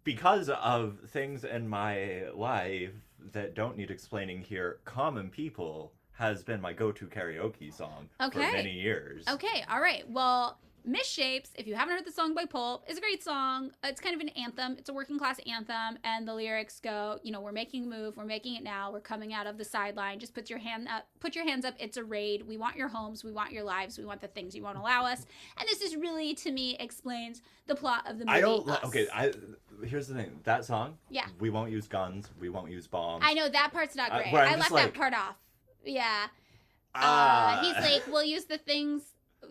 S3: Because of things in my life that don't need explaining here, Common People has been my go-to karaoke song for many years.
S2: Okay, all right. Well, Misshapes, if you haven't heard the song by Pulp, is a great song. It's kind of an anthem. It's a working class anthem, and the lyrics go, we're making a move, we're making it now, we're coming out of the sideline. Just put your hands up. It's a raid. We want your homes, we want your lives, we want the things you won't allow us. And this is really, to me, explains the plot of the movie.
S3: Here's the thing. That song,
S2: yeah,
S3: we won't use guns, we won't use bombs.
S2: I know that part's not great. I left that part off. Yeah. He's like, we'll use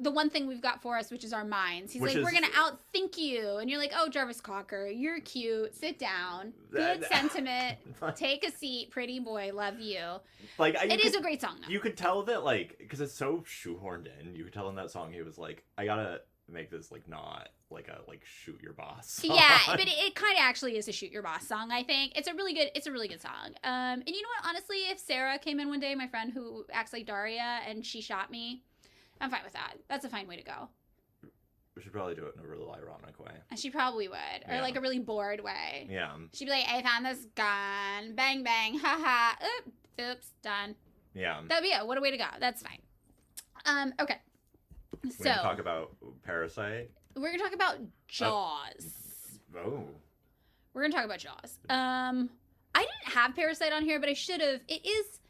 S2: the one thing we've got for us, which is our minds. He's like, we're going to outthink you. And you're like, oh, Jarvis Cocker, you're cute. Sit down. Good sentiment. Take a seat. Pretty boy. Love you. It is a great song, though.
S3: You could tell that, because it's so shoehorned in, you could tell in that song he was like, I got to make this, not like a, shoot your boss song.
S2: Yeah, but it kind of actually is a shoot your boss song, I think. It's a really good song. And you know what? Honestly, if Sarah came in one day, my friend who acts like Daria, and she shot me, I'm fine with that. That's a fine way to go.
S3: We should probably do it in a really ironic way.
S2: And she probably would. Or a really bored way.
S3: Yeah.
S2: She'd be like, I found this gun. Bang, bang. Ha ha. Oops. Done.
S3: Yeah.
S2: That'd be it. What a way to go. That's fine. Okay.
S3: We're going to talk about Parasite.
S2: We're going to talk about Jaws. We're going to talk about Jaws. I didn't have Parasite on here, but I should have. It is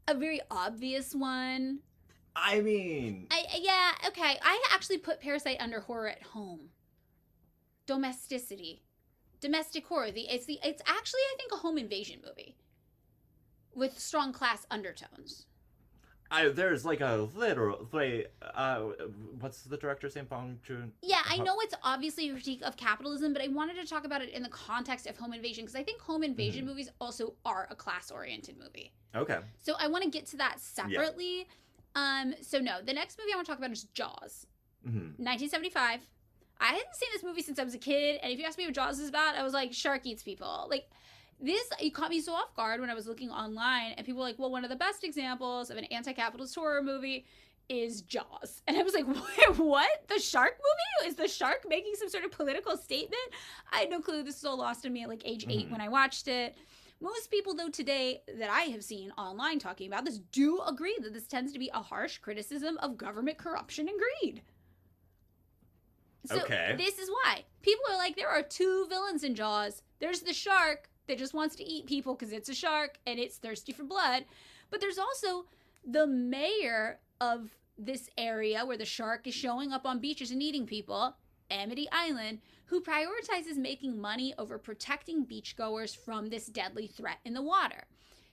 S2: a very obvious one.
S3: I mean...
S2: Yeah, okay. I actually put Parasite under horror at home. Domesticity. Domestic horror. It's actually, I think, a home invasion movie. With strong class undertones.
S3: There's a literal... what's the director's name? Bong Joon?
S2: Yeah, I know it's obviously a critique of capitalism, but I wanted to talk about it in the context of home invasion, because I think home invasion movies also are a class-oriented movie.
S3: Okay.
S2: So I want to get to that separately. Yeah. So no, the next movie I want to talk about is Jaws. 1975. I hadn't seen this movie since I was a kid, and if you asked me what Jaws is about, I was like, shark eats people. It caught me so off guard when I was looking online, and people were like, well, one of the best examples of an anti-capitalist horror movie is Jaws. And I was like, what? The shark movie? Is the shark making some sort of political statement? I had no clue. This was all lost on me at age 8 when I watched it. Most people, though, today that I have seen online talking about this do agree that this tends to be a harsh criticism of government corruption and greed. So this is why. People are like, there are 2 villains in Jaws. There's the shark that just wants to eat people because it's a shark and it's thirsty for blood. But there's also the mayor of this area where the shark is showing up on beaches and eating people, Amity Island, who prioritizes making money over protecting beachgoers from this deadly threat in the water.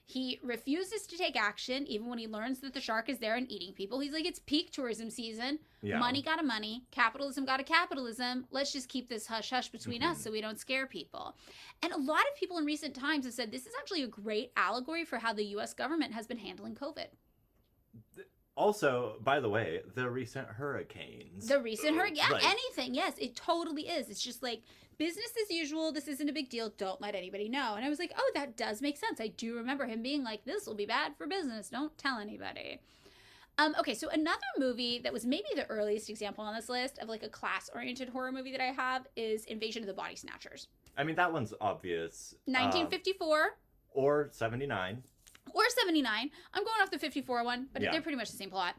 S2: He refuses to take action even when he learns that the shark is there and eating people. He's like, it's peak tourism season. Yeah. Money got a money. Capitalism got a capitalism. Let's just keep this hush-hush between us so we don't scare people. And a lot of people in recent times have said this is actually a great allegory for how the U.S. government has been handling COVID.
S3: Also, by the way, the recent hurricanes.
S2: The recent hurricane,
S3: Like,
S2: anything, yes, it totally is. It's just like business as usual. This isn't a big deal. Don't let anybody know. And I was like, oh, that does make sense. I do remember him being like, this will be bad for business. Don't tell anybody. Okay, so another movie that was maybe the earliest example on this list of like a class-oriented horror movie that I have is Invasion of the Body Snatchers.
S3: I mean, that one's obvious.
S2: 1954.
S3: Or 79.
S2: Or 79. I'm going off the 54 one, but
S3: Yeah.
S2: they're pretty much the same plot.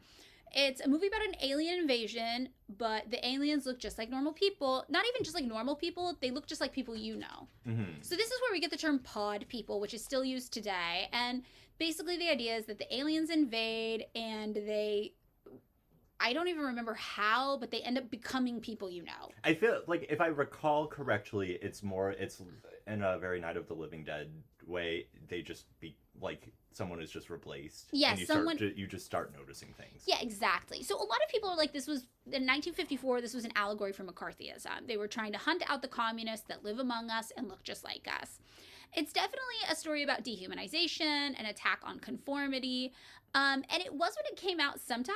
S2: It's a movie about an alien invasion, but the aliens look just like normal people. Not even just like normal people, they look just like people you know.
S3: Mm-hmm.
S2: So this is where we get the term pod people, which is still used today. And basically the idea is that the aliens invade and I don't even remember how, but they end up becoming people you know.
S3: I feel like if I recall correctly, it's in a very Night of the Living Dead way. They just be like someone is just replaced.
S2: Yes,
S3: and you just start noticing things.
S2: Yeah, exactly. So a lot of people are like, this was in 1954. This was an allegory for McCarthyism. They were trying to hunt out the communists that live among us and look just like us. It's definitely a story about dehumanization, an attack on conformity. And it was when it came out somehow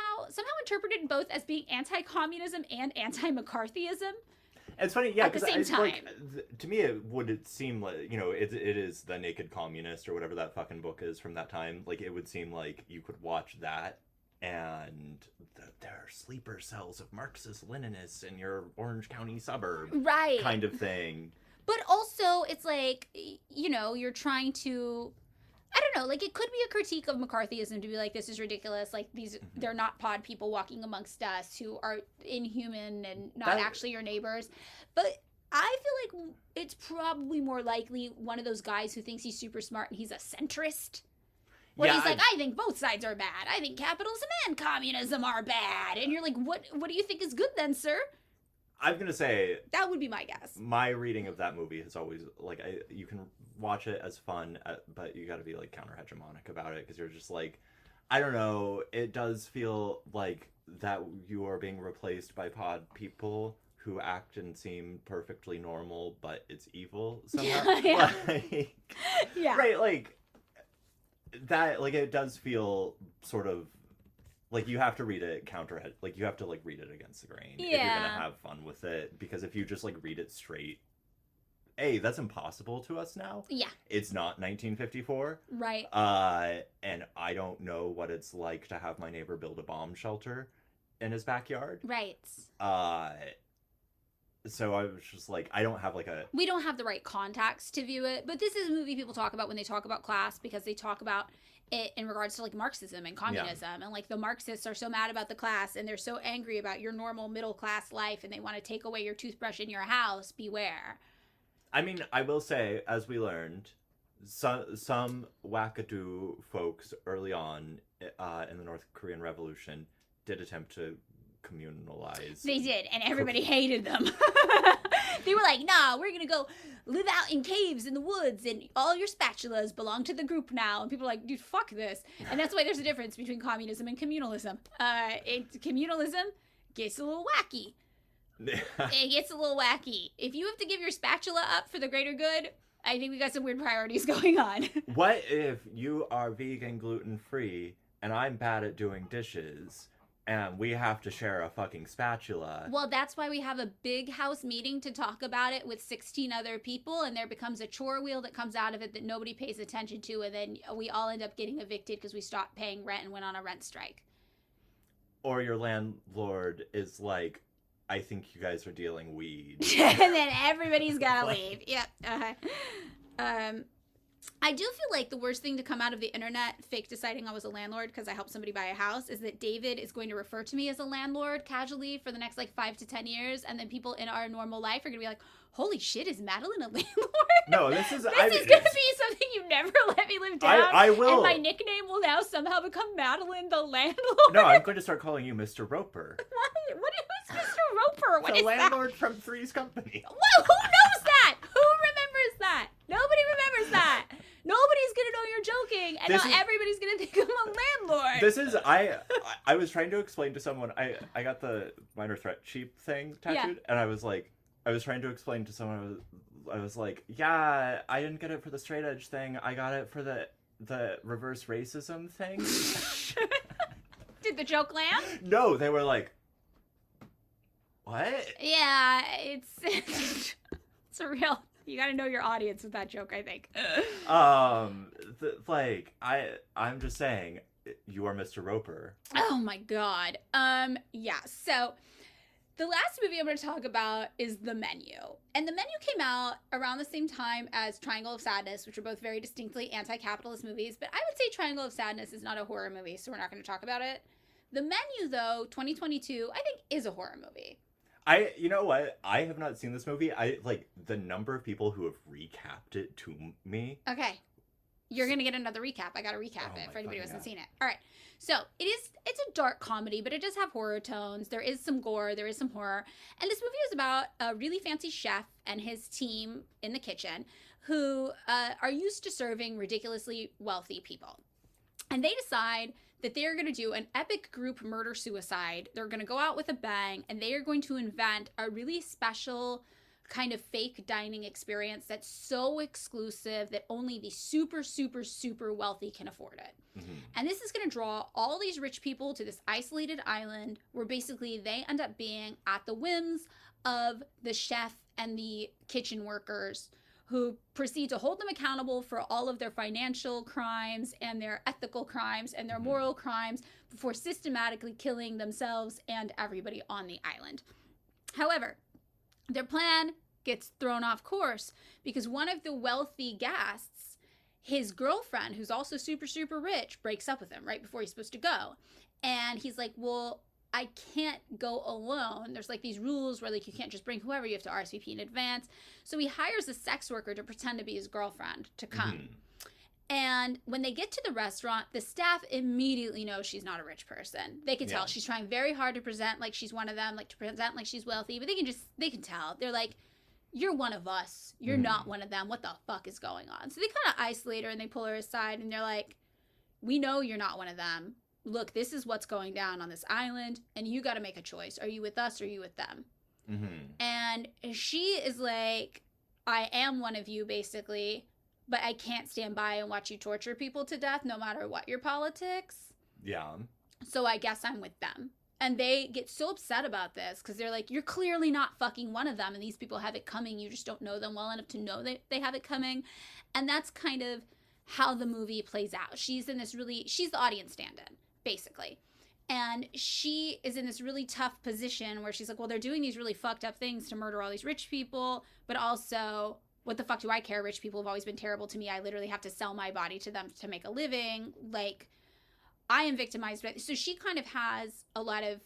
S2: interpreted both as being anti-communism and anti-McCarthyism.
S3: It's funny, yeah,
S2: at the
S3: because
S2: same time.
S3: like, to me it would seem like, it is The Naked Communist or whatever that fucking book is from that time. Like, it would seem like you could watch that and there are sleeper cells of Marxist-Leninists in your Orange County suburb.
S2: Right.
S3: Kind of thing.
S2: But also, it's like, you're trying to, I don't know, like, it could be a critique of McCarthyism to be like, this is ridiculous. Like, they're not pod people walking amongst us who are inhuman and not actually your neighbors. But I feel like it's probably more likely one of those guys who thinks he's super smart and he's a centrist. Where he's like, I think both sides are bad. I think capitalism and communism are bad. And you're like, what do you think is good then, sir?
S3: I'm going to say...
S2: That would be my guess.
S3: My reading of that movie has always, like, you can watch it as fun, but you got to be, like, counter-hegemonic about it, because you're just like, I don't know, it does feel like that you are being replaced by pod people who act and seem perfectly normal, but it's evil somehow.
S2: Yeah.
S3: Like,
S2: Yeah.
S3: Right, like, that, like, it does feel sort of, like, you have to read it like, you have to, like, read it against the grain if you're gonna have fun with it, because if you just, like, read it straight, that's impossible to us now.
S2: Yeah.
S3: It's not 1954.
S2: Right.
S3: And I don't know what it's like to have my neighbor build a bomb shelter in his backyard.
S2: Right.
S3: So I was just like, I don't have, like,
S2: we don't have the right context to view it, but this is a movie people talk about when they talk about class, because they talk about it in regards to, like, Marxism and communism. And, like, the Marxists are so mad about the class and they're so angry about your normal middle class life and they want to take away your toothbrush in your house. Beware.
S3: I mean, I will say, as we learned, some wackadoo folks early on in the North Korean Revolution did attempt to communalize.
S2: They did, and everybody hated them. They were like, nah, we're gonna go live out in caves in the woods and all your spatulas belong to the group now. And people are like, dude, fuck this. And that's why there's a difference between communism and communalism. Communalism gets a little wacky. It gets a little wacky. If you have to give your spatula up for the greater good, I think we got some weird priorities going on.
S3: What if you are vegan, gluten-free, and I'm bad at doing dishes, and we have to share a fucking spatula?
S2: Well, that's why we have a big house meeting to talk about it with 16 other people, and there becomes a chore wheel that comes out of it that nobody pays attention to, and then we all end up getting evicted because we stopped paying rent and went on a rent strike.
S3: Or your landlord is like, I think you guys are dealing weed.
S2: And then everybody's gotta leave. Yep. I do feel like the worst thing to come out of the internet, fake deciding I was a landlord because I helped somebody buy a house, is that David is going to refer to me as a landlord casually for the next, like, 5 to 10 years. And then people in our normal life are going to be like, holy shit, is Madeline a landlord?
S3: No, this is
S2: going to be something you never let me live down.
S3: I will.
S2: And my nickname will now somehow become Madeline the landlord.
S3: No, I'm going to start calling you Mr. Roper.
S2: What is Mr. Roper? What
S3: the
S2: is
S3: landlord
S2: that?
S3: From Three's Company.
S2: Whoa, who knows that? Who remembers that? Nobody remembers that. Nobody's gonna know you're joking, and not everybody's gonna think I'm a landlord.
S3: This is I was trying to explain to someone. I got the minor threat sheep thing tattooed, and I was trying to explain to someone. I was like, yeah, I didn't get it for the straight edge thing. I got it for the reverse racism thing.
S2: Did the joke land?
S3: No, they were like, what?
S2: Yeah, it's a real. You got to know your audience with that joke, I think.
S3: I'm just saying, you are Mr. Roper.
S2: Oh my god. Yeah. So the last movie I'm going to talk about is The Menu. And The Menu came out around the same time as Triangle of Sadness, which are both very distinctly anti-capitalist movies. But I would say Triangle of Sadness is not a horror movie, so we're not going to talk about it. The Menu, though, 2022, I think is a horror movie.
S3: You know what? I have not seen this movie. The number of people who have recapped it to me.
S2: Okay. You're going to get another recap. I got to recap it for anybody who hasn't seen it. All right. So it's a dark comedy, but it does have horror tones. There is some gore. There is some horror. And this movie is about a really fancy chef and his team in the kitchen who are used to serving ridiculously wealthy people. And they decide that they are going to do an epic group murder-suicide. They're going to go out with a bang, and they are going to invent a really special kind of fake dining experience that's so exclusive that only the super, super, super wealthy can afford it. Mm-hmm. And this is going to draw all these rich people to this isolated island where basically they end up being at the whims of the chef and the kitchen workers, who proceed to hold them accountable for all of their financial crimes and their ethical crimes and their moral crimes before systematically killing themselves and everybody on the island. However, their plan gets thrown off course because one of the wealthy guests, his girlfriend, who's also super, super rich, breaks up with him right before he's supposed to go. And he's like, well, I can't go alone. There's like these rules where like you can't just bring whoever, you have to RSVP in advance. So he hires a sex worker to pretend to be his girlfriend to come. Mm-hmm. And when they get to the restaurant, the staff immediately knows she's not a rich person. They can tell she's trying very hard to present like she's one of them, like to present like she's wealthy, but they can tell. They're like, you're one of us. You're not one of them. What the fuck is going on? So they kind of isolate her and they pull her aside and they're like, we know you're not one of them. Look, this is what's going down on this island, and you got to make a choice. Are you with us or are you with them? Mm-hmm. And she is like, I am one of you, basically, but I can't stand by and watch you torture people to death, no matter what your politics.
S3: Yeah.
S2: So I guess I'm with them. And they get so upset about this because they're like, you're clearly not fucking one of them, and these people have it coming. You just don't know them well enough to know that they have it coming. And that's kind of how the movie plays out. She's the audience stand-in, basically. And she is in this really tough position where she's like, well, they're doing these really fucked up things to murder all these rich people, but also, what the fuck do I care? Rich people have always been terrible to me. I literally have to sell my body to them to make a living. Like, I am victimized. So she kind of has a lot of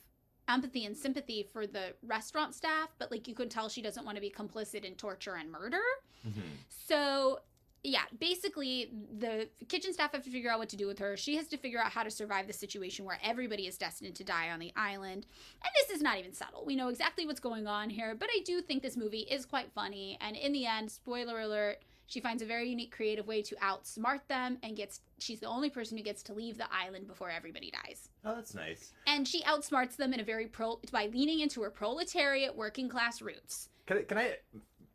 S2: empathy and sympathy for the restaurant staff, but like you could tell she doesn't want to be complicit in torture and murder. Mm-hmm. So yeah, basically the kitchen staff have to figure out what to do with her. She has to figure out how to survive the situation where everybody is destined to die on the island. And this is not even subtle. We know exactly what's going on here, but I do think this movie is quite funny. And in the end, spoiler alert, she finds a very unique, creative way to outsmart them and she's the only person who gets to leave the island before everybody dies.
S3: Oh, that's nice.
S2: And she outsmarts them in a by leaning into her proletariat working class roots.
S3: Can I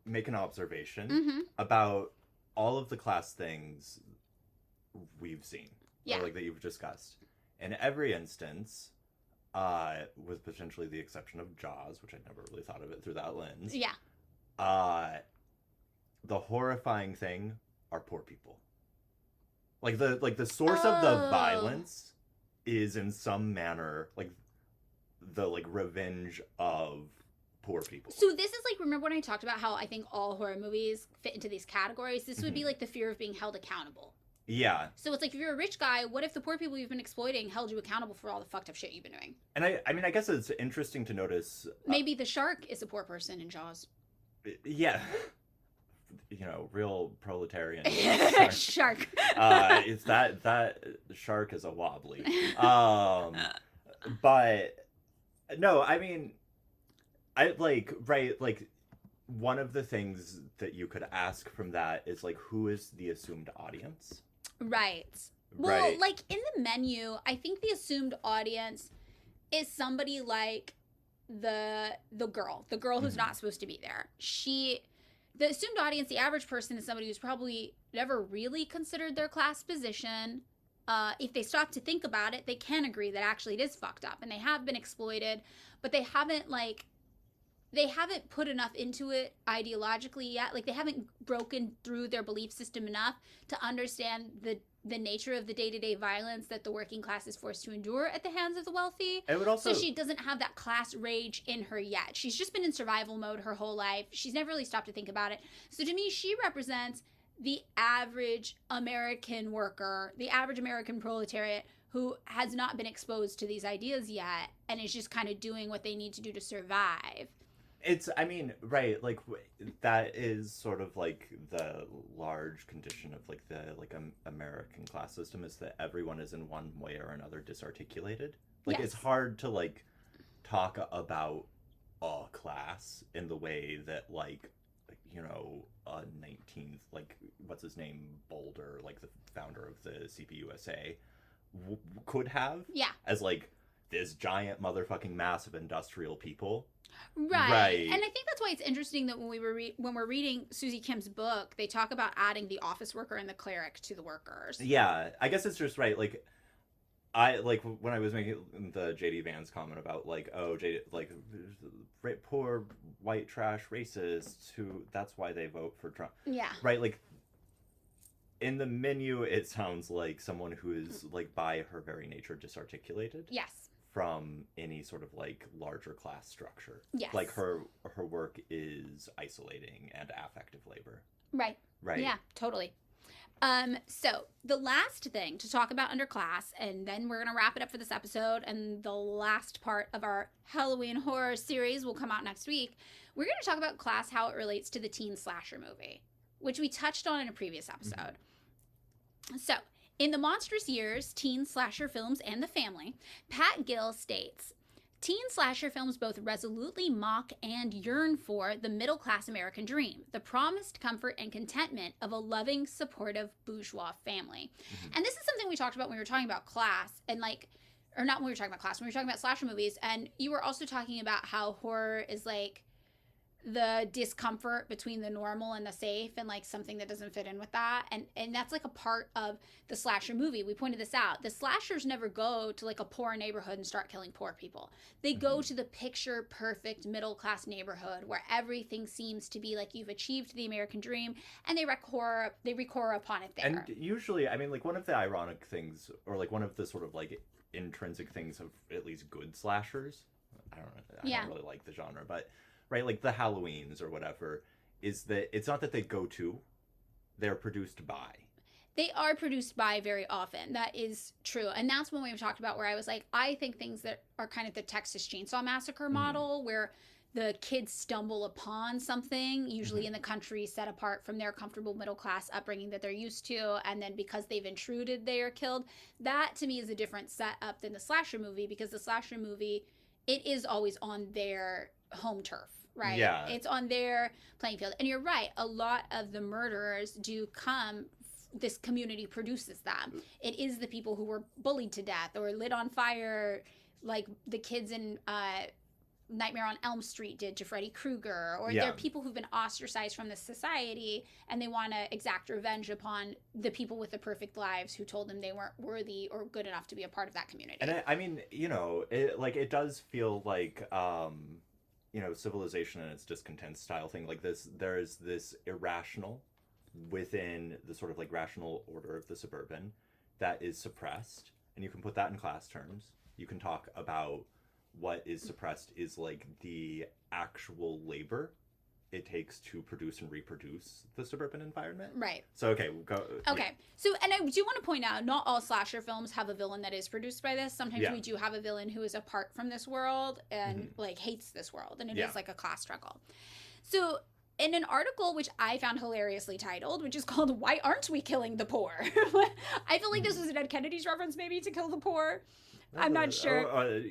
S3: make an observation about all of the class things we've seen, or like that you've discussed? In every instance, with potentially the exception of Jaws, which I never really thought of it through that lens.
S2: Yeah.
S3: The horrifying thing are poor people. Like the source of the violence is in some manner like the revenge of poor people.
S2: So this is like, remember when I talked about how I think all horror movies fit into these categories? This would be like the fear of being held accountable.
S3: Yeah.
S2: So it's like, if you're a rich guy, what if the poor people you've been exploiting held you accountable for all the fucked up shit you've been doing?
S3: And I mean, I guess it's interesting to notice.
S2: Maybe the shark is a poor person in Jaws.
S3: Yeah. You know, real proletarian
S2: shark.
S3: It's that shark is a wobbly. But no, I mean, one of the things that you could ask from that is like, who is the assumed audience?
S2: Right. Well, like in The Menu, I think the assumed audience is somebody like the girl who's not supposed to be there. The assumed audience, the average person, is somebody who's probably never really considered their class position, if they stop to think about it, they can agree that actually it is fucked up and they have been exploited, but they haven't put enough into it ideologically yet. Like, they haven't broken through their belief system enough to understand the nature of the day-to-day violence that the working class is forced to endure at the hands of the wealthy.
S3: It would also...
S2: So she doesn't have that class rage in her yet. She's just been in survival mode her whole life. She's never really stopped to think about it. So to me, she represents the average American worker, the average American proletariat who has not been exposed to these ideas yet and is just kind of doing what they need to do to survive.
S3: It's, I mean, right, like, that is sort of, like, the large condition of, like, the, like, American class system is that everyone is in one way or another disarticulated. Like,
S2: Yes.
S3: It's hard to, like, talk about a class in the way that, like, you know, 19th, like, what's his name, Boulder, like, the founder of the CPUSA, could have.
S2: Yeah.
S3: As, like, this giant motherfucking mass of industrial people.
S2: Right. And I think that's why it's interesting that when we're reading Susie Kim's book, they talk about adding the office worker and the cleric to the workers.
S3: Yeah, I guess it's just right. Like, when I was making the JD Vance comment about, like, oh, like, poor white trash racists who, that's why they vote for Trump.
S2: Yeah.
S3: Right, like, in the menu, it sounds like someone who is, like, by her very nature disarticulated.
S2: Yes.
S3: From any sort of, like, larger class structure.
S2: Yes.
S3: Like, her work is isolating and affective labor.
S2: Right.
S3: Right.
S2: Yeah, totally. So the last thing to talk about under class, and then we're going to wrap it up for this episode, and the last part of our Halloween horror series will come out next week. We're going to talk about class, how it relates to the teen slasher movie, which we touched on in a previous episode. Mm-hmm. So, in The Monstrous Years, Teen Slasher Films and the Family, Pat Gill states, teen slasher films both resolutely mock and yearn for the middle-class American dream, the promised comfort and contentment of a loving, supportive bourgeois family. Mm-hmm. And this is something we talked about when we were talking about class, and like, or not when we were talking about class, when we were talking about slasher movies, and you were also talking about how horror is like the discomfort between the normal and the safe, and like something that doesn't fit in with that, and that's like a part of the slasher movie. We pointed this out. The slashers never go to like a poor neighborhood and start killing poor people. They go to the picture perfect middle class neighborhood where everything seems to be like you've achieved the American dream, and they wreak horror upon it there.
S3: And usually, I mean, like, one of the ironic things, or like one of the sort of like intrinsic things of at least good slashers, I don't really like the genre, but right, like the Halloweens or whatever, is that it's not that they go to, they're produced by.
S2: They are produced by very often. That is true. And that's one we've talked about where I was like, I think things that are kind of the Texas Chainsaw Massacre model, where the kids stumble upon something, usually in the country, set apart from their comfortable middle class upbringing that they're used to, and then because they've intruded, they are killed. That, to me, is a different setup than the slasher movie, because the slasher movie, it is always on their home turf. Right?
S3: Yeah.
S2: It's on their playing field. And you're right. A lot of the murderers do come, this community produces them. It is the people who were bullied to death or lit on fire, like the kids in Nightmare on Elm Street did to Freddy Krueger. Or they're people who've been ostracized from the society, and they want to exact revenge upon the people with the perfect lives who told them they weren't worthy or good enough to be a part of that community.
S3: And I mean, you know, it does feel like... you know, civilization and its discontent style thing, like this, there is this irrational within the sort of like rational order of the suburban that is suppressed, and you can put that in class terms. You can talk about what is suppressed is like the actual labor it takes to produce and reproduce the suburban environment.
S2: Right.
S3: So, okay, we'll go.
S2: Okay. Yeah. So, and I do want to point out, not all slasher films have a villain that is produced by this. Sometimes we do have a villain who is apart from this world and like hates this world, and it is like a class struggle. So, in an article which I found hilariously titled, which is called "Why Aren't We Killing the Poor?" I feel like this was an Ed Kennedy's reference, maybe, to kill the poor. I'm not sure.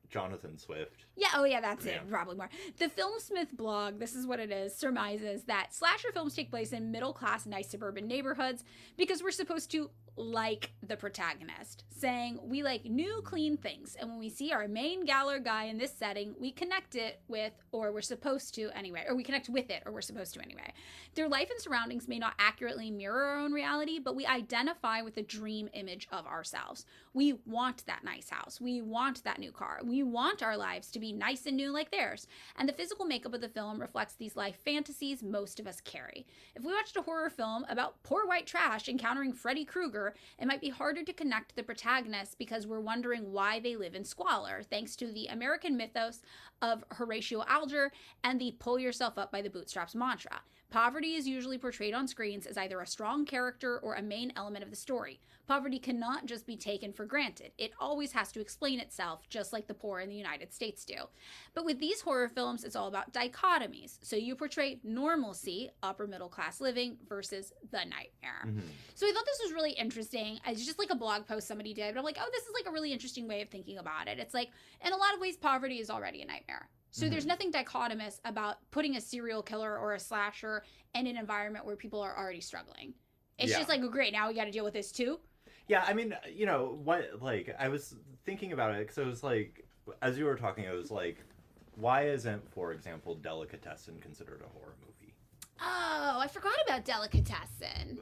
S3: Jonathan Swift.
S2: Yeah, that's it. Probably more. The Filmsmith blog, this is what it is, surmises that slasher films take place in middle-class, nice suburban neighborhoods because we're supposed to like the protagonist, saying we like new, clean things. And when we see our main galler guy in this setting, we connect it with, or we're supposed to anyway, or we connect with it, or we're supposed to anyway. Their life and surroundings may not accurately mirror our own reality, but we identify with a dream image of ourselves. We want that nice house. We want that new car. We want our lives to be nice and new like theirs. And the physical makeup of the film reflects these life fantasies most of us carry. If we watched a horror film about poor white trash encountering Freddy Krueger, it might be harder to connect the protagonists because we're wondering why they live in squalor, thanks to the American mythos of Horatio Alger and the pull yourself up by the bootstraps mantra. Poverty is usually portrayed on screens as either a strong character or a main element of the story. Poverty cannot just be taken for granted. It always has to explain itself, just like the poor in the United States do. But with these horror films, it's all about dichotomies. So you portray normalcy, upper middle class living, versus the nightmare. Mm-hmm. So I thought this was really interesting. It's just like a blog post somebody did, but I'm like, oh, this is like a really interesting way of thinking about it. It's like, in a lot of ways, poverty is already a nightmare. So there's nothing dichotomous about putting a serial killer or a slasher in an environment where people are already struggling. It's just like, oh, great, now we got to deal with this too.
S3: Yeah, I mean, I was thinking about it because it was like, as you were talking, I was like, why isn't, for example, Delicatessen considered a horror movie?
S2: Oh, I forgot about Delicatessen.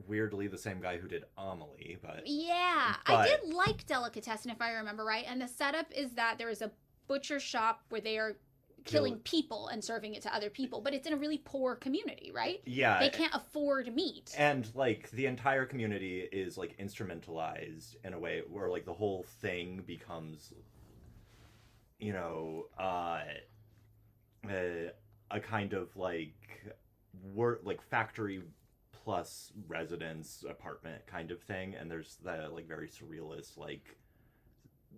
S3: Weirdly, the same guy who did Amelie, but...
S2: Yeah, I did like Delicatessen, if I remember right, and the setup is that there is a butcher shop where they are killing people and serving it to other people, but it's in a really poor community, right?
S3: Yeah.
S2: They can't afford meat.
S3: And, like, the entire community is, like, instrumentalized in a way where, like, the whole thing becomes, you know, a kind of, like, factory plus residence apartment kind of thing. And there's that, like, very surrealist, like,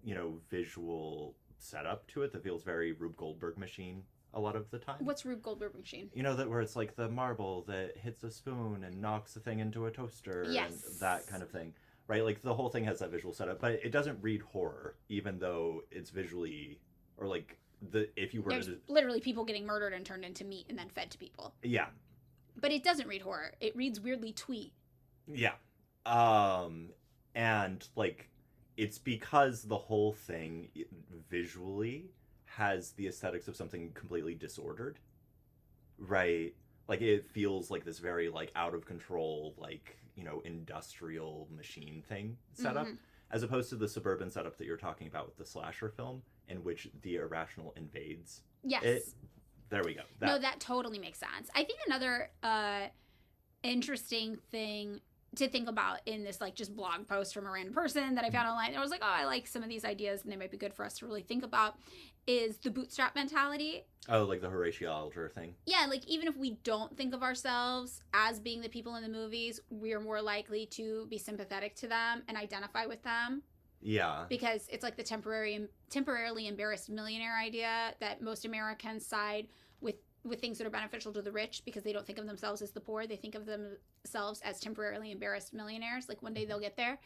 S3: you know, visual setup to it that feels very Rube Goldberg Machine a lot of the time.
S2: What's Rube Goldberg Machine?
S3: You know, that where it's like the marble that hits a spoon and knocks the thing into a toaster and that kind of thing, right? Like the whole thing has that visual setup, but it doesn't read horror, even though it's visually, or like if you were
S2: there's literally people getting murdered and turned into meat and then fed to people.
S3: Yeah,
S2: but it doesn't read horror. It reads weirdly twee.
S3: Yeah, and like. It's because the whole thing visually has the aesthetics of something completely disordered, right? Like it feels like this very like out of control, like, you know, industrial machine thing setup, as opposed to the suburban setup that you're talking about with the slasher film, in which the irrational invades.
S2: Yes.
S3: There we go.
S2: That totally makes sense. I think another interesting thing to think about in this like just blog post from a random person that I found online, I was like, oh, I like some of these ideas and they might be good for us to really think about, is the bootstrap mentality.
S3: Oh, like the Horatio Alger thing.
S2: Yeah, like even if we don't think of ourselves as being the people in the movies, we are more likely to be sympathetic to them and identify with them.
S3: Yeah.
S2: Because it's like the temporarily embarrassed millionaire idea that most Americans side with things that are beneficial to the rich because they don't think of themselves as the poor. They think of themselves as temporarily embarrassed millionaires. Like one day they'll get there.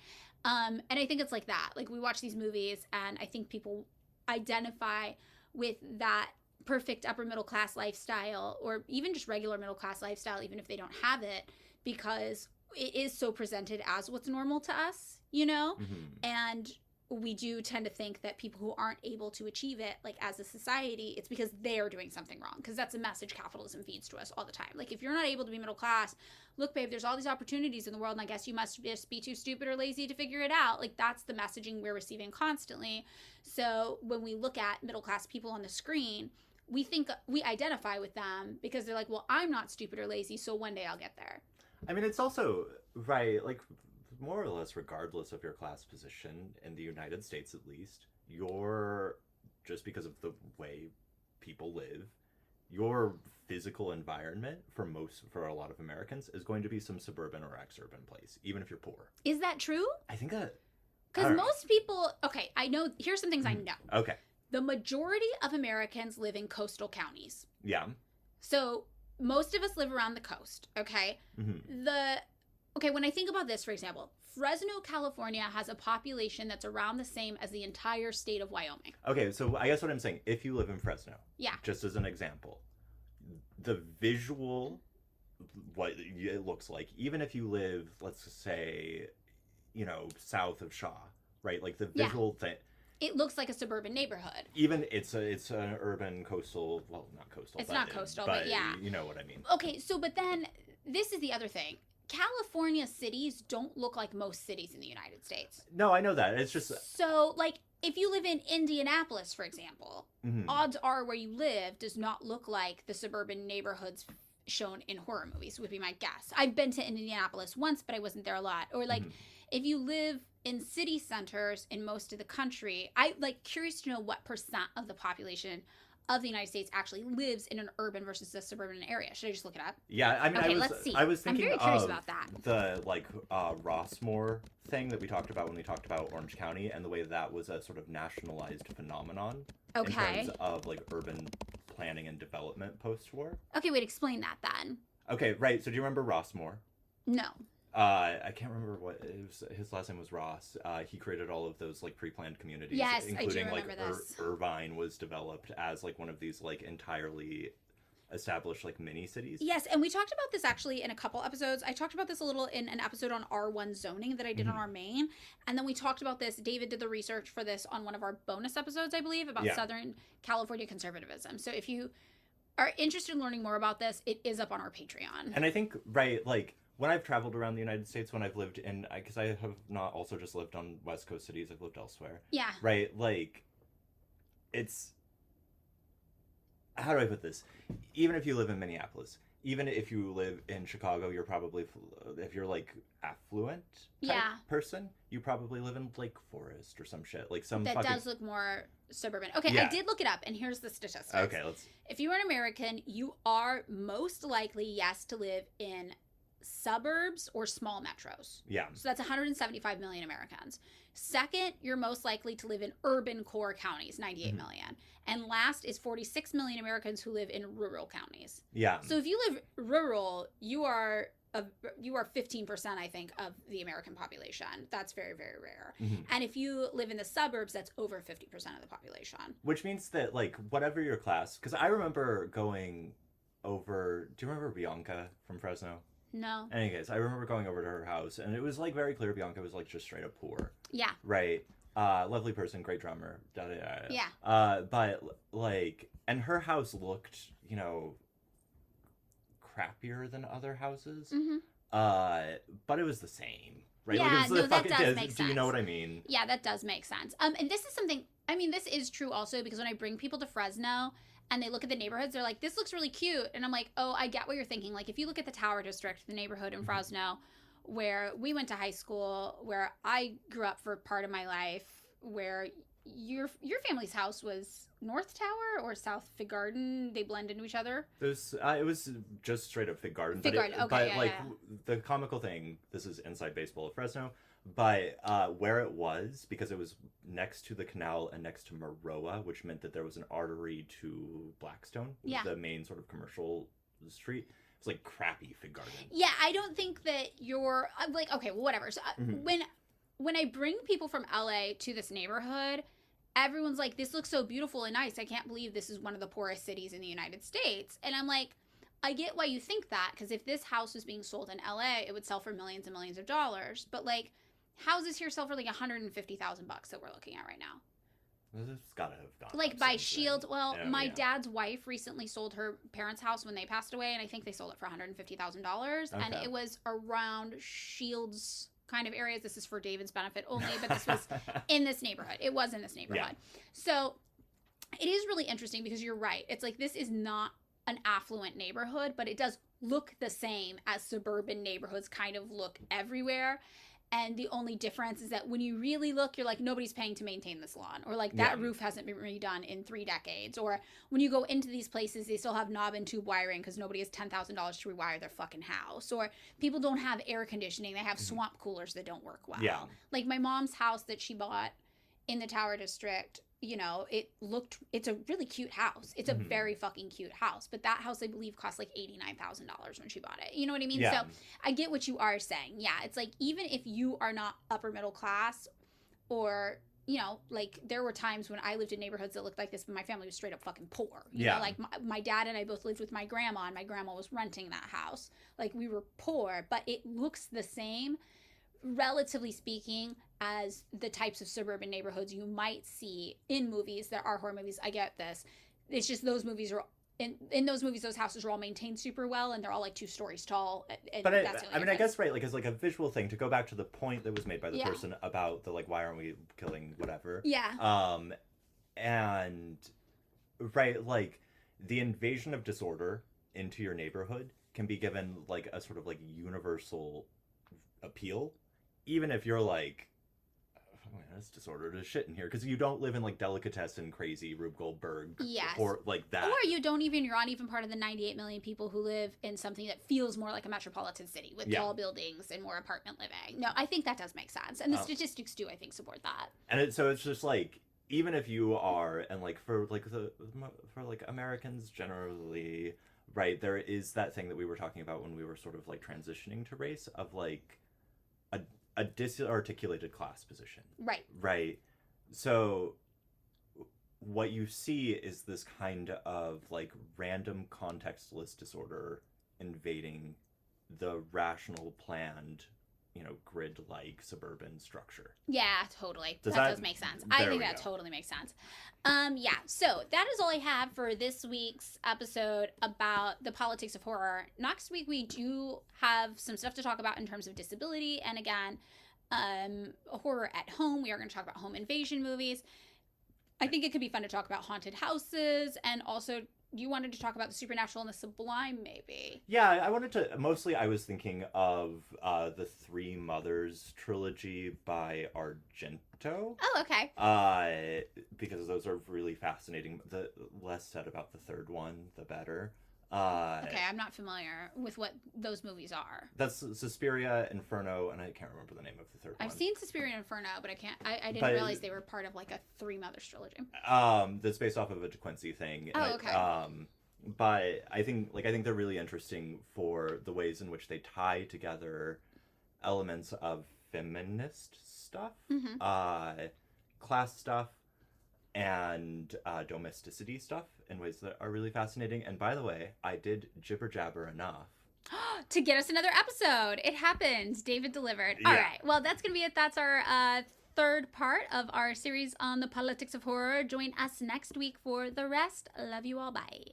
S2: And I think it's like that. Like we watch these movies and I think people identify with that perfect upper middle class lifestyle or even just regular middle class lifestyle, even if they don't have it, because it is so presented as what's normal to us, you know? And we do tend to think that people who aren't able to achieve it, like as a society, it's because they're doing something wrong. Because that's a message capitalism feeds to us all the time. Like if you're not able to be middle class, look, babe, there's all these opportunities in the world, and I guess you must just be too stupid or lazy to figure it out. Like that's the messaging we're receiving constantly. So when we look at middle class people on the screen, we identify with them because they're like, well, I'm not stupid or lazy, so one day I'll get there.
S3: I mean, it's also, right, like, more or less regardless of your class position, in the United States at least, just because of the way people live, your physical environment for a lot of Americans is going to be some suburban or exurban place, even if you're poor.
S2: Is that true?
S3: I think that...
S2: Because most people... Okay, I know... Here's some things I know.
S3: Okay.
S2: The majority of Americans live in coastal counties.
S3: Yeah.
S2: So most of us live around the coast, okay? Okay, when I think about this, for example, Fresno, California has a population that's around the same as the entire state of Wyoming.
S3: Okay, so I guess what I'm saying, if you live in Fresno,
S2: Yeah.
S3: just as an example, the visual, what it looks like, even if you live, let's say, south of Shaw, right? Like the visual thing.
S2: It looks like a suburban neighborhood.
S3: Even it's an urban coastal, well, not coastal.
S2: It's not coastal, but yeah.
S3: You know what I mean.
S2: Okay, so but then this is the other thing. California cities don't look like most cities in the United States.
S3: No, I know that. It's just...
S2: So, like, if you live in Indianapolis, for example, odds are where you live does not look like the suburban neighborhoods shown in horror movies, would be my guess. I've been to Indianapolis once, but I wasn't there a lot. Or, like, if you live in city centers in most of the country, I'm, like, curious to know what percent of the population of the United States actually lives in an urban versus a suburban area. Should I just look it up?
S3: Yeah, I mean,
S2: okay, let's see.
S3: I was thinking
S2: I'm very curious about that.
S3: The Rossmore thing that we talked about when we talked about Orange County, and the way that was a sort of nationalized phenomenon in terms of like urban planning and development post-war.
S2: Okay, wait, explain that then.
S3: Okay, right. So do you remember Rossmore?
S2: No.
S3: I can't remember what it was, his last name was Ross. He created all of those like pre-planned communities,
S2: yes,
S3: including
S2: I do remember this.
S3: Irvine was developed as like one of these like entirely established like mini cities.
S2: Yes, and we talked about this actually in a couple episodes. I talked about this a little in an episode on R1 zoning that I did on our main, and then we talked about this. David did the research for this on one of our bonus episodes, I believe, about Southern California conservatism. So if you are interested in learning more about this, it is up on our Patreon.
S3: And I think like when I've traveled around the United States, when I've lived in, because I have not also just lived on West Coast cities, I've lived elsewhere.
S2: Yeah.
S3: Right? Like, it's, how do I put this? Even if you live in Minneapolis, even if you live in Chicago, you're probably, if you're like affluent type person, you probably live in Lake Forest or some shit. Like some
S2: that does look more suburban. Okay, I did look it up, and here's the statistics.
S3: Okay,
S2: If you are an American, you are most likely, yes, to live in suburbs or small metros.
S3: Yeah.
S2: So that's 175 million Americans. Second, you're most likely to live in urban core counties, 98 million. And last is 46 million Americans who live in rural counties.
S3: Yeah.
S2: So if you live rural, you are 15%, I think, of the American population. That's very, very rare. And if you live in the suburbs, that's over 50% of the population.
S3: Which means that, like, whatever your class, because I remember going over, do you remember Bianca from Fresno?
S2: No.
S3: In any case, I remember going over to her house, and it was, like, very clear Bianca was, like, just straight up poor.
S2: Yeah.
S3: Right. Lovely person, great drummer.
S2: Yeah.
S3: But, like, and her house looked, crappier than other houses. But it was the same. Right?
S2: Yeah,
S3: like,
S2: no, that does make sense.
S3: Do you know what I mean?
S2: Yeah, that does make sense. And this is something, I mean, this is true also because when I bring people to Fresno and they look at the neighborhoods, they're like, this looks really cute. And I'm like, oh, I get what you're thinking. Like, if you look at the Tower District, the neighborhood in Fresno, where we went to high school, where I grew up for part of my life, where your family's house was North Tower or South Fig Garden, they blend into each other.
S3: It was just straight up Fig Garden.
S2: Fig Garden, okay,
S3: but like the comical thing, this is inside baseball of Fresno, but where it was, because it was next to the canal and next to Maroa, which meant that there was an artery to Blackstone, the main sort of commercial street. It's like crappy Fig Garden. Yeah,
S2: I don't think that you're like, okay, well, whatever. So when I bring people from LA to this neighborhood, everyone's like, this looks so beautiful and nice. I can't believe this is one of the poorest cities in the United States. And I'm like, I get why you think that, because if this house was being sold in LA, it would sell for millions and millions of dollars. But like, houses here sell for like $150,000 that we're looking at right now.
S3: It's gotta have gone
S2: like by Shields. Well, my
S3: dad's
S2: wife recently sold her parents' house when they passed away, and I think they sold it for $150,000. And it was around Shields kind of areas. This is for David's benefit only, but this was in this neighborhood. It was in this neighborhood. Yeah. So it is really interesting because you're right. It's like, this is not an affluent neighborhood, but it does look the same as suburban neighborhoods kind of look everywhere. And the only difference is that when you really look, you're like, nobody's paying to maintain this lawn. Or like, that roof hasn't been redone in 3 decades. Or when you go into these places, they still have knob and tube wiring because nobody has $10,000 to rewire their fucking house. Or people don't have air conditioning. They have swamp coolers that don't work well.
S3: Yeah.
S2: Like my mom's house that she bought in the Tower District, it's a really cute house. It's a very fucking cute house. But that house, I believe, cost like $89,000 when she bought it. You know what I mean?
S3: Yeah.
S2: So I get what you are saying. Yeah, it's like, even if you are not upper middle class, or, like, there were times when I lived in neighborhoods that looked like this, but my family was straight up fucking poor. You know, like my dad and I both lived with my grandma, and my grandma was renting that house. Like, we were poor, but it looks the same, relatively speaking, as the types of suburban neighborhoods you might see in movies that are horror movies. I get this. It's just those movies are in those movies, those houses are all maintained super well, and they're all like 2 stories tall. And
S3: but
S2: that's the only
S3: I guess, right, like, as like a visual thing, to go back to the point that was made by the person about the, like, why aren't we killing whatever?
S2: Yeah.
S3: And right, like, the invasion of disorder into your neighborhood can be given like a sort of like universal appeal, even if you're like, oh, man, it's disordered as shit in here, because you don't live in like delicatessen crazy Rube Goldberg, or like that,
S2: or you're not even part of the 98 million people who live in something that feels more like a metropolitan city with tall buildings and more apartment living. No, I think that does make sense, and the statistics do, I think, support that.
S3: And so it's just like, even if you are, and like for Americans generally, right, there is that thing that we were talking about when we were sort of like transitioning to race, of like a disarticulated class position. Right. So what you see is this kind of like random contextless disorder invading the rational, planned, grid-like suburban structure.
S2: Yeah, totally. That does make sense. I think that totally makes sense. Yeah, so that is all I have for this week's episode about the politics of horror. Next week, we do have some stuff to talk about in terms of disability, and again, horror at home. We are going to talk about home invasion movies. I think it could be fun to talk about haunted houses, and also you wanted to talk about the supernatural and the sublime, maybe. Yeah,
S3: I wanted to, mostly I was thinking of the Three Mothers trilogy by Argento.
S2: Oh, okay.
S3: Because those are really fascinating. The less said about the third one, the better.
S2: Okay, I'm not familiar with what those movies are.
S3: That's Suspiria, Inferno, and I can't remember the name of the third one.
S2: I've seen Suspiria and Inferno, but I didn't realize they were part of like a Three Mothers trilogy.
S3: That's based off of a De Quincey thing.
S2: Oh, okay.
S3: But I think they're really interesting for the ways in which they tie together elements of feminist stuff, class stuff, and domesticity stuff in ways that are really fascinating. And by the way, I did jibber jabber enough
S2: to get us another episode. It happened. David delivered. Yeah. All right. Well, that's gonna be it. That's our third part of our series on the politics of horror. Join us next week for the rest. Love you all. Bye.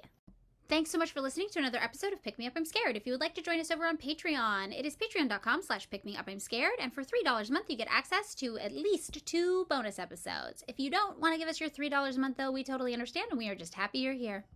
S2: Thanks so much for listening to another episode of Pick Me Up, I'm Scared. If you would like to join us over on Patreon, it is patreon.com/pickmeupimscared, and for $3 a month, you get access to at least 2 bonus episodes. If you don't want to give us your $3 a month, though, we totally understand, and we are just happy you're here.